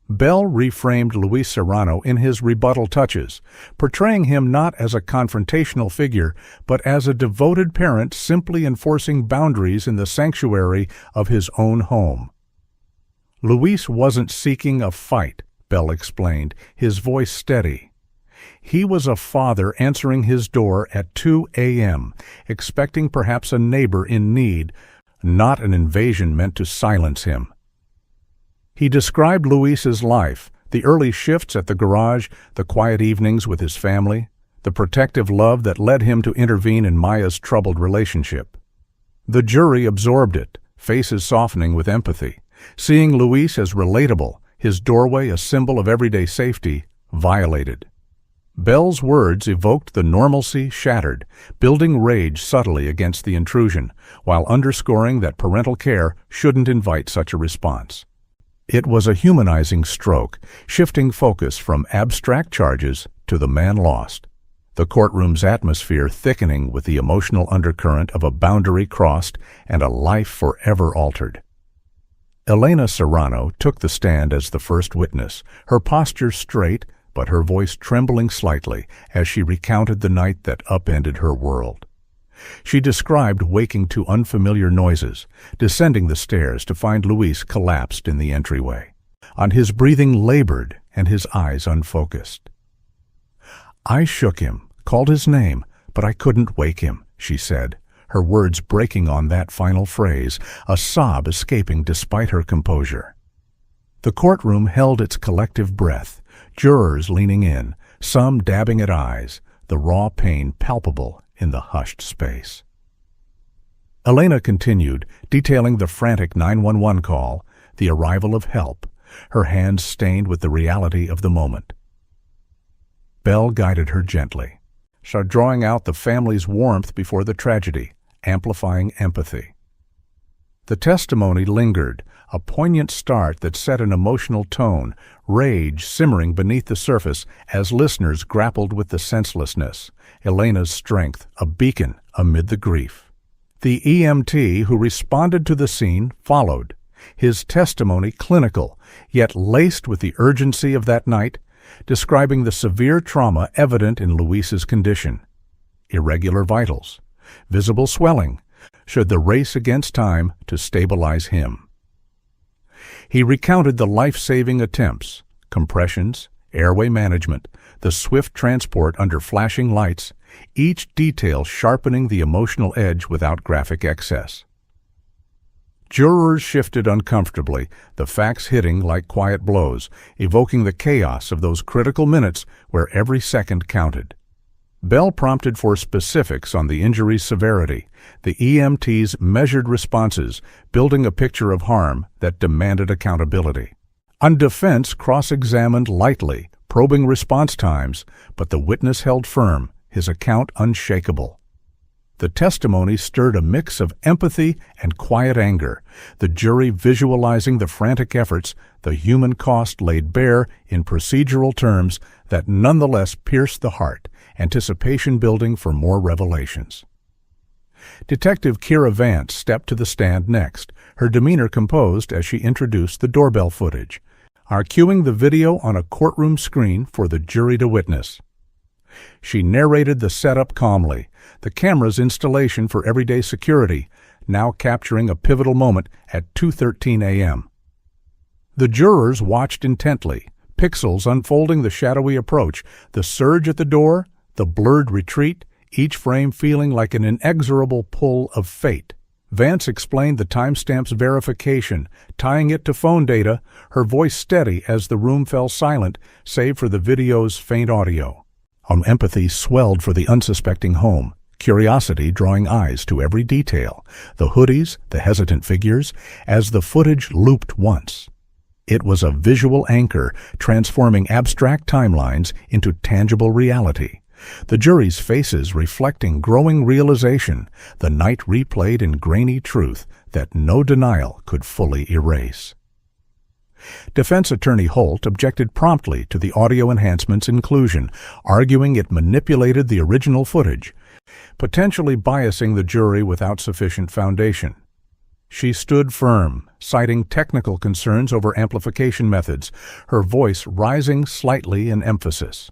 Bell reframed Luis Serrano in his rebuttal touches, portraying him not as a confrontational figure, but as a devoted parent simply enforcing boundaries in the sanctuary of his own home. Luis wasn't seeking a fight, Bell explained, his voice steady. He was a father answering his door at 2 a.m., expecting perhaps a neighbor in need, not an invasion meant to silence him. He described Luis's life, the early shifts at the garage, the quiet evenings with his family, the protective love that led him to intervene in Maya's troubled relationship. The jury absorbed it, faces softening with empathy, seeing Luis as relatable, his doorway a symbol of everyday safety, violated. Bell's words evoked the normalcy shattered, building rage subtly against the intrusion, while underscoring that parental care shouldn't invite such a response. It was a humanizing stroke, shifting focus from abstract charges to the man lost, the courtroom's atmosphere thickening with the emotional undercurrent of a boundary crossed and a life forever altered. Elena Serrano took the stand as the first witness, her posture straight, but her voice trembling slightly as she recounted the night that upended her world. She described waking to unfamiliar noises, descending the stairs to find Luis collapsed in the entryway, on his breathing labored and his eyes unfocused. "I shook him, called his name, but I couldn't wake him," she said, her words breaking on that final phrase, a sob escaping despite her composure. The courtroom held its collective breath, jurors leaning in, some dabbing at eyes, the raw pain palpable in the hushed space. Elena continued, detailing the frantic 911 call, the arrival of help, her hands stained with the reality of the moment. Bell guided her gently, drawing out the family's warmth before the tragedy, amplifying empathy. The testimony lingered, a poignant start that set an emotional tone, rage simmering beneath the surface as listeners grappled with the senselessness, Elena's strength, a beacon amid the grief. The EMT who responded to the scene followed, his testimony clinical, yet laced with the urgency of that night, describing the severe trauma evident in Luis's condition. Irregular vitals, visible swelling, should the race against time to stabilize him. He recounted the life-saving attempts, compressions, airway management, the swift transport under flashing lights, each detail sharpening the emotional edge without graphic excess. Jurors shifted uncomfortably, the facts hitting like quiet blows, evoking the chaos of those critical minutes where every second counted. Bell prompted for specifics on the injury's severity, the EMT's measured responses, building a picture of harm that demanded accountability. On defense cross-examined lightly, probing response times, but the witness held firm, his account unshakable. The testimony stirred a mix of empathy and quiet anger, the jury visualizing the frantic efforts, the human cost laid bare in procedural terms that nonetheless pierced the heart, anticipation building for more revelations. Detective Kira Vance stepped to the stand next, her demeanor composed as she introduced the doorbell footage, cuing the video on a courtroom screen for the jury to witness. She narrated the setup calmly, the camera's installation for everyday security, now capturing a pivotal moment at 2:13 a.m. The jurors watched intently, pixels unfolding the shadowy approach, the surge at the door, the blurred retreat, each frame feeling like an inexorable pull of fate. Vance explained the timestamp's verification, tying it to phone data, her voice steady as the room fell silent, save for the video's faint audio. Empathy swelled for the unsuspecting home, curiosity drawing eyes to every detail, the hoodies, the hesitant figures, as the footage looped once. It was a visual anchor, transforming abstract timelines into tangible reality. The jury's faces reflecting growing realization, the night replayed in grainy truth that no denial could fully erase. Defense attorney Holt objected promptly to the audio enhancement's inclusion, arguing it manipulated the original footage, potentially biasing the jury without sufficient foundation. She stood firm, citing technical concerns over amplification methods, her voice rising slightly in emphasis.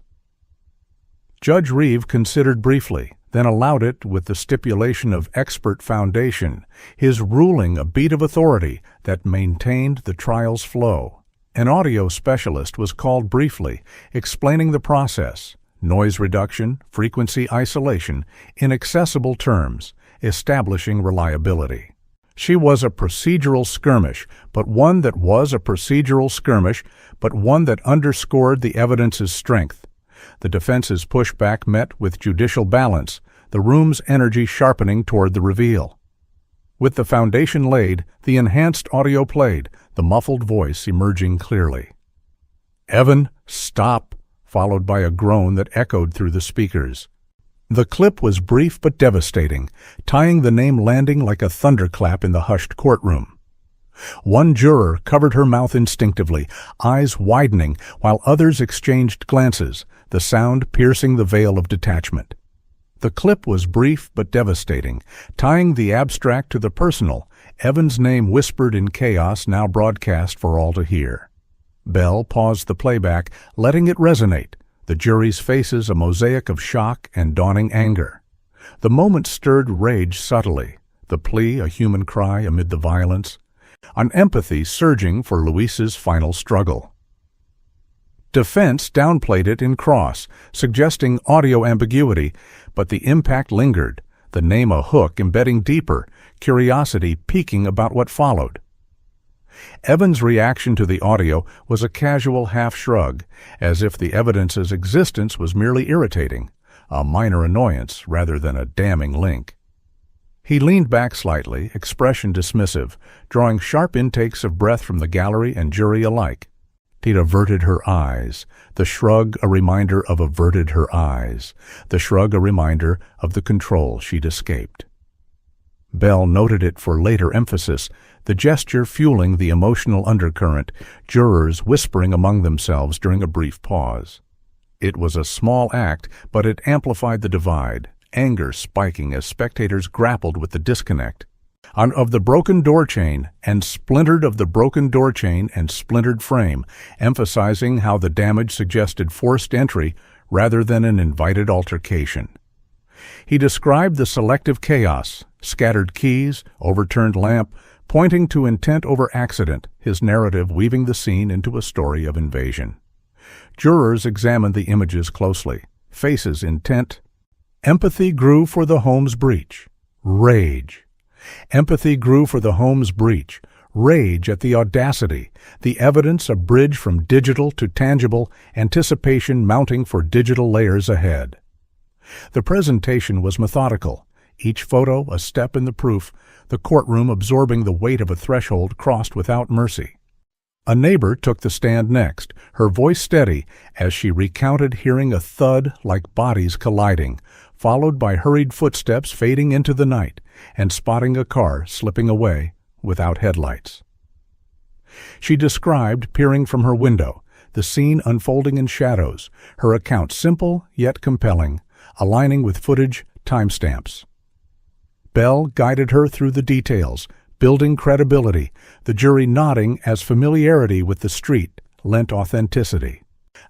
Judge Reeve considered briefly, then allowed it with the stipulation of expert foundation, his ruling a beat of authority that maintained the trial's flow. An audio specialist was called briefly, explaining the process, noise reduction, frequency isolation, in accessible terms, establishing reliability. She was a procedural skirmish, but one that underscored the evidence's strength. The defense's pushback met with judicial balance, the room's energy sharpening toward the reveal. With the foundation laid, the enhanced audio played, the muffled voice emerging clearly. "Evan, stop," followed by a groan that echoed through the speakers. The clip was brief but devastating, tying the name landing like a thunderclap in the hushed courtroom. One juror covered her mouth instinctively, eyes widening, while others exchanged glances, the sound piercing the veil of detachment. The clip was brief but devastating, tying the abstract to the personal, Evan's name whispered in chaos now broadcast for all to hear. Bell paused the playback, letting it resonate, the jury's faces a mosaic of shock and dawning anger. The moment stirred rage subtly, the plea a human cry amid the violence, an empathy surging for Luis's final struggle. Defense downplayed it in cross, suggesting audio ambiguity, but the impact lingered, the name a hook embedding deeper, curiosity piquing about what followed. Evan's reaction to the audio was a casual half-shrug, as if the evidence's existence was merely irritating, a minor annoyance rather than a damning link. He leaned back slightly, expression dismissive, drawing sharp intakes of breath from the gallery and jury alike. She'd averted her eyes, the shrug a reminder of averted her eyes, the shrug a reminder of the control she'd escaped. Bell noted it for later emphasis, the gesture fueling the emotional undercurrent, jurors whispering among themselves during a brief pause. It was a small act, but it amplified the divide, anger spiking as spectators grappled with the disconnect. Of the broken door chain and splintered frame, emphasizing how the damage suggested forced entry rather than an invited altercation. He described the selective chaos, scattered keys, overturned lamp, pointing to intent over accident, his narrative weaving the scene into a story of invasion. Jurors examined the images closely, faces intent. Empathy grew for the home's breach. Rage. Empathy grew for the home's breach. Rage at the audacity, the evidence a bridge from digital to tangible, anticipation mounting for digital layers ahead. The presentation was methodical, each photo a step in the proof, the courtroom absorbing the weight of a threshold crossed without mercy. A neighbor took the stand next, her voice steady as she recounted hearing a thud like bodies colliding, followed by hurried footsteps fading into the night and spotting a car slipping away without headlights. She described peering from her window, the scene unfolding in shadows, her account simple yet compelling, aligning with footage timestamps. Bell guided her through the details, building credibility, the jury nodding as familiarity with the street lent authenticity.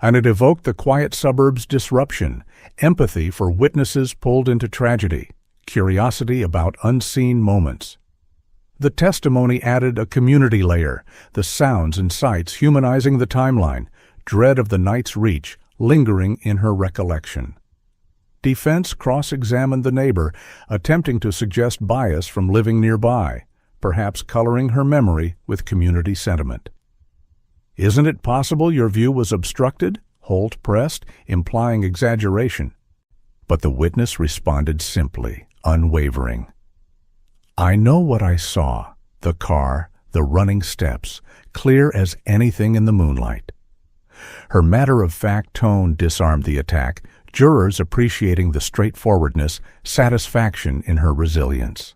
And it evoked the quiet suburbs' disruption, empathy for witnesses pulled into tragedy, curiosity about unseen moments. The testimony added a community layer, the sounds and sights humanizing the timeline, dread of the night's reach lingering in her recollection. Defense cross-examined the neighbor, attempting to suggest bias from living nearby, perhaps coloring her memory with community sentiment. "Isn't it possible your view was obstructed?" Holt pressed, implying exaggeration. But the witness responded simply, unwavering. "I know what I saw, the car, the running steps, clear as anything in the moonlight." Her matter-of-fact tone disarmed the attack, jurors appreciating the straightforwardness, satisfaction in her resilience.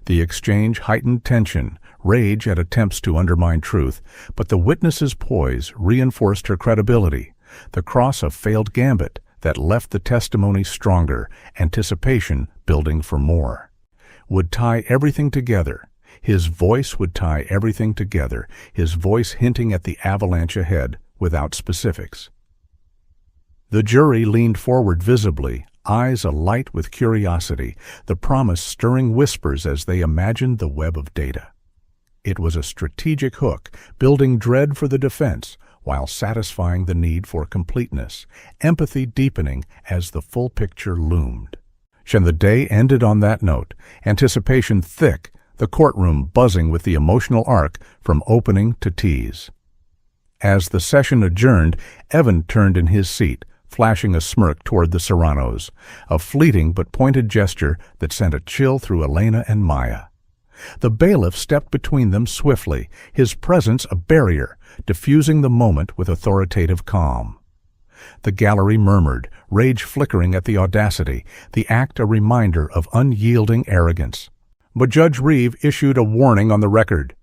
The exchange heightened tension, rage at attempts to undermine truth, but the witness's poise reinforced her credibility, the cross a failed gambit that left the testimony stronger, anticipation building for more. Would tie everything together. His voice would tie everything together, his voice hinting at the avalanche ahead without specifics. The jury leaned forward visibly, eyes alight with curiosity, the promise stirring whispers as they imagined the web of data. It was a strategic hook, building dread for the defense while satisfying the need for completeness, empathy deepening as the full picture loomed. And the day ended on that note, anticipation thick, the courtroom buzzing with the emotional arc from opening to tease. As the session adjourned, Evan turned in his seat, flashing a smirk toward the Serranos, a fleeting but pointed gesture that sent a chill through Elena and Maya. The bailiff stepped between them swiftly, his presence a barrier, diffusing the moment with authoritative calm. The gallery murmured, rage flickering at the audacity, the act a reminder of unyielding arrogance. But Judge Reeve issued a warning on the record.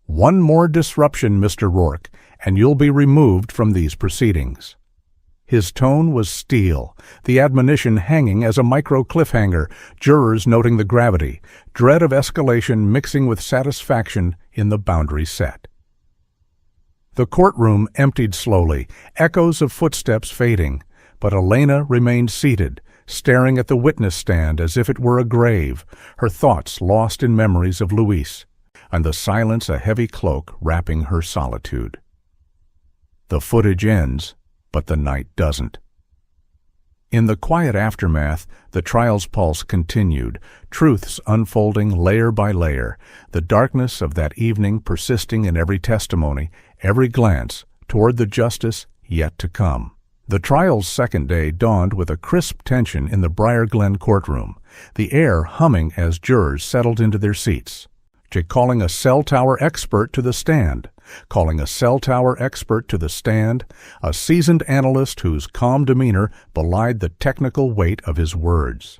"One more disruption, Mr. Rourke, and you'll be removed from these proceedings." His tone was steel, the admonition hanging as a micro cliffhanger, jurors noting the gravity, dread of escalation mixing with satisfaction in the boundary set. The courtroom emptied slowly, echoes of footsteps fading, but Elena remained seated, staring at the witness stand as if it were a grave, her thoughts lost in memories of Luis, and the silence a heavy cloak wrapping her solitude. The footage ends, but the night doesn't. In the quiet aftermath, the trial's pulse continued, truths unfolding layer by layer, the darkness of that evening persisting in every testimony, every glance toward the justice yet to come. The trial's second day dawned with a crisp tension in the Briar Glen courtroom, the air humming as jurors settled into their seats. Calling a cell tower expert to the stand, a seasoned analyst whose calm demeanor belied the technical weight of his words.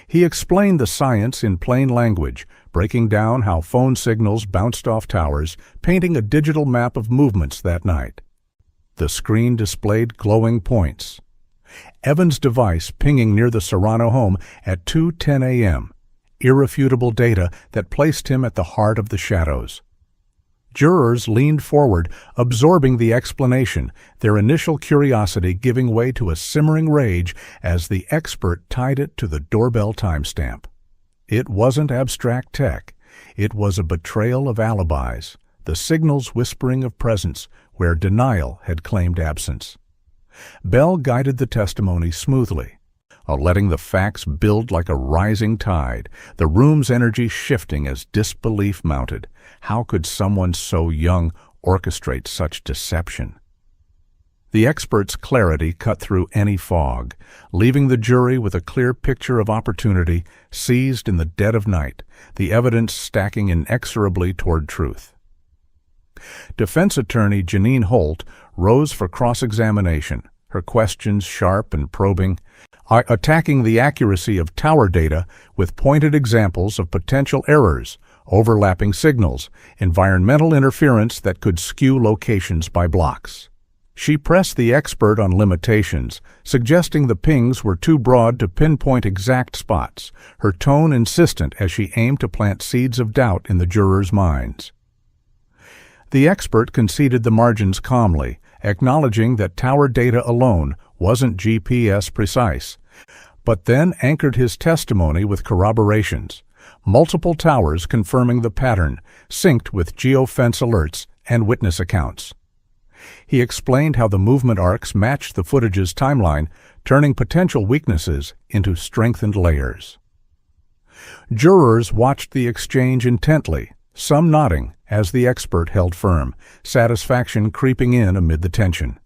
He explained the science in plain language, breaking down how phone signals bounced off towers, painting a digital map of movements that night. The screen displayed glowing points. Evan's device pinging near the Serrano home at 2:10 a.m., irrefutable data that placed him at the heart of the shadows. Jurors leaned forward, absorbing the explanation, their initial curiosity giving way to a simmering rage as the expert tied it to the doorbell timestamp. It wasn't abstract tech. It was a betrayal of alibis, the signals whispering of presence where denial had claimed absence. Bell guided the testimony smoothly, letting the facts build like a rising tide, the room's energy shifting as disbelief mounted. How could someone so young orchestrate such deception? The expert's clarity cut through any fog, leaving the jury with a clear picture of opportunity seized in the dead of night, the evidence stacking inexorably toward truth. Defense attorney Janine Holt rose for cross-examination, her questions sharp and probing, attacking the accuracy of tower data with pointed examples of potential errors, overlapping signals, environmental interference that could skew locations by blocks. She pressed the expert on limitations, suggesting the pings were too broad to pinpoint exact spots, her tone insistent as she aimed to plant seeds of doubt in the jurors' minds. The expert conceded the margins calmly, acknowledging that tower data alone wasn't GPS precise, but then anchored his testimony with corroborations, multiple towers confirming the pattern, synced with geofence alerts and witness accounts. He explained how the movement arcs matched the footage's timeline, turning potential weaknesses into strengthened layers. Jurors watched the exchange intently, some nodding as the expert held firm, satisfaction creeping in amid the tension.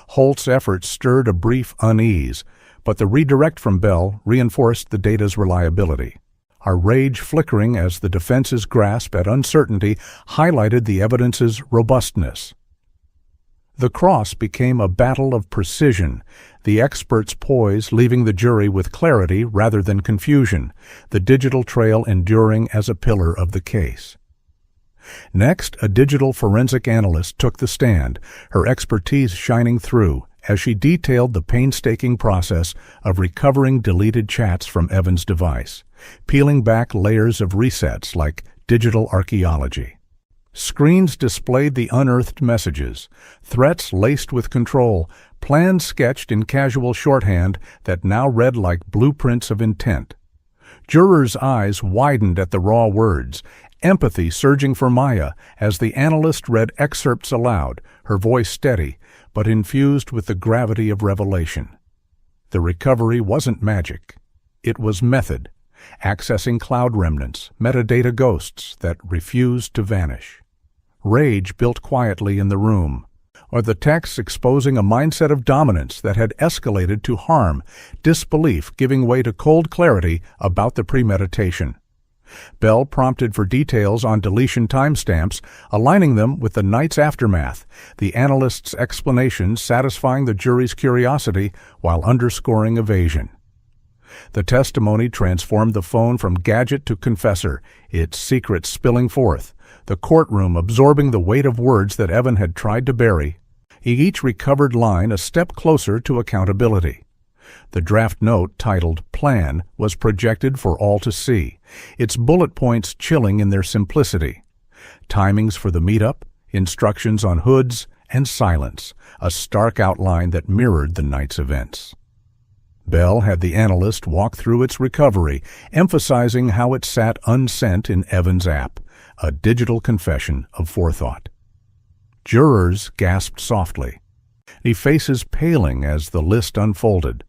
Holt's efforts stirred a brief unease, but the redirect from Bell reinforced the data's reliability. Our rage flickering as the defense's grasp at uncertainty highlighted the evidence's robustness. The cross became a battle of precision, the expert's poise leaving the jury with clarity rather than confusion, the digital trail enduring as a pillar of the case. Next, a digital forensic analyst took the stand, her expertise shining through as she detailed the painstaking process of recovering deleted chats from Evan's device, peeling back layers of resets like digital archaeology. Screens displayed the unearthed messages, threats laced with control, plans sketched in casual shorthand that now read like blueprints of intent. Jurors' eyes widened at the raw words, empathy surging for Maya as the analyst read excerpts aloud, her voice steady, but infused with the gravity of revelation. The recovery wasn't magic. It was method, accessing cloud remnants, metadata ghosts that refused to vanish. Rage built quietly in the room, or the texts exposing a mindset of dominance that had escalated to harm, disbelief giving way to cold clarity about the premeditation. Bell prompted for details on deletion timestamps, aligning them with the night's aftermath, the analyst's explanations satisfying the jury's curiosity while underscoring evasion. The testimony transformed the phone from gadget to confessor, its secrets spilling forth, the courtroom absorbing the weight of words that Evan had tried to bury, each recovered line a step closer to accountability. The draft note titled Plan was projected for all to see, its bullet points chilling in their simplicity. Timings for the meetup, instructions on hoods, and silence, a stark outline that mirrored the night's events. Bell had the analyst walk through its recovery, emphasizing how it sat unsent in Evan's app, a digital confession of forethought. Jurors gasped softly, their faces paling as the list unfolded.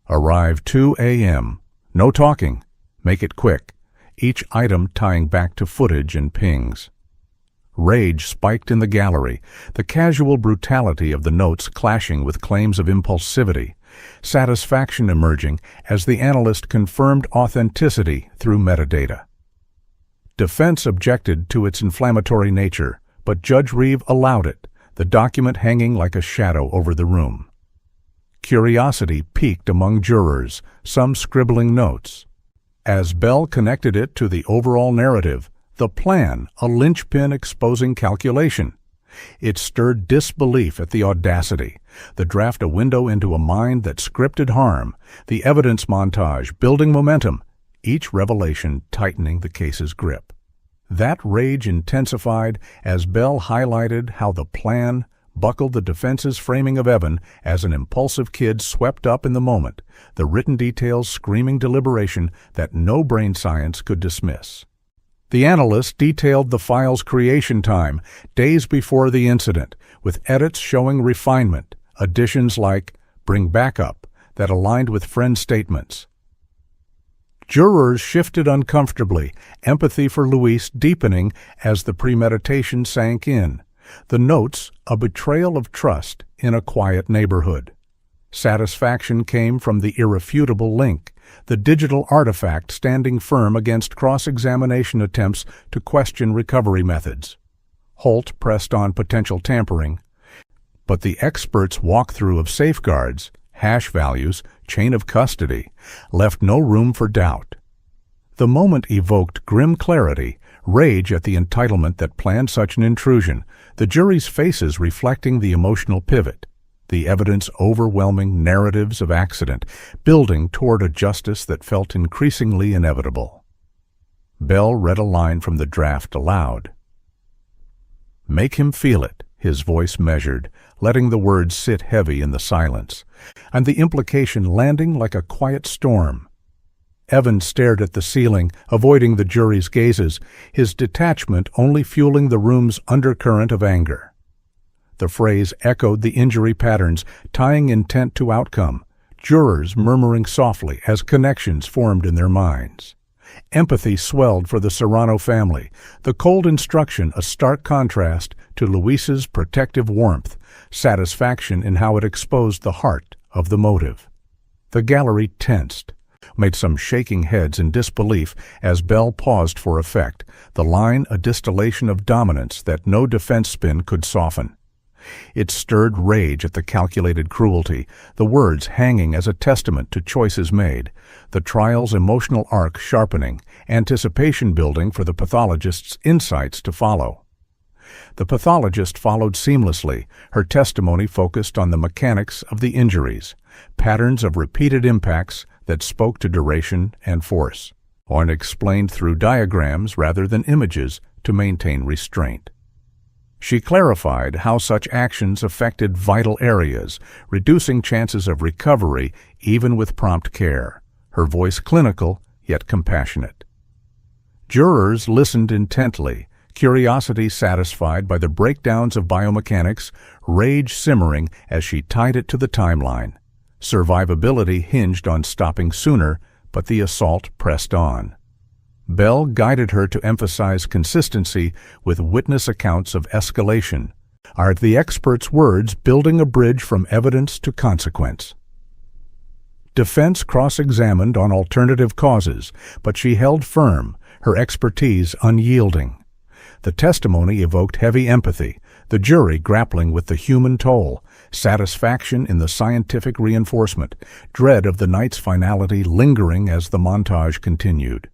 Arrive 2 a.m. No talking. Make it quick. Each item tying back to footage and pings. Rage spiked in the gallery, the casual brutality of the notes clashing with claims of impulsivity, satisfaction emerging as the analyst confirmed authenticity through metadata. Defense objected to its inflammatory nature, but Judge Reeve allowed it, the document hanging like a shadow over the room. Curiosity peaked among jurors, some scribbling notes. As Bell connected it to the overall narrative, the plan, a linchpin exposing calculation. It stirred disbelief at the audacity, the draft a window into a mind that scripted harm, the evidence montage building momentum, each revelation tightening the case's grip. That rage intensified as Bell highlighted how the plan buckled the defense's framing of Evan as an impulsive kid swept up in the moment, the written details screaming deliberation that no brain science could dismiss. The analyst detailed the file's creation time, days before the incident, with edits showing refinement, additions like "bring backup" that aligned with friend statements. Jurors shifted uncomfortably, empathy for Luis deepening as the premeditation sank in. The notes, a betrayal of trust in a quiet neighborhood. Satisfaction came from the irrefutable link, the digital artifact standing firm against cross-examination attempts to question recovery methods. Holt pressed on potential tampering, but the expert's walkthrough of safeguards hash values, chain of custody, left no room for doubt. The moment evoked grim clarity, rage at the entitlement that planned such an intrusion, the jury's faces reflecting the emotional pivot, the evidence overwhelming narratives of accident, building toward a justice that felt increasingly inevitable. Bell read a line from the draft aloud. "Make him feel it," his voice measured, letting the words sit heavy in the silence, and the implication landing like a quiet storm. Evan stared at the ceiling, avoiding the jury's gazes, his detachment only fueling the room's undercurrent of anger. The phrase echoed the injury patterns, tying intent to outcome, jurors murmuring softly as connections formed in their minds. Empathy swelled for the Serrano family, the cold instruction a stark contrast to Luis's protective warmth, satisfaction in how it exposed the heart of the motive. The gallery tensed, made some shaking heads in disbelief as Bell paused for effect, the line a distillation of dominance that no defense spin could soften. It stirred rage at the calculated cruelty, the words hanging as a testament to choices made, the trial's emotional arc sharpening, anticipation building for the pathologist's insights to follow. The pathologist followed seamlessly, her testimony focused on the mechanics of the injuries, patterns of repeated impacts that spoke to duration and force, and explained through diagrams rather than images to maintain restraint. She clarified how such actions affected vital areas, reducing chances of recovery even with prompt care, her voice clinical yet compassionate. Jurors listened intently, curiosity satisfied by the breakdowns of biomechanics, rage simmering as she tied it to the timeline. Survivability hinged on stopping sooner, but the assault pressed on. Bell guided her to emphasize consistency with witness accounts of escalation. Are the expert's words building a bridge from evidence to consequence? Defense cross-examined on alternative causes, but she held firm, her expertise unyielding. The testimony evoked heavy empathy, the jury grappling with the human toll, satisfaction in the scientific reinforcement, dread of the night's finality lingering as the montage continued.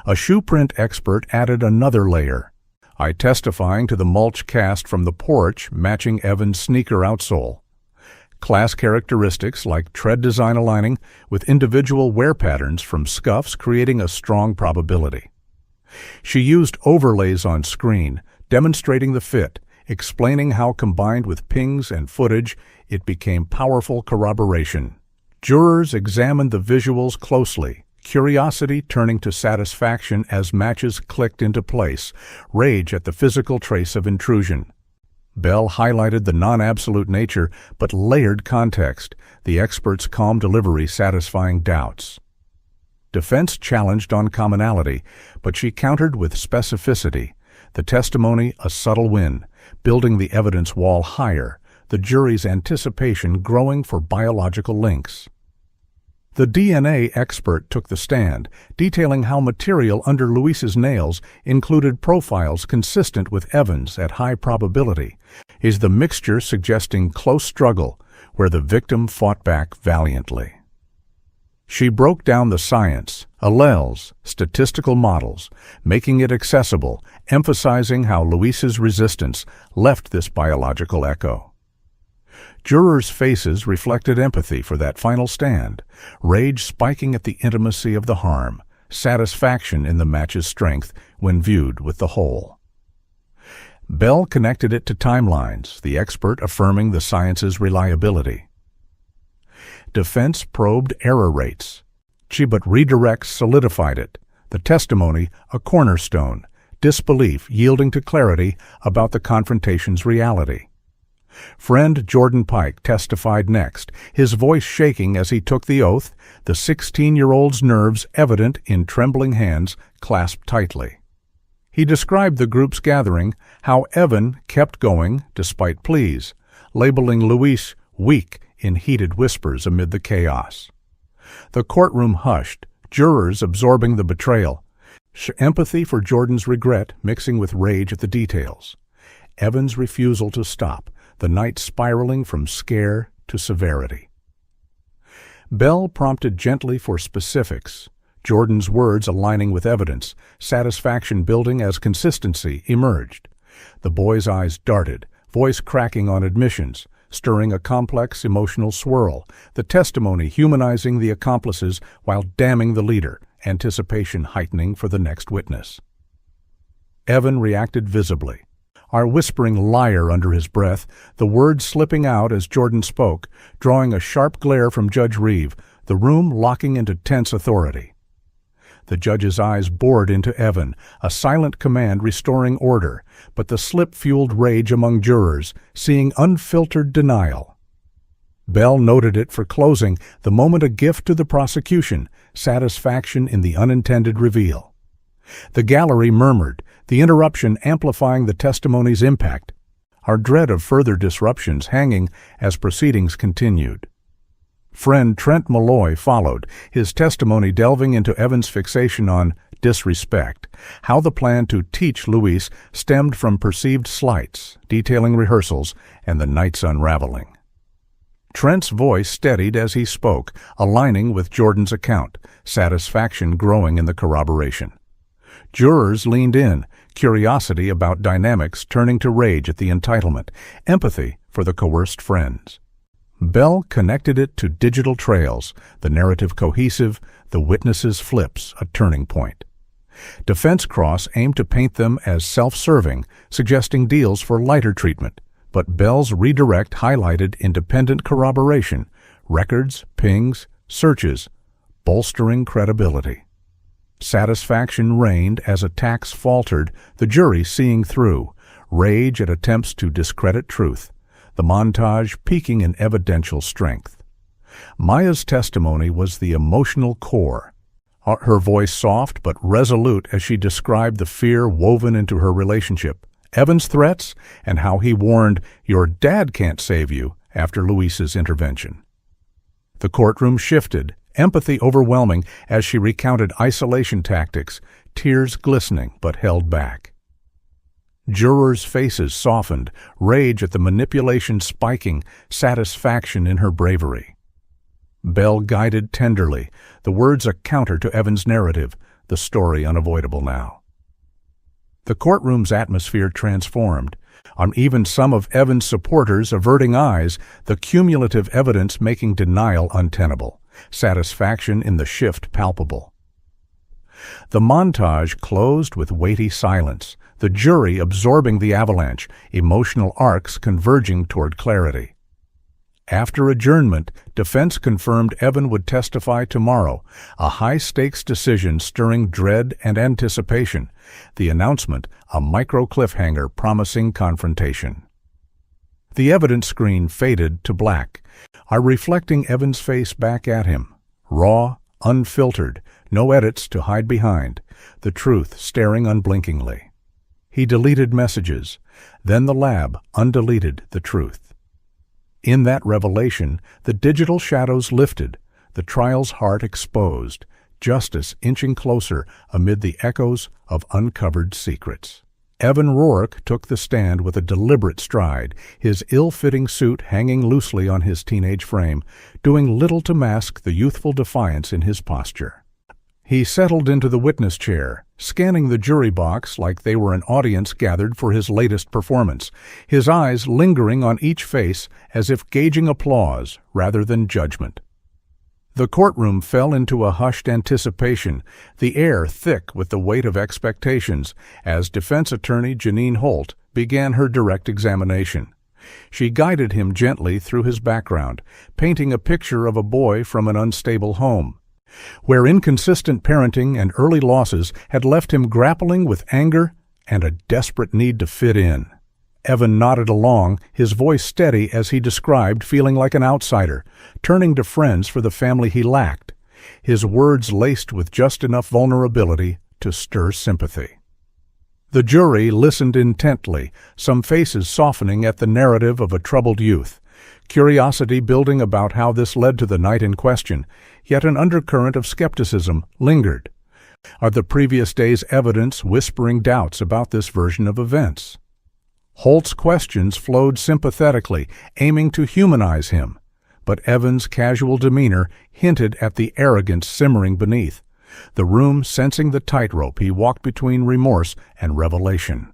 A shoeprint expert added another layer, eye testifying to the mulch cast from the porch matching Evan's sneaker outsole. Class characteristics like tread design aligning with individual wear patterns from scuffs creating a strong probability. She used overlays on screen, demonstrating the fit, explaining how combined with pings and footage, it became powerful corroboration. Jurors examined the visuals closely, curiosity turning to satisfaction as matches clicked into place, rage at the physical trace of intrusion. Bell highlighted the non-absolute nature but layered context, the expert's calm delivery satisfying doubts. Defense challenged on commonality, but she countered with specificity, the testimony a subtle win, building the evidence wall higher, the jury's anticipation growing for biological links. The DNA expert took the stand, detailing how material under Luis's nails included profiles consistent with Evans at high probability, is the mixture suggesting close struggle where the victim fought back valiantly. She broke down the science, alleles, statistical models, making it accessible, emphasizing how Luis's resistance left this biological echo. Jurors' faces reflected empathy for that final stand, rage spiking at the intimacy of the harm, satisfaction in the match's strength when viewed with the whole. Bell connected it to timelines, the expert affirming the science's reliability. Defense probed error rates. But redirects solidified it, the testimony a cornerstone, disbelief yielding to clarity about the confrontation's reality. Friend Jordan Pike testified next, his voice shaking as he took the oath, the 16-year-old's nerves evident in trembling hands clasped tightly. He described the group's gathering, how Evan kept going despite pleas, labeling Luis weak in heated whispers amid the chaos. The courtroom hushed, jurors absorbing the betrayal, empathy for Jordan's regret mixing with rage at the details. Evan's refusal to stop, the night spiraling from scare to severity. Bell prompted gently for specifics, Jordan's words aligning with evidence, satisfaction building as consistency emerged. The boy's eyes darted, voice cracking on admissions, stirring a complex emotional swirl, the testimony humanizing the accomplices while damning the leader, anticipation heightening for the next witness. Evan reacted visibly, our whispering liar under his breath, the words slipping out as Jordan spoke, drawing a sharp glare from Judge Reeve, the room locking into tense authority. The judge's eyes bored into Evan, a silent command restoring order, but the slip fueled rage among jurors, seeing unfiltered denial. Bell noted it for closing, the moment a gift to the prosecution, satisfaction in the unintended reveal. The gallery murmured, the interruption amplifying the testimony's impact, our dread of further disruptions hanging as proceedings continued. Friend Trent Malloy followed, his testimony delving into Evan's fixation on disrespect, how the plan to teach Luis stemmed from perceived slights, detailing rehearsals, and the night's unraveling. Trent's voice steadied as he spoke, aligning with Jordan's account, satisfaction growing in the corroboration. Jurors leaned in, curiosity about dynamics turning to rage at the entitlement, empathy for the coerced friends. Bell connected it to digital trails, the narrative cohesive, the witnesses' flips a turning point. Defense Cross aimed to paint them as self-serving, suggesting deals for lighter treatment, but Bell's redirect highlighted independent corroboration, records, pings, searches, bolstering credibility. Satisfaction reigned as attacks faltered, the jury seeing through, rage at attempts to discredit truth, the montage peaking in evidential strength. Maya's testimony was the emotional core, her voice soft but resolute as she described the fear woven into her relationship, Evan's threats, and how he warned, "Your dad can't save you," after Luis's intervention. The courtroom shifted, empathy overwhelming as she recounted isolation tactics, tears glistening but held back. Jurors' faces softened, rage at the manipulation spiking, satisfaction in her bravery. Bell guided tenderly, the words a counter to Evan's narrative, the story unavoidable now. The courtroom's atmosphere transformed, even some of Evan's supporters averting eyes, the cumulative evidence making denial untenable, satisfaction in the shift palpable. The montage closed with weighty silence, the jury absorbing the avalanche, emotional arcs converging toward clarity. After adjournment, defense confirmed Evan would testify tomorrow, a high-stakes decision stirring dread and anticipation, the announcement a micro-cliffhanger promising confrontation. The evidence screen faded to black, reflecting Evan's face back at him, raw, unfiltered, no edits to hide behind, the truth staring unblinkingly. He deleted messages, then the lab undeleted the truth. In that revelation, the digital shadows lifted, the trial's heart exposed, justice inching closer amid the echoes of uncovered secrets. Evan Rourke took the stand with a deliberate stride, his ill-fitting suit hanging loosely on his teenage frame, doing little to mask the youthful defiance in his posture. He settled into the witness chair, scanning the jury box like they were an audience gathered for his latest performance, his eyes lingering on each face as if gauging applause rather than judgment. The courtroom fell into a hushed anticipation, the air thick with the weight of expectations, as defense attorney Janine Holt began her direct examination. She guided him gently through his background, painting a picture of a boy from an unstable home, where inconsistent parenting and early losses had left him grappling with anger and a desperate need to fit in. Evan nodded along, his voice steady as he described feeling like an outsider, turning to friends for the family he lacked, his words laced with just enough vulnerability to stir sympathy. The jury listened intently, some faces softening at the narrative of a troubled youth, curiosity building about how this led to the night in question, yet an undercurrent of skepticism lingered. Are the previous day's evidence whispering doubts about this version of events? Holt's questions flowed sympathetically, aiming to humanize him, but Evan's casual demeanor hinted at the arrogance simmering beneath, the room sensing the tightrope he walked between remorse and revelation.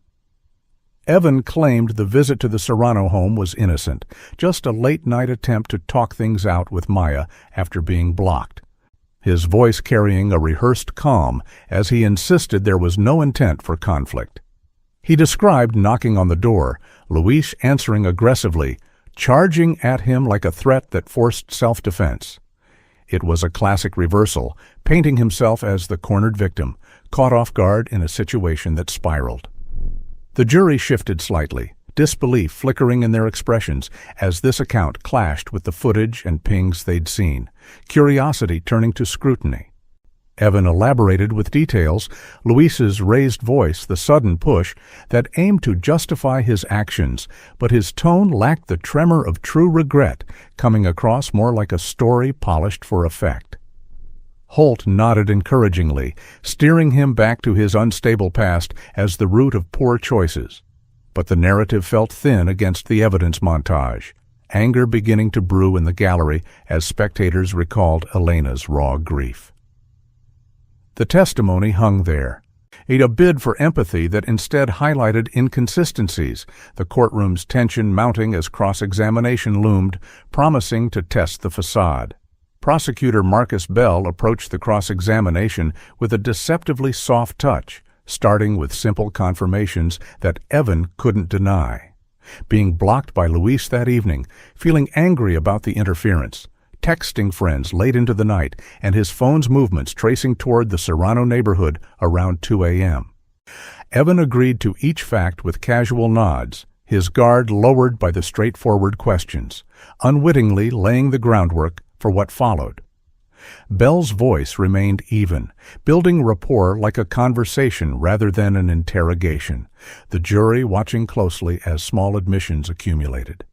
Evan claimed the visit to the Serrano home was innocent, just a late-night attempt to talk things out with Maya after being blocked, his voice carrying a rehearsed calm as he insisted there was no intent for conflict. He described knocking on the door, Luis answering aggressively, charging at him like a threat that forced self-defense. It was a classic reversal, painting himself as the cornered victim, caught off guard in a situation that spiraled. The jury shifted slightly, disbelief flickering in their expressions as this account clashed with the footage and pings they'd seen, curiosity turning to scrutiny. Evan elaborated with details, Luis's raised voice the sudden push that aimed to justify his actions, but his tone lacked the tremor of true regret, coming across more like a story polished for effect. Holt nodded encouragingly, steering him back to his unstable past as the root of poor choices. But the narrative felt thin against the evidence montage, anger beginning to brew in the gallery as spectators recalled Elena's raw grief. The testimony hung there, a bid for empathy that instead highlighted inconsistencies, the courtroom's tension mounting as cross-examination loomed, promising to test the facade. Prosecutor Marcus Bell approached the cross-examination with a deceptively soft touch, starting with simple confirmations that Evan couldn't deny. Being blocked by Luis that evening, feeling angry about the interference, texting friends late into the night, and his phone's movements tracing toward the Serrano neighborhood around 2 a.m. Evan agreed to each fact with casual nods, his guard lowered by the straightforward questions, unwittingly laying the groundwork for what followed. Bell's voice remained even, building rapport like a conversation rather than an interrogation, the jury watching closely as small admissions accumulated.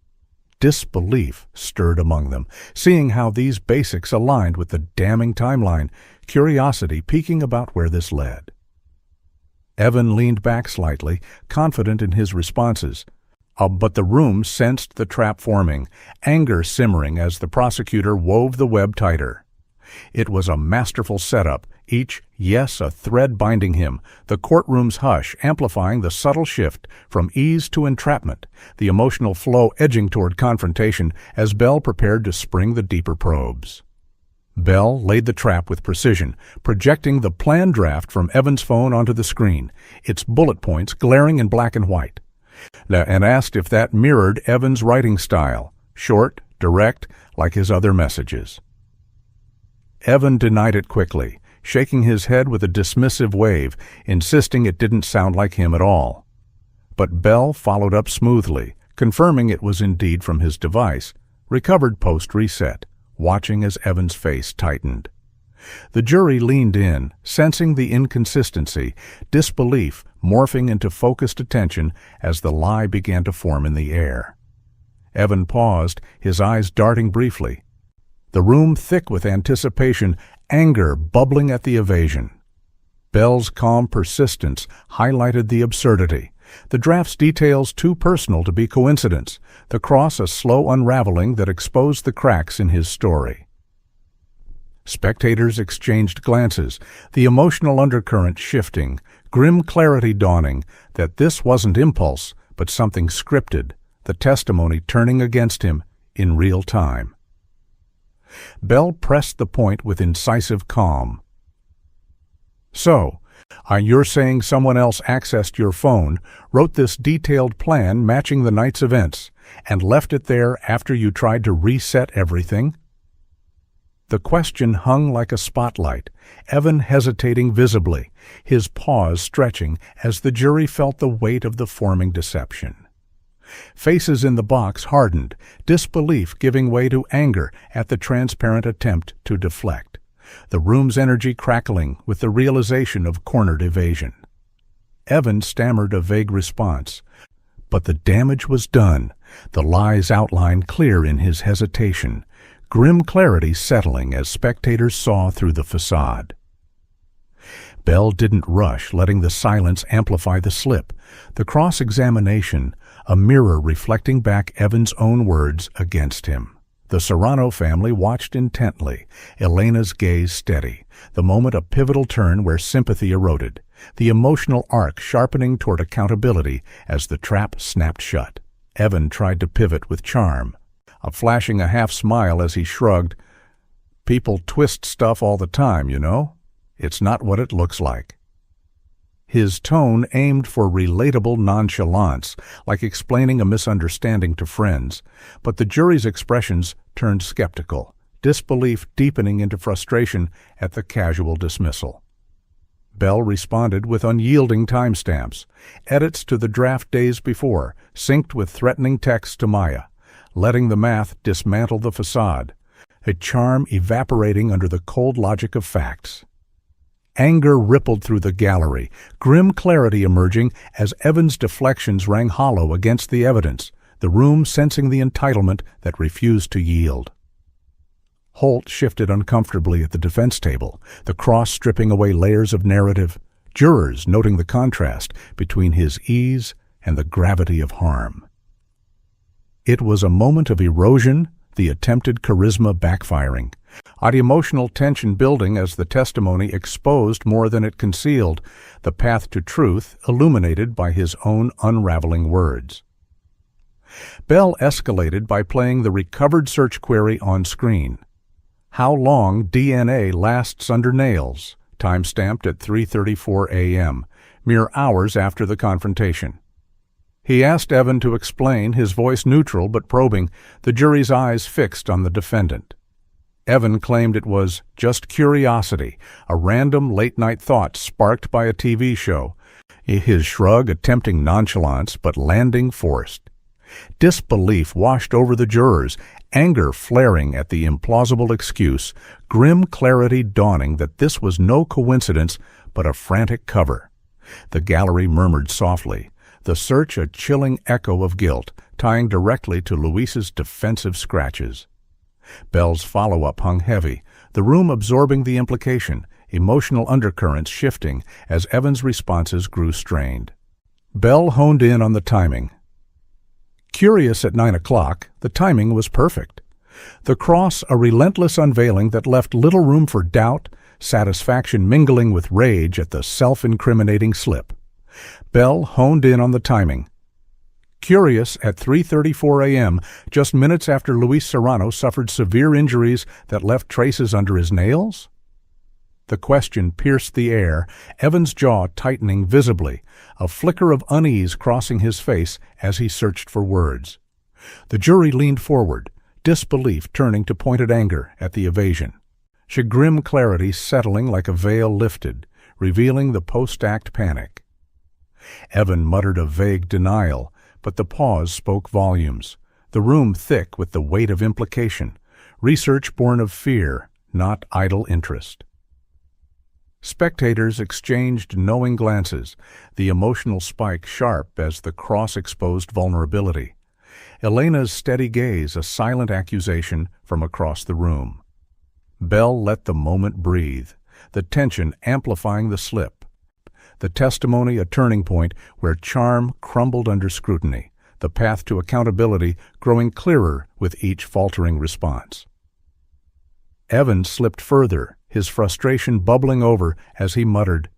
Disbelief stirred among them, seeing how these basics aligned with the damning timeline, curiosity piquing about where this led. Evan leaned back slightly, confident in his responses, but the room sensed the trap forming, anger simmering as the prosecutor wove the web tighter. It was a masterful setup, each yes a thread binding him, the courtroom's hush amplifying the subtle shift from ease to entrapment, the emotional flow edging toward confrontation as Bell prepared to spring the deeper probes. Bell laid the trap with precision, projecting the planned draft from Evan's phone onto the screen, its bullet points glaring in black and white, and asked if that mirrored Evan's writing style, short, direct, like his other messages. Evan denied it quickly, shaking his head with a dismissive wave, insisting it didn't sound like him at all. But Bell followed up smoothly, confirming it was indeed from his device, recovered post-reset, watching as Evan's face tightened. The jury leaned in, sensing the inconsistency, disbelief morphing into focused attention as the lie began to form in the air. Evan paused, his eyes darting briefly, the room thick with anticipation, anger bubbling at the evasion. Bell's calm persistence highlighted the absurdity, the draft's details too personal to be coincidence, the cross a slow unraveling that exposed the cracks in his story. Spectators exchanged glances, the emotional undercurrent shifting, grim clarity dawning that this wasn't impulse, but something scripted, the testimony turning against him in real time. Bell pressed the point with incisive calm. So, you're saying someone else accessed your phone, wrote this detailed plan matching the night's events, and left it there after you tried to reset everything? The question hung like a spotlight, Evan hesitating visibly, his paws stretching as the jury felt the weight of the forming deception. Faces in the box hardened, disbelief giving way to anger at the transparent attempt to deflect, the room's energy crackling with the realization of cornered evasion. Evan stammered a vague response, but the damage was done, the lie's outline clear in his hesitation, grim clarity settling as spectators saw through the facade. Bell didn't rush, letting the silence amplify the slip, the cross-examination, a mirror reflecting back Evan's own words against him. The Serrano family watched intently, Elena's gaze steady, the moment a pivotal turn where sympathy eroded, the emotional arc sharpening toward accountability as the trap snapped shut. Evan tried to pivot with charm, flashing a half-smile as he shrugged. "People twist stuff all the time, you know. It's not what it looks like." His tone aimed for relatable nonchalance, like explaining a misunderstanding to friends, but the jury's expressions turned skeptical, disbelief deepening into frustration at the casual dismissal. Bell responded with unyielding timestamps, edits to the draft days before, synced with threatening texts to Maya, letting the math dismantle the facade, a charm evaporating under the cold logic of facts. Anger rippled through the gallery, grim clarity emerging as Evan's deflections rang hollow against the evidence, the room sensing the entitlement that refused to yield. Holt shifted uncomfortably at the defense table, the cross stripping away layers of narrative, jurors noting the contrast between his ease and the gravity of harm. It was a moment of erosion, the attempted charisma backfiring, emotional tension building as the testimony exposed more than it concealed, the path to truth illuminated by his own unraveling words. Bell escalated by playing the recovered search query on screen. "How long DNA lasts under nails," timestamped at 3:34 a.m., mere hours after the confrontation. He asked Evan to explain, his voice neutral but probing, the jury's eyes fixed on the defendant. Evan claimed it was just curiosity, a random late-night thought sparked by a TV show, his shrug attempting nonchalance but landing forced. Disbelief washed over the jurors, anger flaring at the implausible excuse, grim clarity dawning that this was no coincidence but a frantic cover. The gallery murmured softly, the search a chilling echo of guilt, tying directly to Luis's defensive scratches. Bell's follow-up hung heavy, the room absorbing the implication, emotional undercurrents shifting as Evan's responses grew strained. Bell honed in on the timing. Curious at 9 o'clock, the timing was perfect. The cross a relentless unveiling that left little room for doubt, satisfaction mingling with rage at the self-incriminating slip. Bell honed in on the timing. Curious at 3:34 a.m., just minutes after Luis Serrano suffered severe injuries that left traces under his nails? The question pierced the air, Evan's jaw tightening visibly, a flicker of unease crossing his face as he searched for words. The jury leaned forward, disbelief turning to pointed anger at the evasion. Chagrin clarity settling like a veil lifted, revealing the post-act panic. Evan muttered a vague denial, but the pause spoke volumes, the room thick with the weight of implication, research born of fear, not idle interest. Spectators exchanged knowing glances, the emotional spike sharp as the cross exposed vulnerability. Elena's steady gaze a silent accusation from across the room. Bell let the moment breathe, the tension amplifying the slip. The testimony a turning point where charm crumbled under scrutiny, the path to accountability growing clearer with each faltering response. Evan slipped further, his frustration bubbling over as he muttered,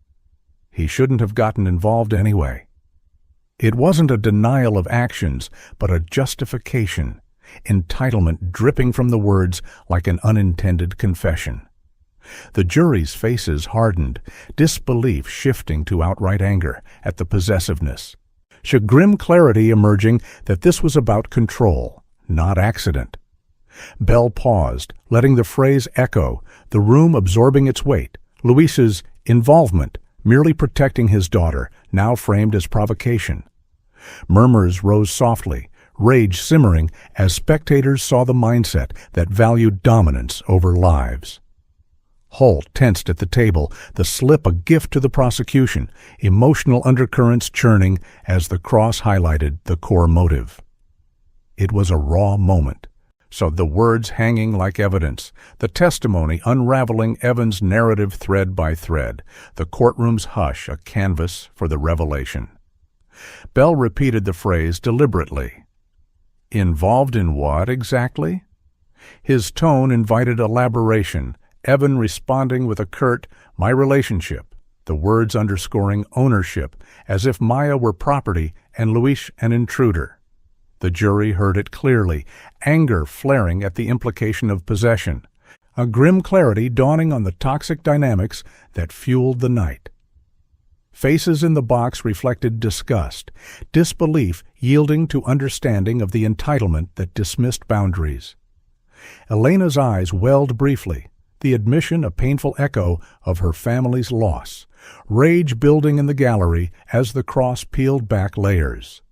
"He shouldn't have gotten involved anyway." It wasn't a denial of actions, but a justification, entitlement dripping from the words like an unintended confession. The jury's faces hardened, disbelief shifting to outright anger at the possessiveness. Chagrin clarity emerging that this was about control, not accident. Bell paused, letting the phrase echo, the room absorbing its weight, Luis's involvement, merely protecting his daughter, now framed as provocation. Murmurs rose softly, rage simmering as spectators saw the mindset that valued dominance over lives. Holt tensed at the table, the slip a gift to the prosecution, emotional undercurrents churning as the cross highlighted the core motive. It was a raw moment, so the words hanging like evidence, the testimony unraveling Evan's narrative thread by thread, the courtroom's hush a canvas for the revelation. Bell repeated the phrase deliberately. "Involved in what exactly?" His tone invited elaboration, Evan responding with a curt, "My relationship," the words underscoring ownership, as if Maya were property and Luis an intruder. The jury heard it clearly, anger flaring at the implication of possession, a grim clarity dawning on the toxic dynamics that fueled the night. Faces in the box reflected disgust, disbelief yielding to understanding of the entitlement that dismissed boundaries. Elena's eyes welled briefly, the admission a painful echo of her family's loss, rage building in the gallery as the cross peeled back layers.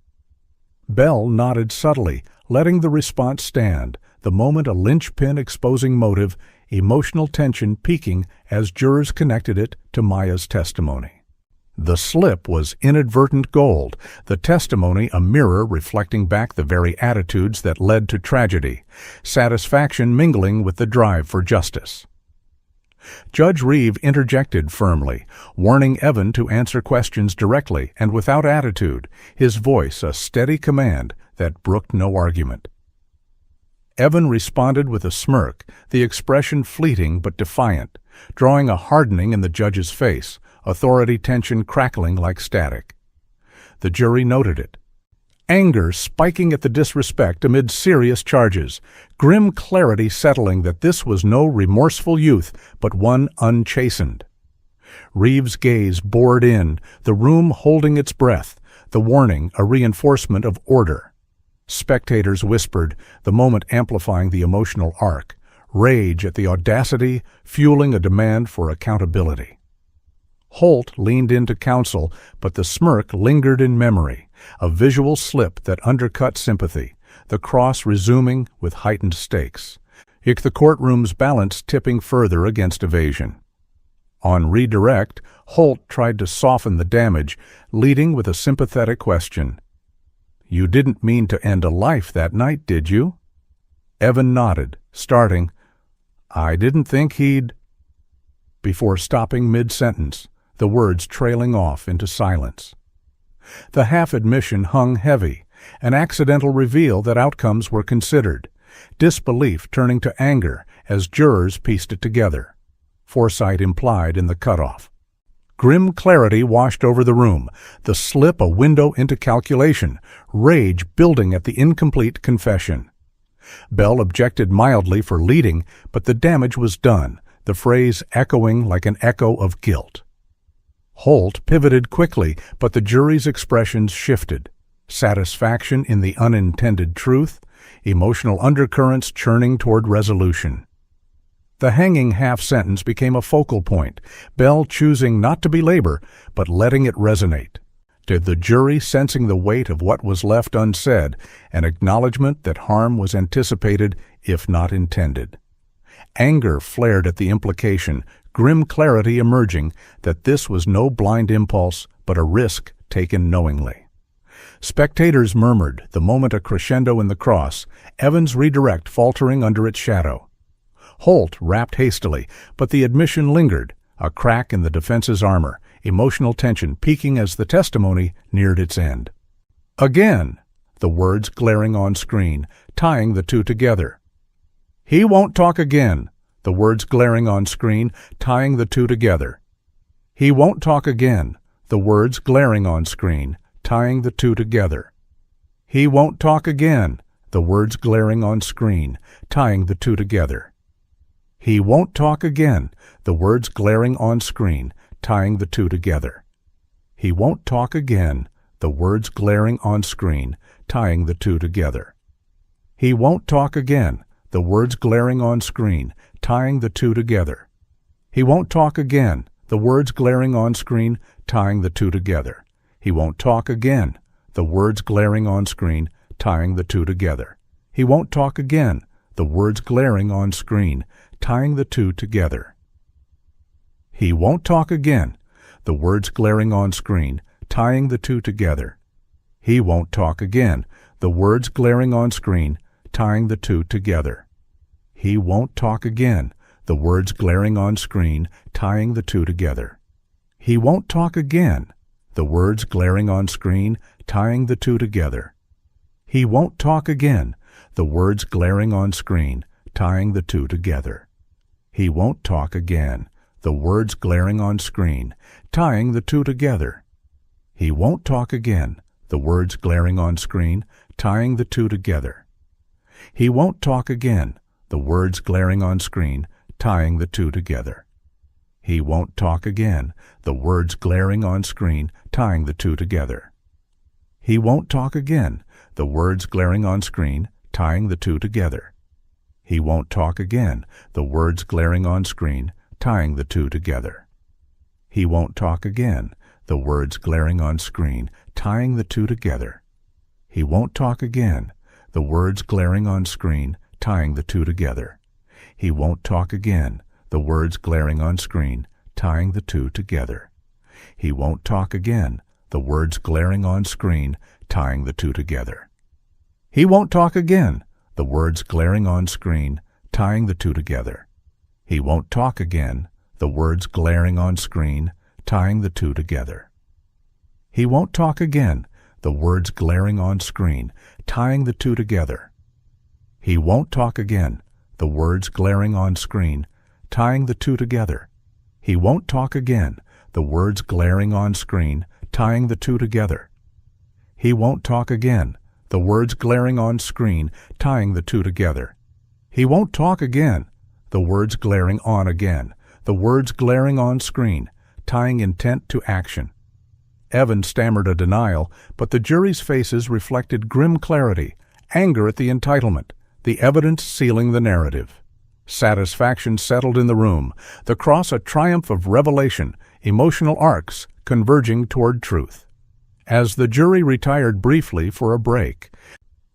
Belle nodded subtly, letting the response stand, the moment a linchpin exposing motive, emotional tension peaking as jurors connected it to Maya's testimony. The slip was inadvertent gold, the testimony a mirror reflecting back the very attitudes that led to tragedy, satisfaction mingling with the drive for justice. Judge Reeve interjected firmly, warning Evan to answer questions directly and without attitude, his voice a steady command that brooked no argument. Evan responded with a smirk, the expression fleeting but defiant, drawing a hardening in the judge's face, authority tension crackling like static. The jury noted it. Anger spiking at the disrespect amid serious charges, grim clarity settling that this was no remorseful youth, but one unchastened. Reeves' gaze bored in, the room holding its breath, the warning a reinforcement of order. Spectators whispered, the moment amplifying the emotional arc, rage at the audacity, fueling a demand for accountability. Holt leaned into counsel, but the smirk lingered in memory, a visual slip that undercut sympathy, the cross resuming with heightened stakes, the courtroom's balance tipping further against evasion. On redirect, Holt tried to soften the damage, leading with a sympathetic question. "You didn't mean to end a life that night, did you?" Evan nodded, starting, "I didn't think he'd—" before stopping mid-sentence, the words trailing off into silence. The half-admission hung heavy, an accidental reveal that outcomes were considered, disbelief turning to anger as jurors pieced it together, foresight implied in the cutoff. Grim clarity washed over the room, the slip a window into calculation, rage building at the incomplete confession. Belle objected mildly for leading, but the damage was done, the phrase echoing like an echo of guilt. Holt pivoted quickly, but the jury's expressions shifted. Satisfaction in the unintended truth, emotional undercurrents churning toward resolution. The hanging half-sentence became a focal point, Belle choosing not to belabor, but letting it resonate. To the jury sensing the weight of what was left unsaid, an acknowledgment that harm was anticipated, if not intended. Anger flared at the implication, grim clarity emerging that this was no blind impulse, but a risk taken knowingly. Spectators murmured, the moment a crescendo in the cross, Evans' redirect faltering under its shadow. Holt rapped hastily, but the admission lingered, a crack in the defense's armor, emotional tension peaking as the testimony neared its end. "Again," the words glaring on screen, tying the two together. "He won't talk again," the words glaring on screen, tying the two together. "He won't talk again," the words glaring on screen, tying the two together. "He won't talk again," the words glaring on screen, tying the two together. "He won't talk again," the words glaring on screen, tying the two together. "He won't talk again," the words glaring on screen, tying the two together. "He won't talk again," the words glaring on screen, tying the two together. "He won't talk again," the words glaring on screen, tying the two together. "He won't talk again," the words glaring on screen, tying the two together. "He won't talk again," the words glaring on screen, tying the two together. "He won't talk again," the words glaring on screen, tying the two together. "He won't talk again," the words glaring on screen, tying the two together. "He won't talk again," the words glaring on screen, tying the two together. "He won't talk again," the words glaring on screen, tying the two together. "He won't talk again," the words glaring on screen, tying the two together. He won't talk again, the words glaring on screen, tying the two together. He won't talk again, the words glaring on screen, tying the two together. He won't talk again, the words glaring on screen, tying the two together. He won't talk again, the words glaring on screen, tying the two together. He won't talk again, the words glaring on screen, tying the two together. He won't talk again, the words glaring on screen, tying the two together. He won't talk again, the words glaring on screen, tying the two together. He won't talk again, the words glaring on screen, tying the two together. He won't talk again, the words glaring on screen, tying the two together. He won't talk again, the words glaring on screen, tying the two together. He won't talk again, the words glaring on screen, tying the two together. He won't talk again, the words glaring on screen, tying the two together. He won't talk again, the words glaring on screen, tying the two together. He won't talk again, the words glaring on screen, tying the two together. He won't talk again, the words glaring on screen, tying the two together. He won't talk again, the words glaring on screen, tying the two together. He won't talk again, the words glaring on again, the words glaring on screen, tying intent to action. Evan stammered a denial, but the jury's faces reflected grim clarity, anger at the entitlement, the evidence sealing the narrative. Satisfaction settled in the room, the cross a triumph of revelation, emotional arcs converging toward truth. As the jury retired briefly for a break,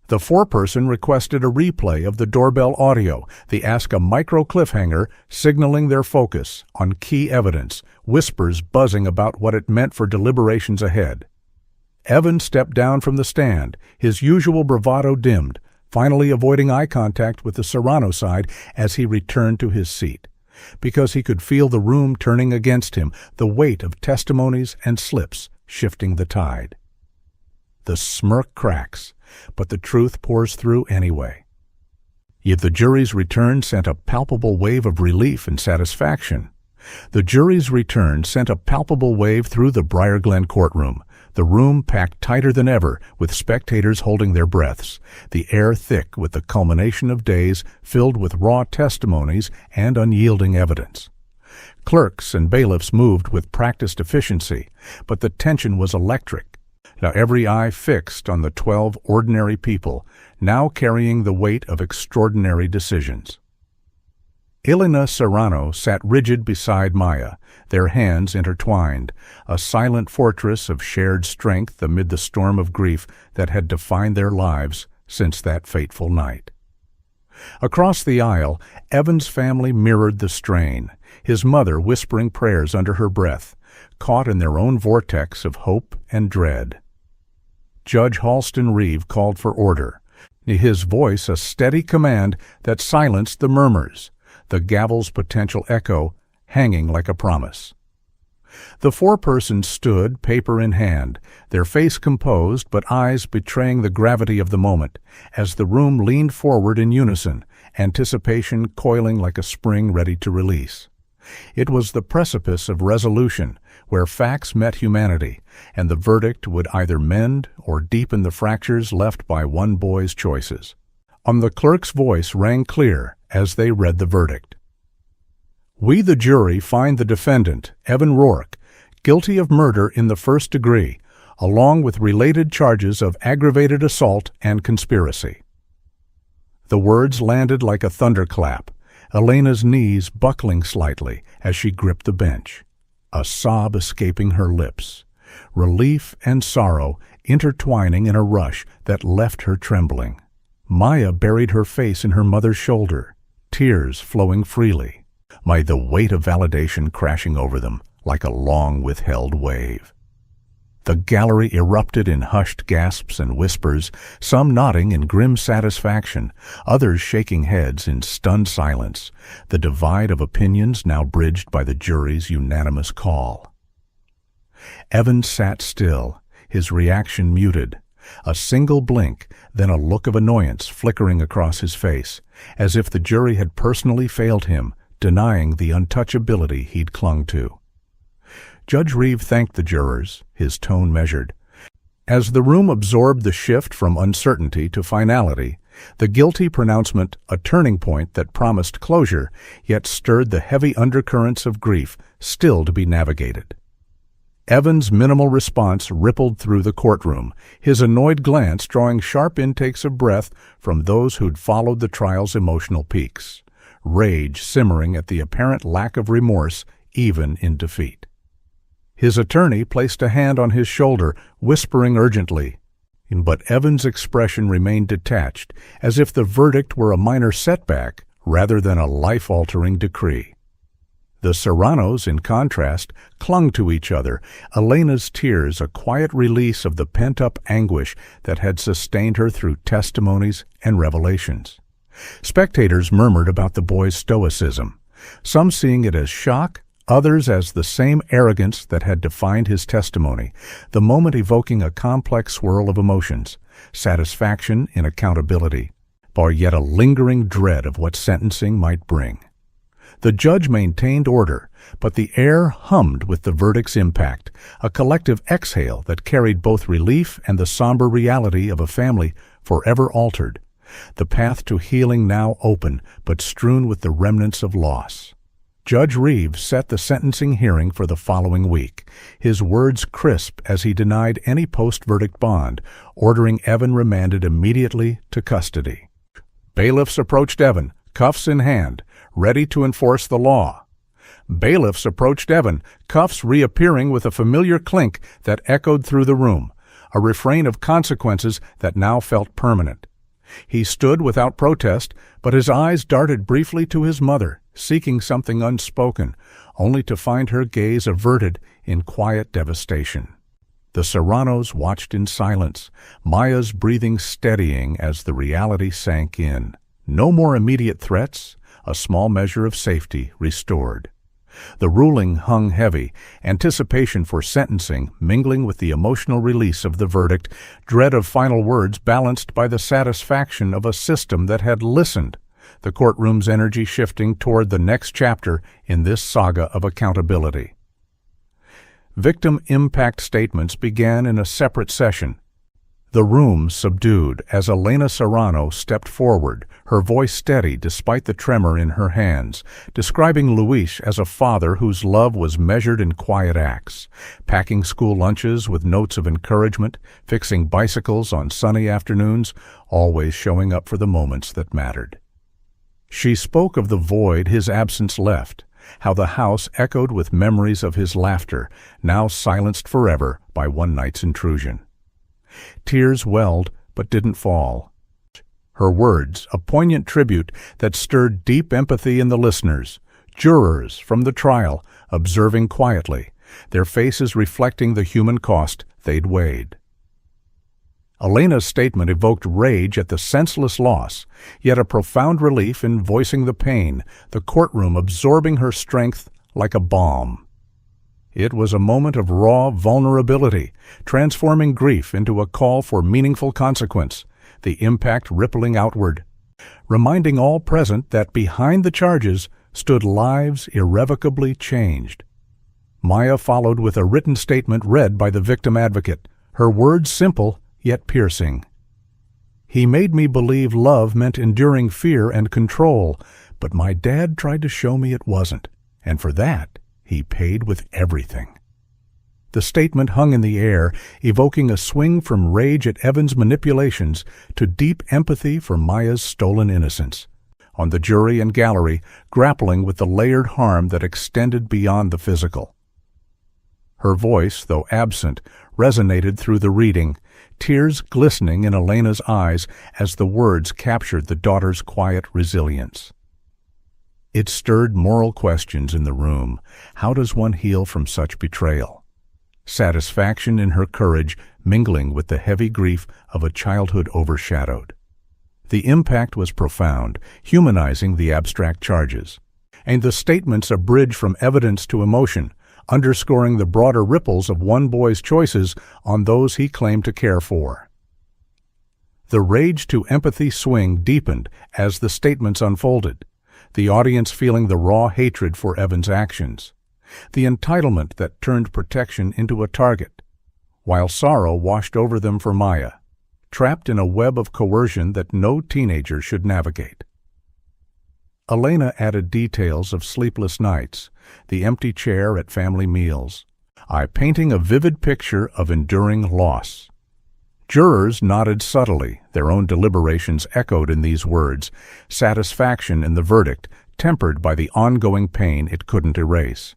the foreperson requested a replay of the doorbell audio, the Ask a Micro cliffhanger signaling their focus on key evidence, whispers buzzing about what it meant for deliberations ahead. Evan stepped down from the stand, his usual bravado dimmed, finally avoiding eye contact with the Serrano side as he returned to his seat, because he could feel the room turning against him, the weight of testimonies and slips shifting the tide. The smirk cracks, but the truth pours through anyway. Yet the jury's return sent a palpable wave of relief and satisfaction. The jury's return sent a palpable wave through the Briar Glen courtroom, the room packed tighter than ever with spectators holding their breaths, the air thick with the culmination of days filled with raw testimonies and unyielding evidence. Clerks and bailiffs moved with practiced efficiency, but the tension was electric. Now every eye fixed on the 12 ordinary people, now carrying the weight of extraordinary decisions. Elena Serrano sat rigid beside Maya, their hands intertwined, a silent fortress of shared strength amid the storm of grief that had defined their lives since that fateful night. Across the aisle, Evan's family mirrored the strain, his mother whispering prayers under her breath, caught in their own vortex of hope and dread. Judge Halston Reeve called for order, his voice a steady command that silenced the murmurs, the gavel's potential echo hanging like a promise. The foreperson stood, paper in hand, their face composed but eyes betraying the gravity of the moment, as the room leaned forward in unison, anticipation coiling like a spring ready to release. It was the precipice of resolution, where facts met humanity, and the verdict would either mend or deepen the fractures left by one boy's choices. The clerk's voice rang clear as they read the verdict. We, the jury, find the defendant, Evan Rourke, guilty of murder in the first degree, along with related charges of aggravated assault and conspiracy. The words landed like a thunderclap, Elena's knees buckling slightly as she gripped the bench, a sob escaping her lips, relief and sorrow intertwining in a rush that left her trembling. Maya buried her face in her mother's shoulder, tears flowing freely, the weight of validation crashing over them like a long-withheld wave. The gallery erupted in hushed gasps and whispers, some nodding in grim satisfaction, others shaking heads in stunned silence, the divide of opinions now bridged by the jury's unanimous call. Evan sat still, his reaction muted, A single blink, then a look of annoyance flickering across his face, as if the jury had personally failed him, denying the untouchability he'd clung to. Judge Reeve thanked the jurors, his tone measured. As the room absorbed the shift from uncertainty to finality, the guilty pronouncement a turning point that promised closure, yet stirred the heavy undercurrents of grief still to be navigated. Evan's minimal response rippled through the courtroom, his annoyed glance drawing sharp intakes of breath from those who'd followed the trial's emotional peaks, rage simmering at the apparent lack of remorse even in defeat. His attorney placed a hand on his shoulder, whispering urgently, but Evan's expression remained detached, as if the verdict were a minor setback rather than a life-altering decree. The Serranos, in contrast, clung to each other, Elena's tears a quiet release of the pent-up anguish that had sustained her through testimonies and revelations. Spectators murmured about the boy's stoicism, some seeing it as shock, others as the same arrogance that had defined his testimony, the moment evoking a complex swirl of emotions, satisfaction in accountability, but yet a lingering dread of what sentencing might bring. The judge maintained order, but the air hummed with the verdict's impact, a collective exhale that carried both relief and the somber reality of a family forever altered, the path to healing now open but strewn with the remnants of loss. Judge Reeve set the sentencing hearing for the following week, his words crisp as he denied any post-verdict bond, ordering Evan remanded immediately to custody. Bailiffs approached Evan, cuffs in hand, ready to enforce the law. Bailiffs approached Evan, cuffs reappearing with a familiar clink that echoed through the room, a refrain of consequences that now felt permanent. He stood without protest, but his eyes darted briefly to his mother, seeking something unspoken, only to find her gaze averted in quiet devastation. The Serranos watched in silence, Maya's breathing steadying as the reality sank in. No more immediate threats, a small measure of safety restored. The ruling hung heavy, anticipation for sentencing mingling with the emotional release of the verdict, dread of final words balanced by the satisfaction of a system that had listened, the courtroom's energy shifting toward the next chapter in this saga of accountability. Victim impact statements began in a separate session. The room subdued as Elena Serrano stepped forward, her voice steady despite the tremor in her hands, describing Luis as a father whose love was measured in quiet acts, packing school lunches with notes of encouragement, fixing bicycles on sunny afternoons, always showing up for the moments that mattered. She spoke of the void his absence left, how the house echoed with memories of his laughter, now silenced forever by one night's intrusion. Tears welled but didn't fall. Her words, a poignant tribute that stirred deep empathy in the listeners, jurors from the trial, observing quietly, their faces reflecting the human cost they'd weighed. Elena's statement evoked rage at the senseless loss, yet a profound relief in voicing the pain, the courtroom absorbing her strength like a balm. It was a moment of raw vulnerability, transforming grief into a call for meaningful consequence, the impact rippling outward, reminding all present that behind the charges stood lives irrevocably changed. Maya followed with a written statement read by the victim advocate, her words simple yet piercing. "He made me believe love meant enduring fear and control, but my dad tried to show me it wasn't, and for that, he paid with everything." The statement hung in the air, evoking a swing from rage at Evan's manipulations to deep empathy for Maya's stolen innocence. On the jury and gallery, grappling with the layered harm that extended beyond the physical. Her voice, though absent, resonated through the reading, tears glistening in Elena's eyes as the words captured the daughter's quiet resilience. It stirred moral questions in the room. How does one heal from such betrayal? Satisfaction in her courage mingling with the heavy grief of a childhood overshadowed. The impact was profound, humanizing the abstract charges, and the statements a bridge from evidence to emotion, underscoring the broader ripples of one boy's choices on those he claimed to care for. The rage to empathy swing deepened as the statements unfolded, the audience feeling the raw hatred for Evan's actions, the entitlement that turned protection into a target, while sorrow washed over them for Maya, trapped in a web of coercion that no teenager should navigate. Elena added details of sleepless nights, the empty chair at family meals, painting a vivid picture of enduring loss. Jurors nodded subtly, their own deliberations echoed in these words, satisfaction in the verdict tempered by the ongoing pain it couldn't erase.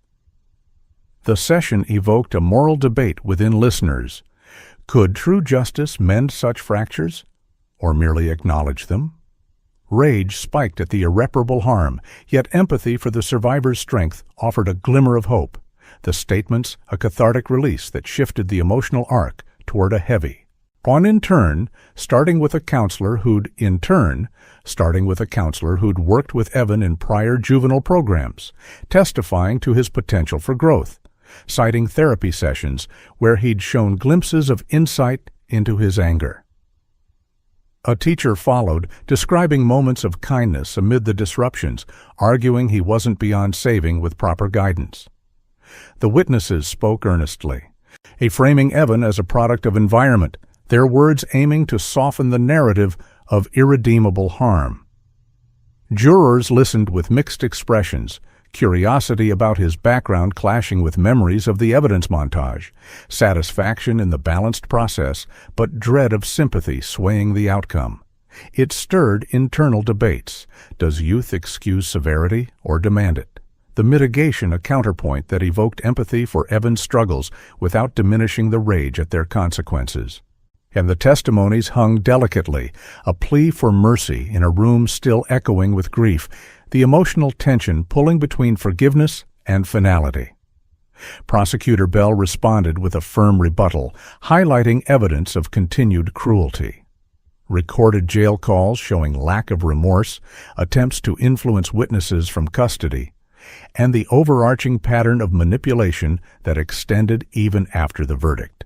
The session evoked a moral debate within listeners. Could true justice mend such fractures, or merely acknowledge them? Rage spiked at the irreparable harm, yet empathy for the survivor's strength offered a glimmer of hope, the statements a cathartic release that shifted the emotional arc toward a heavy. Starting with a counselor who'd worked with Evan in prior juvenile programs, testifying to his potential for growth, citing therapy sessions where he'd shown glimpses of insight into his anger. A teacher followed, describing moments of kindness amid the disruptions, arguing he wasn't beyond saving with proper guidance. The witnesses spoke earnestly, framing Evan as a product of environment, their words aiming to soften the narrative of irredeemable harm. Jurors listened with mixed expressions, curiosity about his background clashing with memories of the evidence montage, satisfaction in the balanced process, but dread of sympathy swaying the outcome. It stirred internal debates. Does youth excuse severity or demand it? The mitigation a counterpoint that evoked empathy for Evan's struggles without diminishing the rage at their consequences. And the testimonies hung delicately, a plea for mercy in a room still echoing with grief, the emotional tension pulling between forgiveness and finality. Prosecutor Bell responded with a firm rebuttal, highlighting evidence of continued cruelty. Recorded jail calls showing lack of remorse, attempts to influence witnesses from custody, and the overarching pattern of manipulation that extended even after the verdict.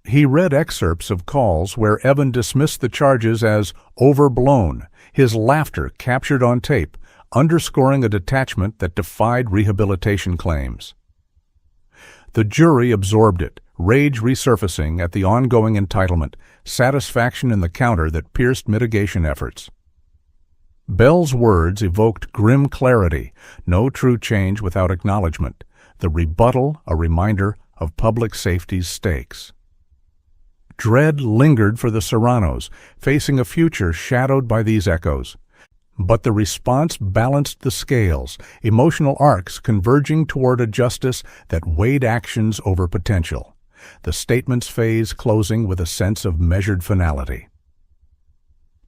He read excerpts of calls where Evan dismissed the charges as overblown, his laughter captured on tape, underscoring a detachment that defied rehabilitation claims. The jury absorbed it, rage resurfacing at the ongoing entitlement, satisfaction in the counter that pierced mitigation efforts. Bell's words evoked grim clarity, no true change without acknowledgement, the rebuttal a reminder of public safety's stakes. Dread lingered for the Serranos, facing a future shadowed by these echoes. But the response balanced the scales, emotional arcs converging toward a justice that weighed actions over potential, the statements phase closing with a sense of measured finality.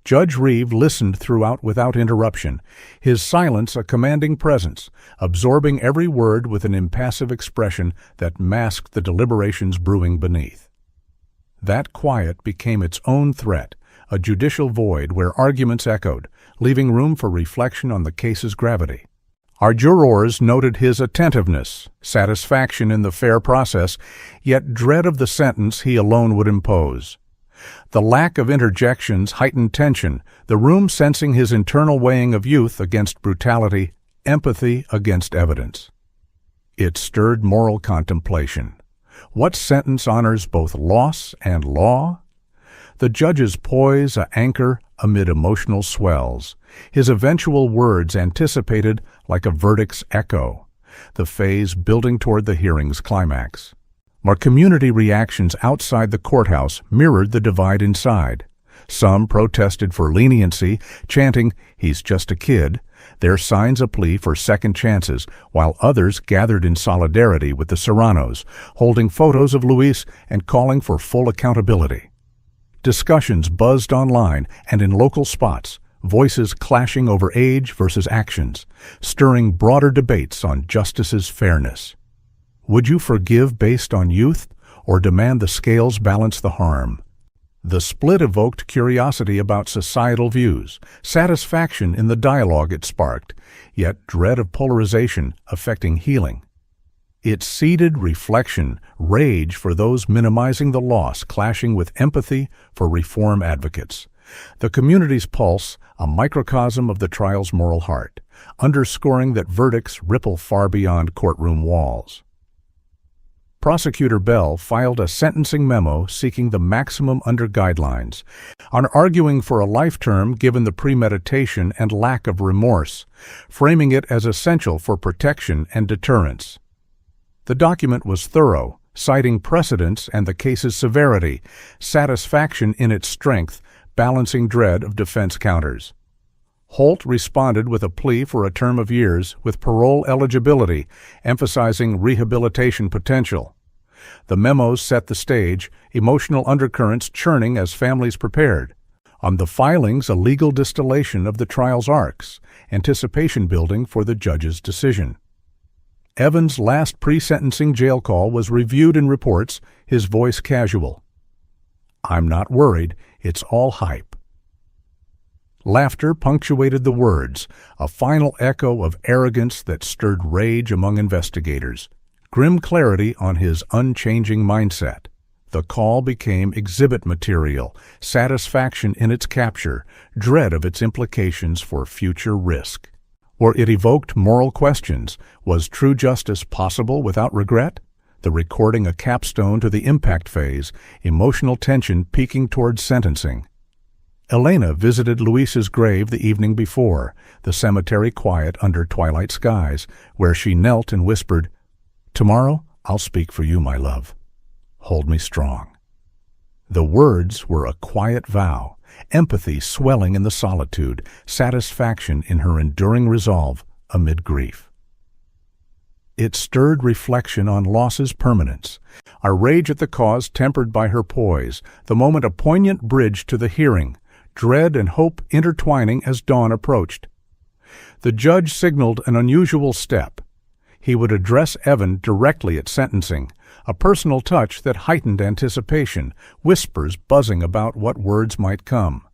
Judge Reeve listened throughout without interruption, his silence a commanding presence, absorbing every word with an impassive expression that masked the deliberations brewing beneath. That quiet became its own threat, a judicial void where arguments echoed, leaving room for reflection on the case's gravity. Our jurors noted his attentiveness, satisfaction in the fair process, yet dread of the sentence he alone would impose. The lack of interjections heightened tension, the room sensing his internal weighing of youth against brutality, empathy against evidence. It stirred moral contemplation. What sentence honors both loss and law? The judge's poise a anchor amid emotional swells, his eventual words anticipated like a verdict's echo, the phase building toward the hearing's climax. Our community reactions outside the courthouse mirrored the divide inside. Some protested for leniency, chanting, "He's just a kid," their signs a plea for second chances, while others gathered in solidarity with the Serranos, holding photos of Luis and calling for full accountability. Discussions buzzed online and in local spots, voices clashing over age versus actions, stirring broader debates on justice's fairness. Would you forgive based on youth, or demand the scales balance the harm? The split evoked curiosity about societal views, satisfaction in the dialogue it sparked, yet dread of polarization affecting healing. It seeded reflection, rage for those minimizing the loss, clashing with empathy for reform advocates. The community's pulse, a microcosm of the trial's moral heart, underscoring that verdicts ripple far beyond courtroom walls. Prosecutor Bell filed a sentencing memo seeking the maximum under guidelines, on arguing for a life term given the premeditation and lack of remorse, framing it as essential for protection and deterrence. The document was thorough, citing precedents and the case's severity, satisfaction in its strength, balancing dread of defense counters. Holt responded with a plea for a term of years with parole eligibility, emphasizing rehabilitation potential. The memos set the stage, emotional undercurrents churning as families prepared. On the filings, a legal distillation of the trial's arcs, anticipation building for the judge's decision. Evan's last pre-sentencing jail call was reviewed in reports, his voice casual. "I'm not worried, it's all hype." Laughter punctuated the words, a final echo of arrogance that stirred rage among investigators, grim clarity on his unchanging mindset. The call became exhibit material, satisfaction in its capture, dread of its implications for future risk. Or it evoked moral questions. Was true justice possible without regret? The recording a capstone to the impact phase, emotional tension peaking towards sentencing. Elena visited Luis's grave the evening before, the cemetery quiet under twilight skies, where she knelt and whispered, "Tomorrow I'll speak for you, my love. Hold me strong." The words were a quiet vow, empathy swelling in the solitude, satisfaction in her enduring resolve amid grief. It stirred reflection on loss's permanence, a rage at the cause tempered by her poise, the moment a poignant bridge to the hearing, dread and hope intertwining as dawn approached. The judge signaled an unusual step. He would address Evan directly at sentencing, a personal touch that heightened anticipation, whispers buzzing about what words might come.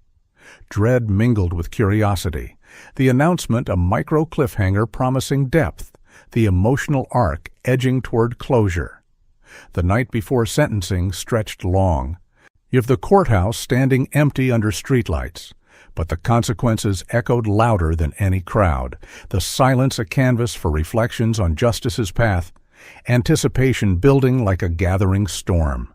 Dread mingled with curiosity, the announcement a micro cliffhanger promising depth, the emotional arc edging toward closure. The night before sentencing stretched long, with the courthouse standing empty under streetlights. But the consequences echoed louder than any crowd, the silence a canvas for reflections on justice's path, anticipation building like a gathering storm.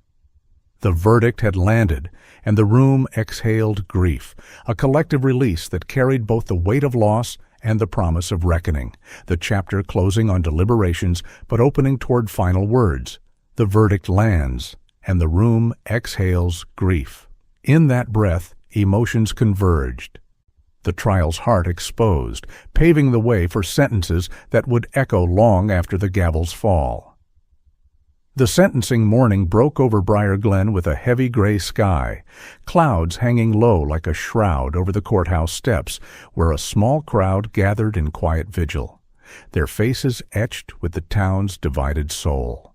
The verdict had landed, and the room exhaled grief, a collective release that carried both the weight of loss and the promise of reckoning, the chapter closing on deliberations but opening toward final words. The verdict lands, and the room exhales grief. In that breath, emotions converged. The trial's heart exposed, paving the way for sentences that would echo long after the gavel's fall. The sentencing morning broke over Briar Glen with a heavy gray sky, clouds hanging low like a shroud over the courthouse steps, where a small crowd gathered in quiet vigil, their faces etched with the town's divided soul.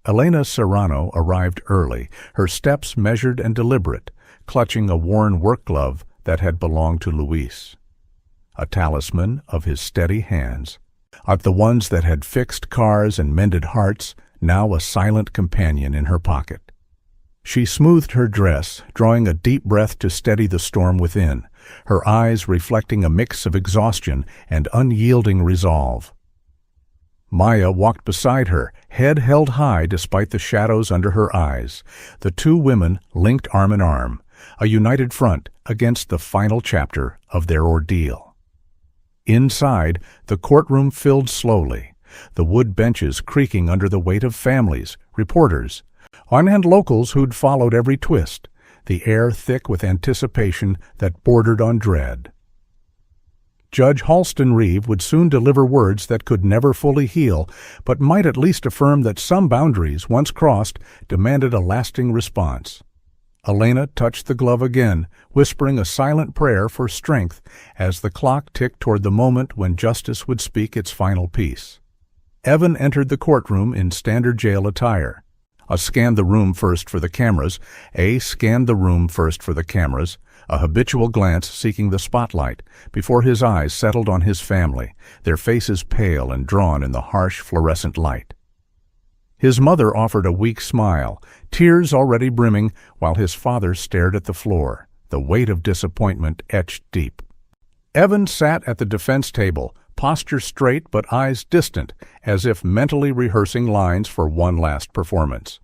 Elena Serrano arrived early, her steps measured and deliberate, clutching a worn work glove that had belonged to Luis, a talisman of his steady hands, of the ones that had fixed cars and mended hearts, now a silent companion in her pocket. She smoothed her dress, drawing a deep breath to steady the storm within, her eyes reflecting a mix of exhaustion and unyielding resolve. Maya walked beside her, head held high despite the shadows under her eyes, the two women linked arm in arm, a united front against the final chapter of their ordeal. Inside, the courtroom filled slowly, the wood benches creaking under the weight of families, reporters, and locals who'd followed every twist, the air thick with anticipation that bordered on dread. Judge Halston Reeve would soon deliver words that could never fully heal, but might at least affirm that some boundaries, once crossed, demanded a lasting response. Elena touched the glove again, whispering a silent prayer for strength as the clock ticked toward the moment when justice would speak its final piece. Evan entered the courtroom in standard jail attire. A scanned the room first for the cameras, a habitual glance seeking the spotlight, before his eyes settled on his family, their faces pale and drawn in the harsh fluorescent light. His mother offered a weak smile, tears already brimming, while his father stared at the floor, the weight of disappointment etched deep. Evan sat at the defense table, posture straight but eyes distant, as if mentally rehearsing lines for one last performance.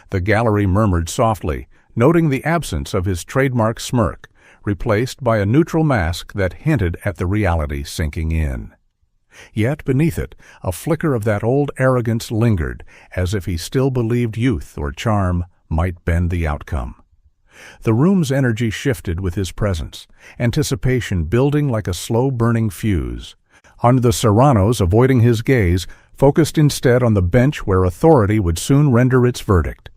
The gallery murmured softly, noting the absence of his trademark smirk, replaced by a neutral mask that hinted at the reality sinking in. Yet beneath it, a flicker of that old arrogance lingered, as if he still believed youth or charm might bend the outcome. The room's energy shifted with his presence, anticipation building like a slow-burning fuse. On the Serranos, avoiding his gaze, focused instead on the bench where authority would soon render its verdict.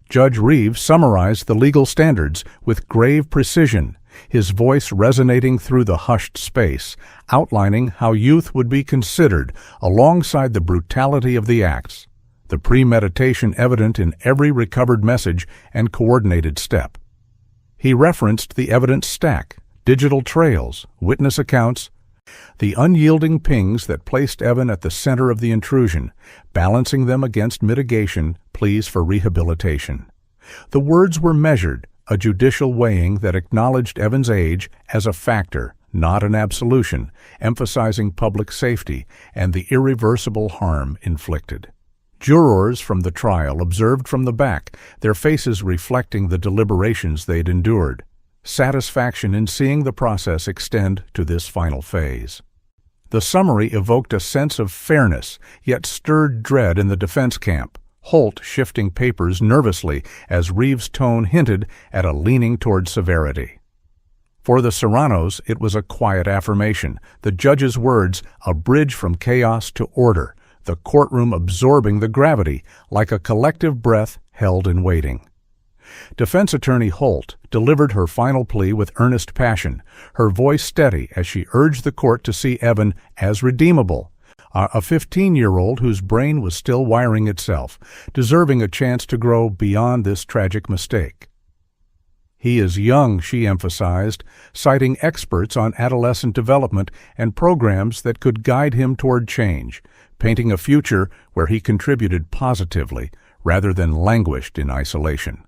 Judge Reeves summarized the legal standards with grave precision, his voice resonating through the hushed space, outlining how youth would be considered alongside the brutality of the acts, the premeditation evident in every recovered message and coordinated step. He referenced the evidence stack, digital trails, witness accounts, the unyielding pings that placed Evan at the center of the intrusion, balancing them against mitigation, pleas for rehabilitation. The words were measured, a judicial weighing that acknowledged Evan's age as a factor, not an absolution, emphasizing public safety and the irreversible harm inflicted. Jurors from the trial observed from the back, their faces reflecting the deliberations they'd endured, satisfaction in seeing the process extend to this final phase. The summary evoked a sense of fairness, yet stirred dread in the defense camp, Holt shifting papers nervously as Reeves' tone hinted at a leaning toward severity. For the Serranos, it was a quiet affirmation, the judge's words a bridge from chaos to order, the courtroom absorbing the gravity like a collective breath held in waiting. Defense attorney Holt delivered her final plea with earnest passion, her voice steady as she urged the court to see Evan as redeemable, a 15-year-old whose brain was still wiring itself, deserving a chance to grow beyond this tragic mistake. He is young, she emphasized, citing experts on adolescent development and programs that could guide him toward change, painting a future where he contributed positively rather than languished in isolation.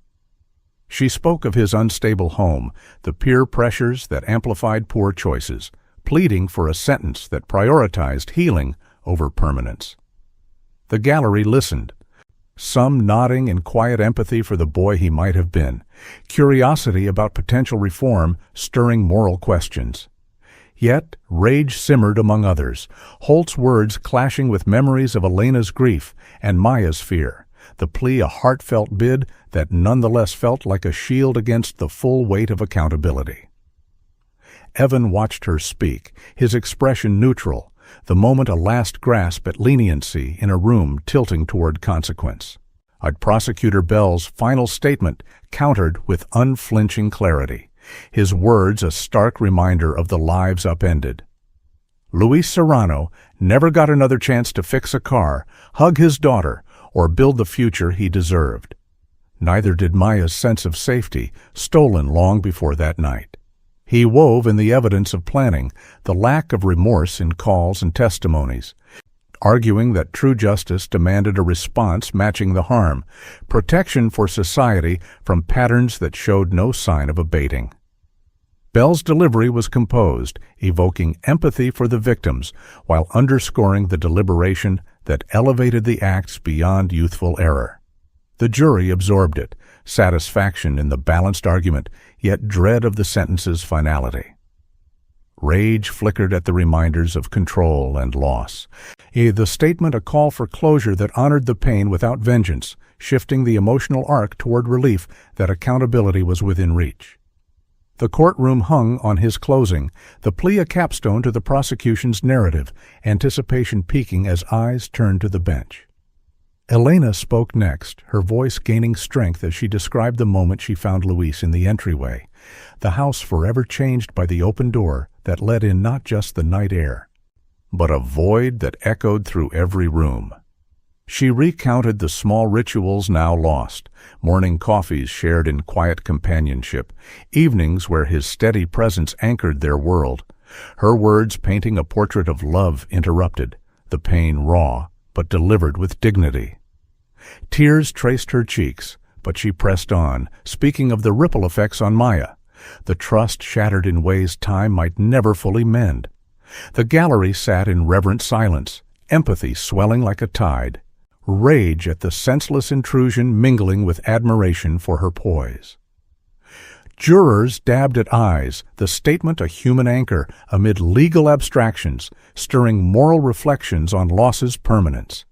She spoke of his unstable home, the peer pressures that amplified poor choices, pleading for a sentence that prioritized healing over permanence. The gallery listened, some nodding in quiet empathy for the boy he might have been, curiosity about potential reform stirring moral questions. Yet rage simmered among others, Holt's words clashing with memories of Elena's grief and Maya's fear, the plea a heartfelt bid that nonetheless felt like a shield against the full weight of accountability. Evan watched her speak, his expression neutral, the moment a last grasp at leniency in a room tilting toward consequence. Prosecutor Bell's final statement countered with unflinching clarity, his words a stark reminder of the lives upended. Luis Serrano never got another chance to fix a car, hug his daughter, or build the future he deserved. Neither did Maya's sense of safety, stolen long before that night. He wove in the evidence of planning, the lack of remorse in calls and testimonies, arguing that true justice demanded a response matching the harm, protection for society from patterns that showed no sign of abating. Bell's delivery was composed, evoking empathy for the victims while underscoring the deliberation that elevated the acts beyond youthful error. The jury absorbed it, satisfaction in the balanced argument, yet dread of the sentence's finality. Rage flickered at the reminders of control and loss. The statement a call for closure that honored the pain without vengeance, shifting the emotional arc toward relief that accountability was within reach. The courtroom hung on his closing, the plea a capstone to the prosecution's narrative, anticipation peaking as eyes turned to the bench. Elena spoke next, her voice gaining strength as she described the moment she found Luis in the entryway, the house forever changed by the open door that let in not just the night air, but a void that echoed through every room. She recounted the small rituals now lost, morning coffees shared in quiet companionship, evenings where his steady presence anchored their world. Her words painting a portrait of love interrupted, the pain raw, but delivered with dignity. Tears traced her cheeks, but she pressed on, speaking of the ripple effects on Maya, the trust shattered in ways time might never fully mend. The gallery sat in reverent silence, empathy swelling like a tide, rage at the senseless intrusion mingling with admiration for her poise. Jurors dabbed at eyes, the statement a human anchor amid legal abstractions, stirring moral reflections on loss's permanence.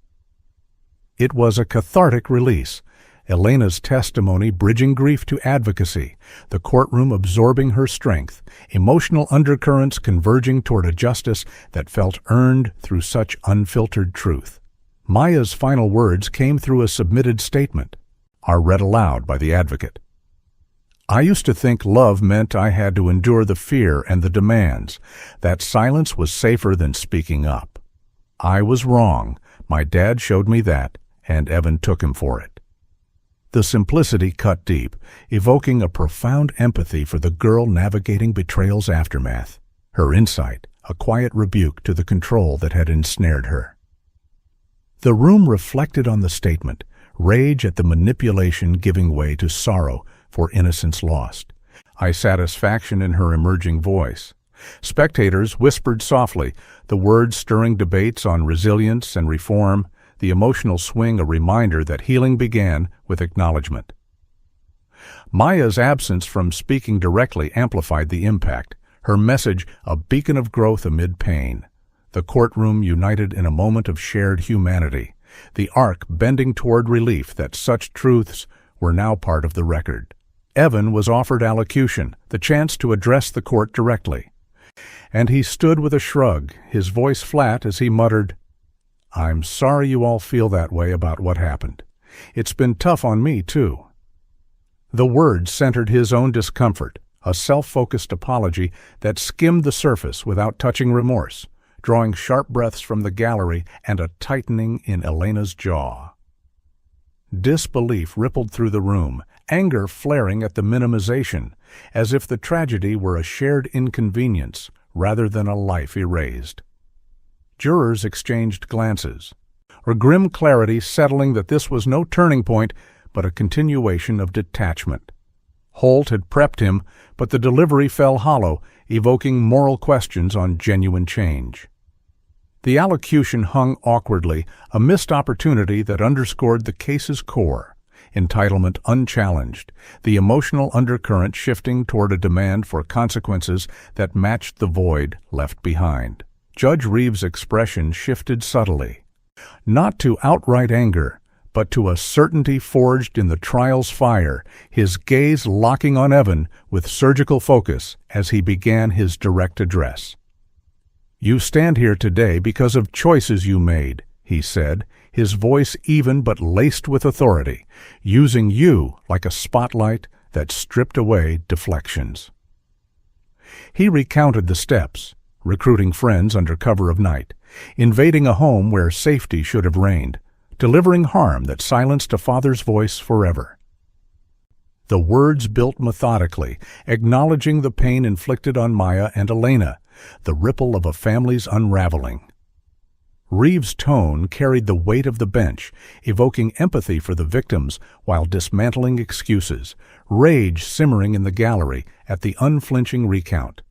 It was a cathartic release, Elena's testimony bridging grief to advocacy, the courtroom absorbing her strength, emotional undercurrents converging toward a justice that felt earned through such unfiltered truth. Maya's final words came through a submitted statement, are read aloud by the advocate. I used to think love meant I had to endure the fear and the demands, that silence was safer than speaking up. I was wrong. My dad showed me that, and Evan took him for it. The simplicity cut deep, evoking a profound empathy for the girl navigating betrayal's aftermath. Her insight, a quiet rebuke to the control that had ensnared her. The room reflected on the statement, rage at the manipulation giving way to sorrow for innocence lost, satisfaction in her emerging voice. Spectators whispered softly, the words stirring debates on resilience and reform, the emotional swing a reminder that healing began with acknowledgement. Maya's absence from speaking directly amplified the impact, her message a beacon of growth amid pain. The courtroom united in a moment of shared humanity, the arc bending toward relief that such truths were now part of the record. Evan was offered allocution, the chance to address the court directly. And he stood with a shrug, his voice flat as he muttered, I'm sorry you all feel that way about what happened. It's been tough on me, too. The words centered his own discomfort, a self-focused apology that skimmed the surface without touching remorse, drawing sharp breaths from the gallery and a tightening in Elena's jaw. Disbelief rippled through the room, anger flaring at the minimization, as if the tragedy were a shared inconvenience rather than a life erased. Jurors exchanged glances, a grim clarity settling that this was no turning point but a continuation of detachment. Holt had prepped him, but the delivery fell hollow, evoking moral questions on genuine change. The allocution hung awkwardly, a missed opportunity that underscored the case's core, entitlement unchallenged, the emotional undercurrent shifting toward a demand for consequences that matched the void left behind. Judge Reeves' expression shifted subtly, not to outright anger, but to a certainty forged in the trial's fire, his gaze locking on Evan with surgical focus as he began his direct address. You stand here today because of choices you made, he said, his voice even but laced with authority, using you like a spotlight that stripped away deflections. He recounted the steps, recruiting friends under cover of night, invading a home where safety should have reigned, delivering harm that silenced a father's voice forever. The words built methodically, acknowledging the pain inflicted on Maya and Elena, the ripple of a family's unraveling. Reeves' tone carried the weight of the bench, evoking empathy for the victims while dismantling excuses, rage simmering in the gallery at the unflinching recount.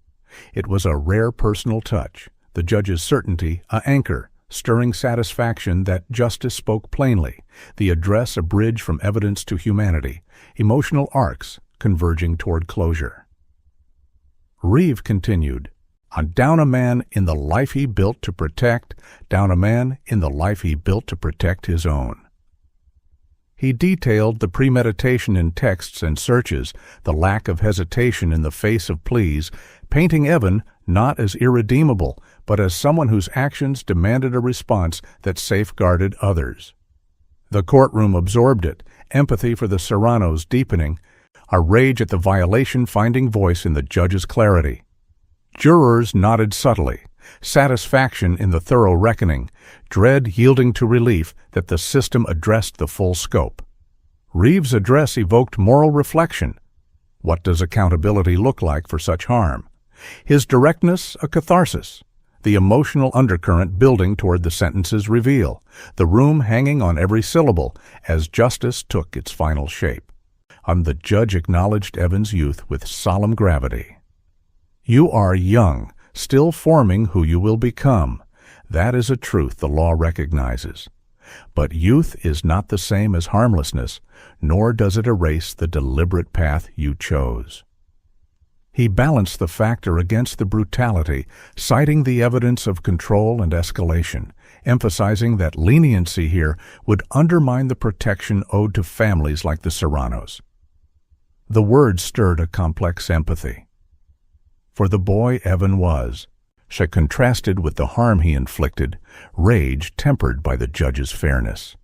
It was a rare personal touch, the judge's certainty an anchor, stirring satisfaction that justice spoke plainly, the address a bridge from evidence to humanity, emotional arcs converging toward closure. Reeve continued, down a man in the life he built to protect, down a man in the life he built to protect his own. He detailed the premeditation in texts and searches, the lack of hesitation in the face of pleas, painting Evan not as irredeemable, but as someone whose actions demanded a response that safeguarded others. The courtroom absorbed it, empathy for the Serranos deepening, a rage at the violation finding voice in the judge's clarity. Jurors nodded subtly, satisfaction in the thorough reckoning, dread yielding to relief that the system addressed the full scope. Reeves' address evoked moral reflection. What does accountability look like for such harm? His directness a catharsis, the emotional undercurrent building toward the sentence's reveal, the room hanging on every syllable as justice took its final shape. The judge acknowledged Evan's youth with solemn gravity. "You are young, still forming who you will become. That is a truth the law recognizes. But youth is not the same as harmlessness, nor does it erase the deliberate path you chose." He balanced the factor against the brutality, citing the evidence of control and escalation, emphasizing that leniency here would undermine the protection owed to families like the Serranos. The words stirred a complex empathy. For the boy Evan was, contrasted with the harm he inflicted, rage tempered by the judge's fairness.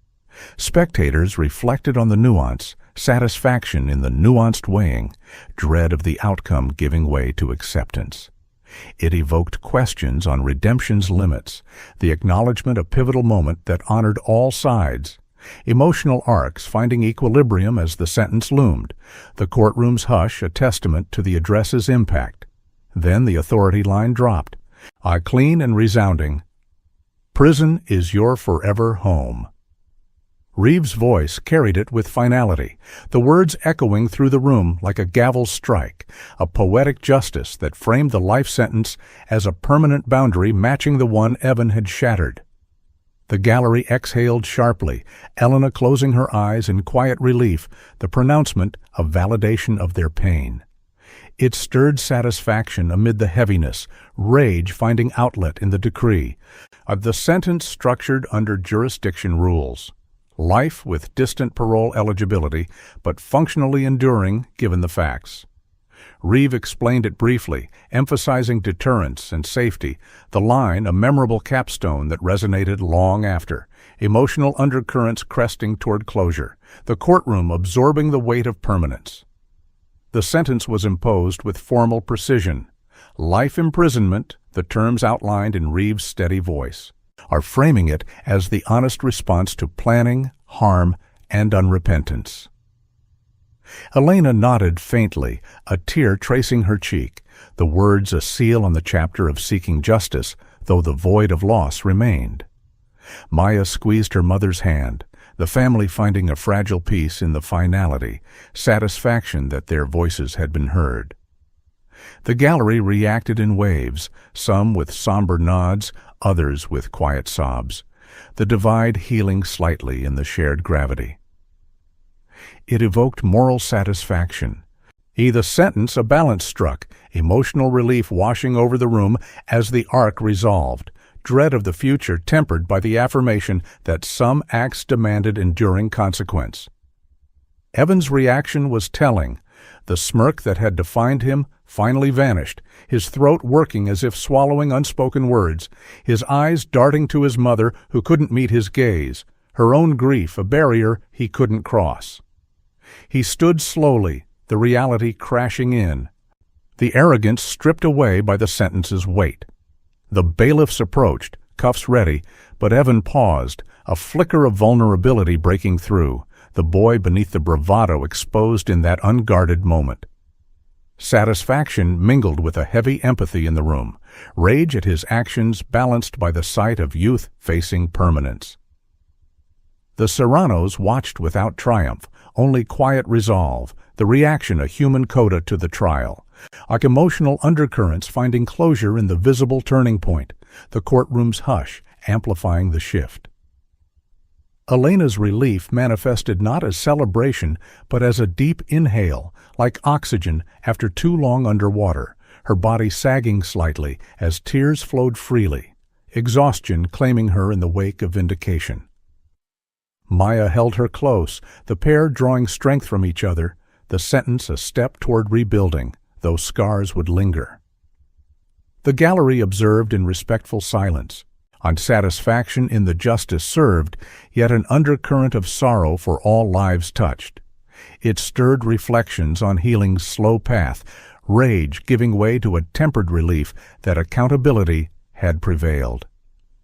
Spectators reflected on the nuance, satisfaction in the nuanced weighing, dread of the outcome giving way to acceptance. It evoked questions on redemption's limits, the acknowledgement a pivotal moment that honored all sides, emotional arcs finding equilibrium as the sentence loomed, the courtroom's hush a testament to the address's impact. Then the authority line dropped, clean and resounding. "Prison is your forever home." Reeves' voice carried it with finality, the words echoing through the room like a gavel strike, a poetic justice that framed the life sentence as a permanent boundary matching the one Evan had shattered. The gallery exhaled sharply, Elena closing her eyes in quiet relief, the pronouncement a validation of their pain. It stirred satisfaction amid the heaviness, rage finding outlet in the decree, the sentence structured under jurisdiction rules. Life with distant parole eligibility, but functionally enduring given the facts. Reeve explained it briefly, emphasizing deterrence and safety, the line a memorable capstone that resonated long after, emotional undercurrents cresting toward closure, the courtroom absorbing the weight of permanence. The sentence was imposed with formal precision. Life imprisonment, the terms outlined in Reeves' steady voice, are framing it as the honest response to planning, harm, and unrepentance. Elena nodded faintly, a tear tracing her cheek, the words a seal on the chapter of seeking justice, though the void of loss remained. Maya squeezed her mother's hand, the family finding a fragile peace in the finality, satisfaction that their voices had been heard. The gallery reacted in waves, some with somber nods, others with quiet sobs, the divide healing slightly in the shared gravity. It evoked moral satisfaction. The sentence a balance struck, emotional relief washing over the room as the arc resolved, dread of the future tempered by the affirmation that some acts demanded enduring consequence. Evan's reaction was telling. The smirk that had defined him finally vanished, his throat working as if swallowing unspoken words, his eyes darting to his mother who couldn't meet his gaze, her own grief a barrier he couldn't cross. He stood slowly, the reality crashing in, the arrogance stripped away by the sentence's weight. The bailiffs approached, cuffs ready, but Evan paused, a flicker of vulnerability breaking through, the boy beneath the bravado exposed in that unguarded moment. Satisfaction mingled with a heavy empathy in the room, rage at his actions balanced by the sight of youth facing permanence. The Serranos watched without triumph, only quiet resolve, the reaction a human coda to the trial, like emotional undercurrents finding closure in the visible turning point, the courtroom's hush amplifying the shift. Elena's relief manifested not as celebration, but as a deep inhale, like oxygen after too long underwater, her body sagging slightly as tears flowed freely, exhaustion claiming her in the wake of vindication. Maya held her close, the pair drawing strength from each other, the sentence a step toward rebuilding, though scars would linger. The gallery observed in respectful silence, on satisfaction in the justice served, yet an undercurrent of sorrow for all lives touched. It stirred reflections on healing's slow path, rage giving way to a tempered relief that accountability had prevailed.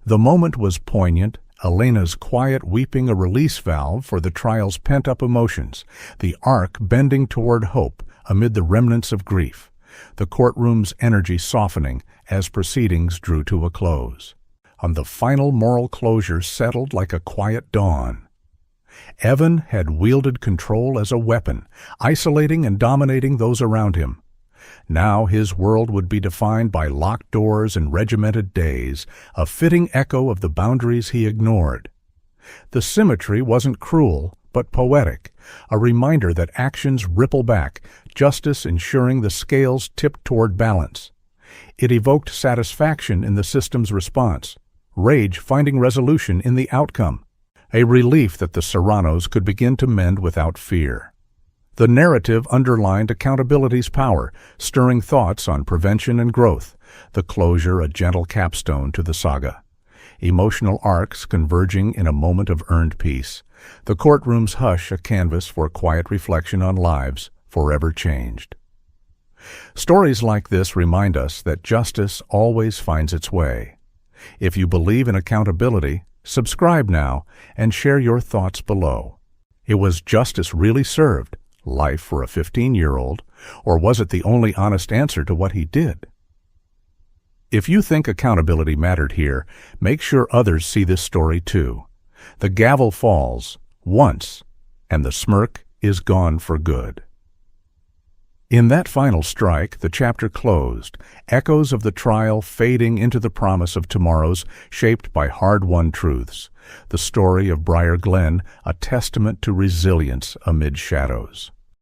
The moment was poignant, Elena's quiet weeping a release valve for the trial's pent-up emotions, the arc bending toward hope amid the remnants of grief, the courtroom's energy softening as proceedings drew to a close. On the final moral closure settled like a quiet dawn. Evan had wielded control as a weapon, isolating and dominating those around him. Now his world would be defined by locked doors and regimented days, a fitting echo of the boundaries he ignored. The symmetry wasn't cruel, but poetic, a reminder that actions ripple back, justice ensuring the scales tipped toward balance. It evoked satisfaction in the system's response, rage finding resolution in the outcome, a relief that the Serranos could begin to mend without fear. The narrative underlined accountability's power, stirring thoughts on prevention and growth, the closure a gentle capstone to the saga. Emotional arcs converging in a moment of earned peace, the courtroom's hush a canvas for quiet reflection on lives forever changed. Stories like this remind us that justice always finds its way. If you believe in accountability, subscribe now and share your thoughts below. It was justice really served? Life for a 15-year-old, or was it the only honest answer to what he did? If you think accountability mattered here, make sure others see this story too. The gavel falls once, and the smirk is gone for good. In that final strike, the chapter closed, echoes of the trial fading into the promise of tomorrows shaped by hard-won truths. The story of Briar Glen, a testament to resilience amid shadows.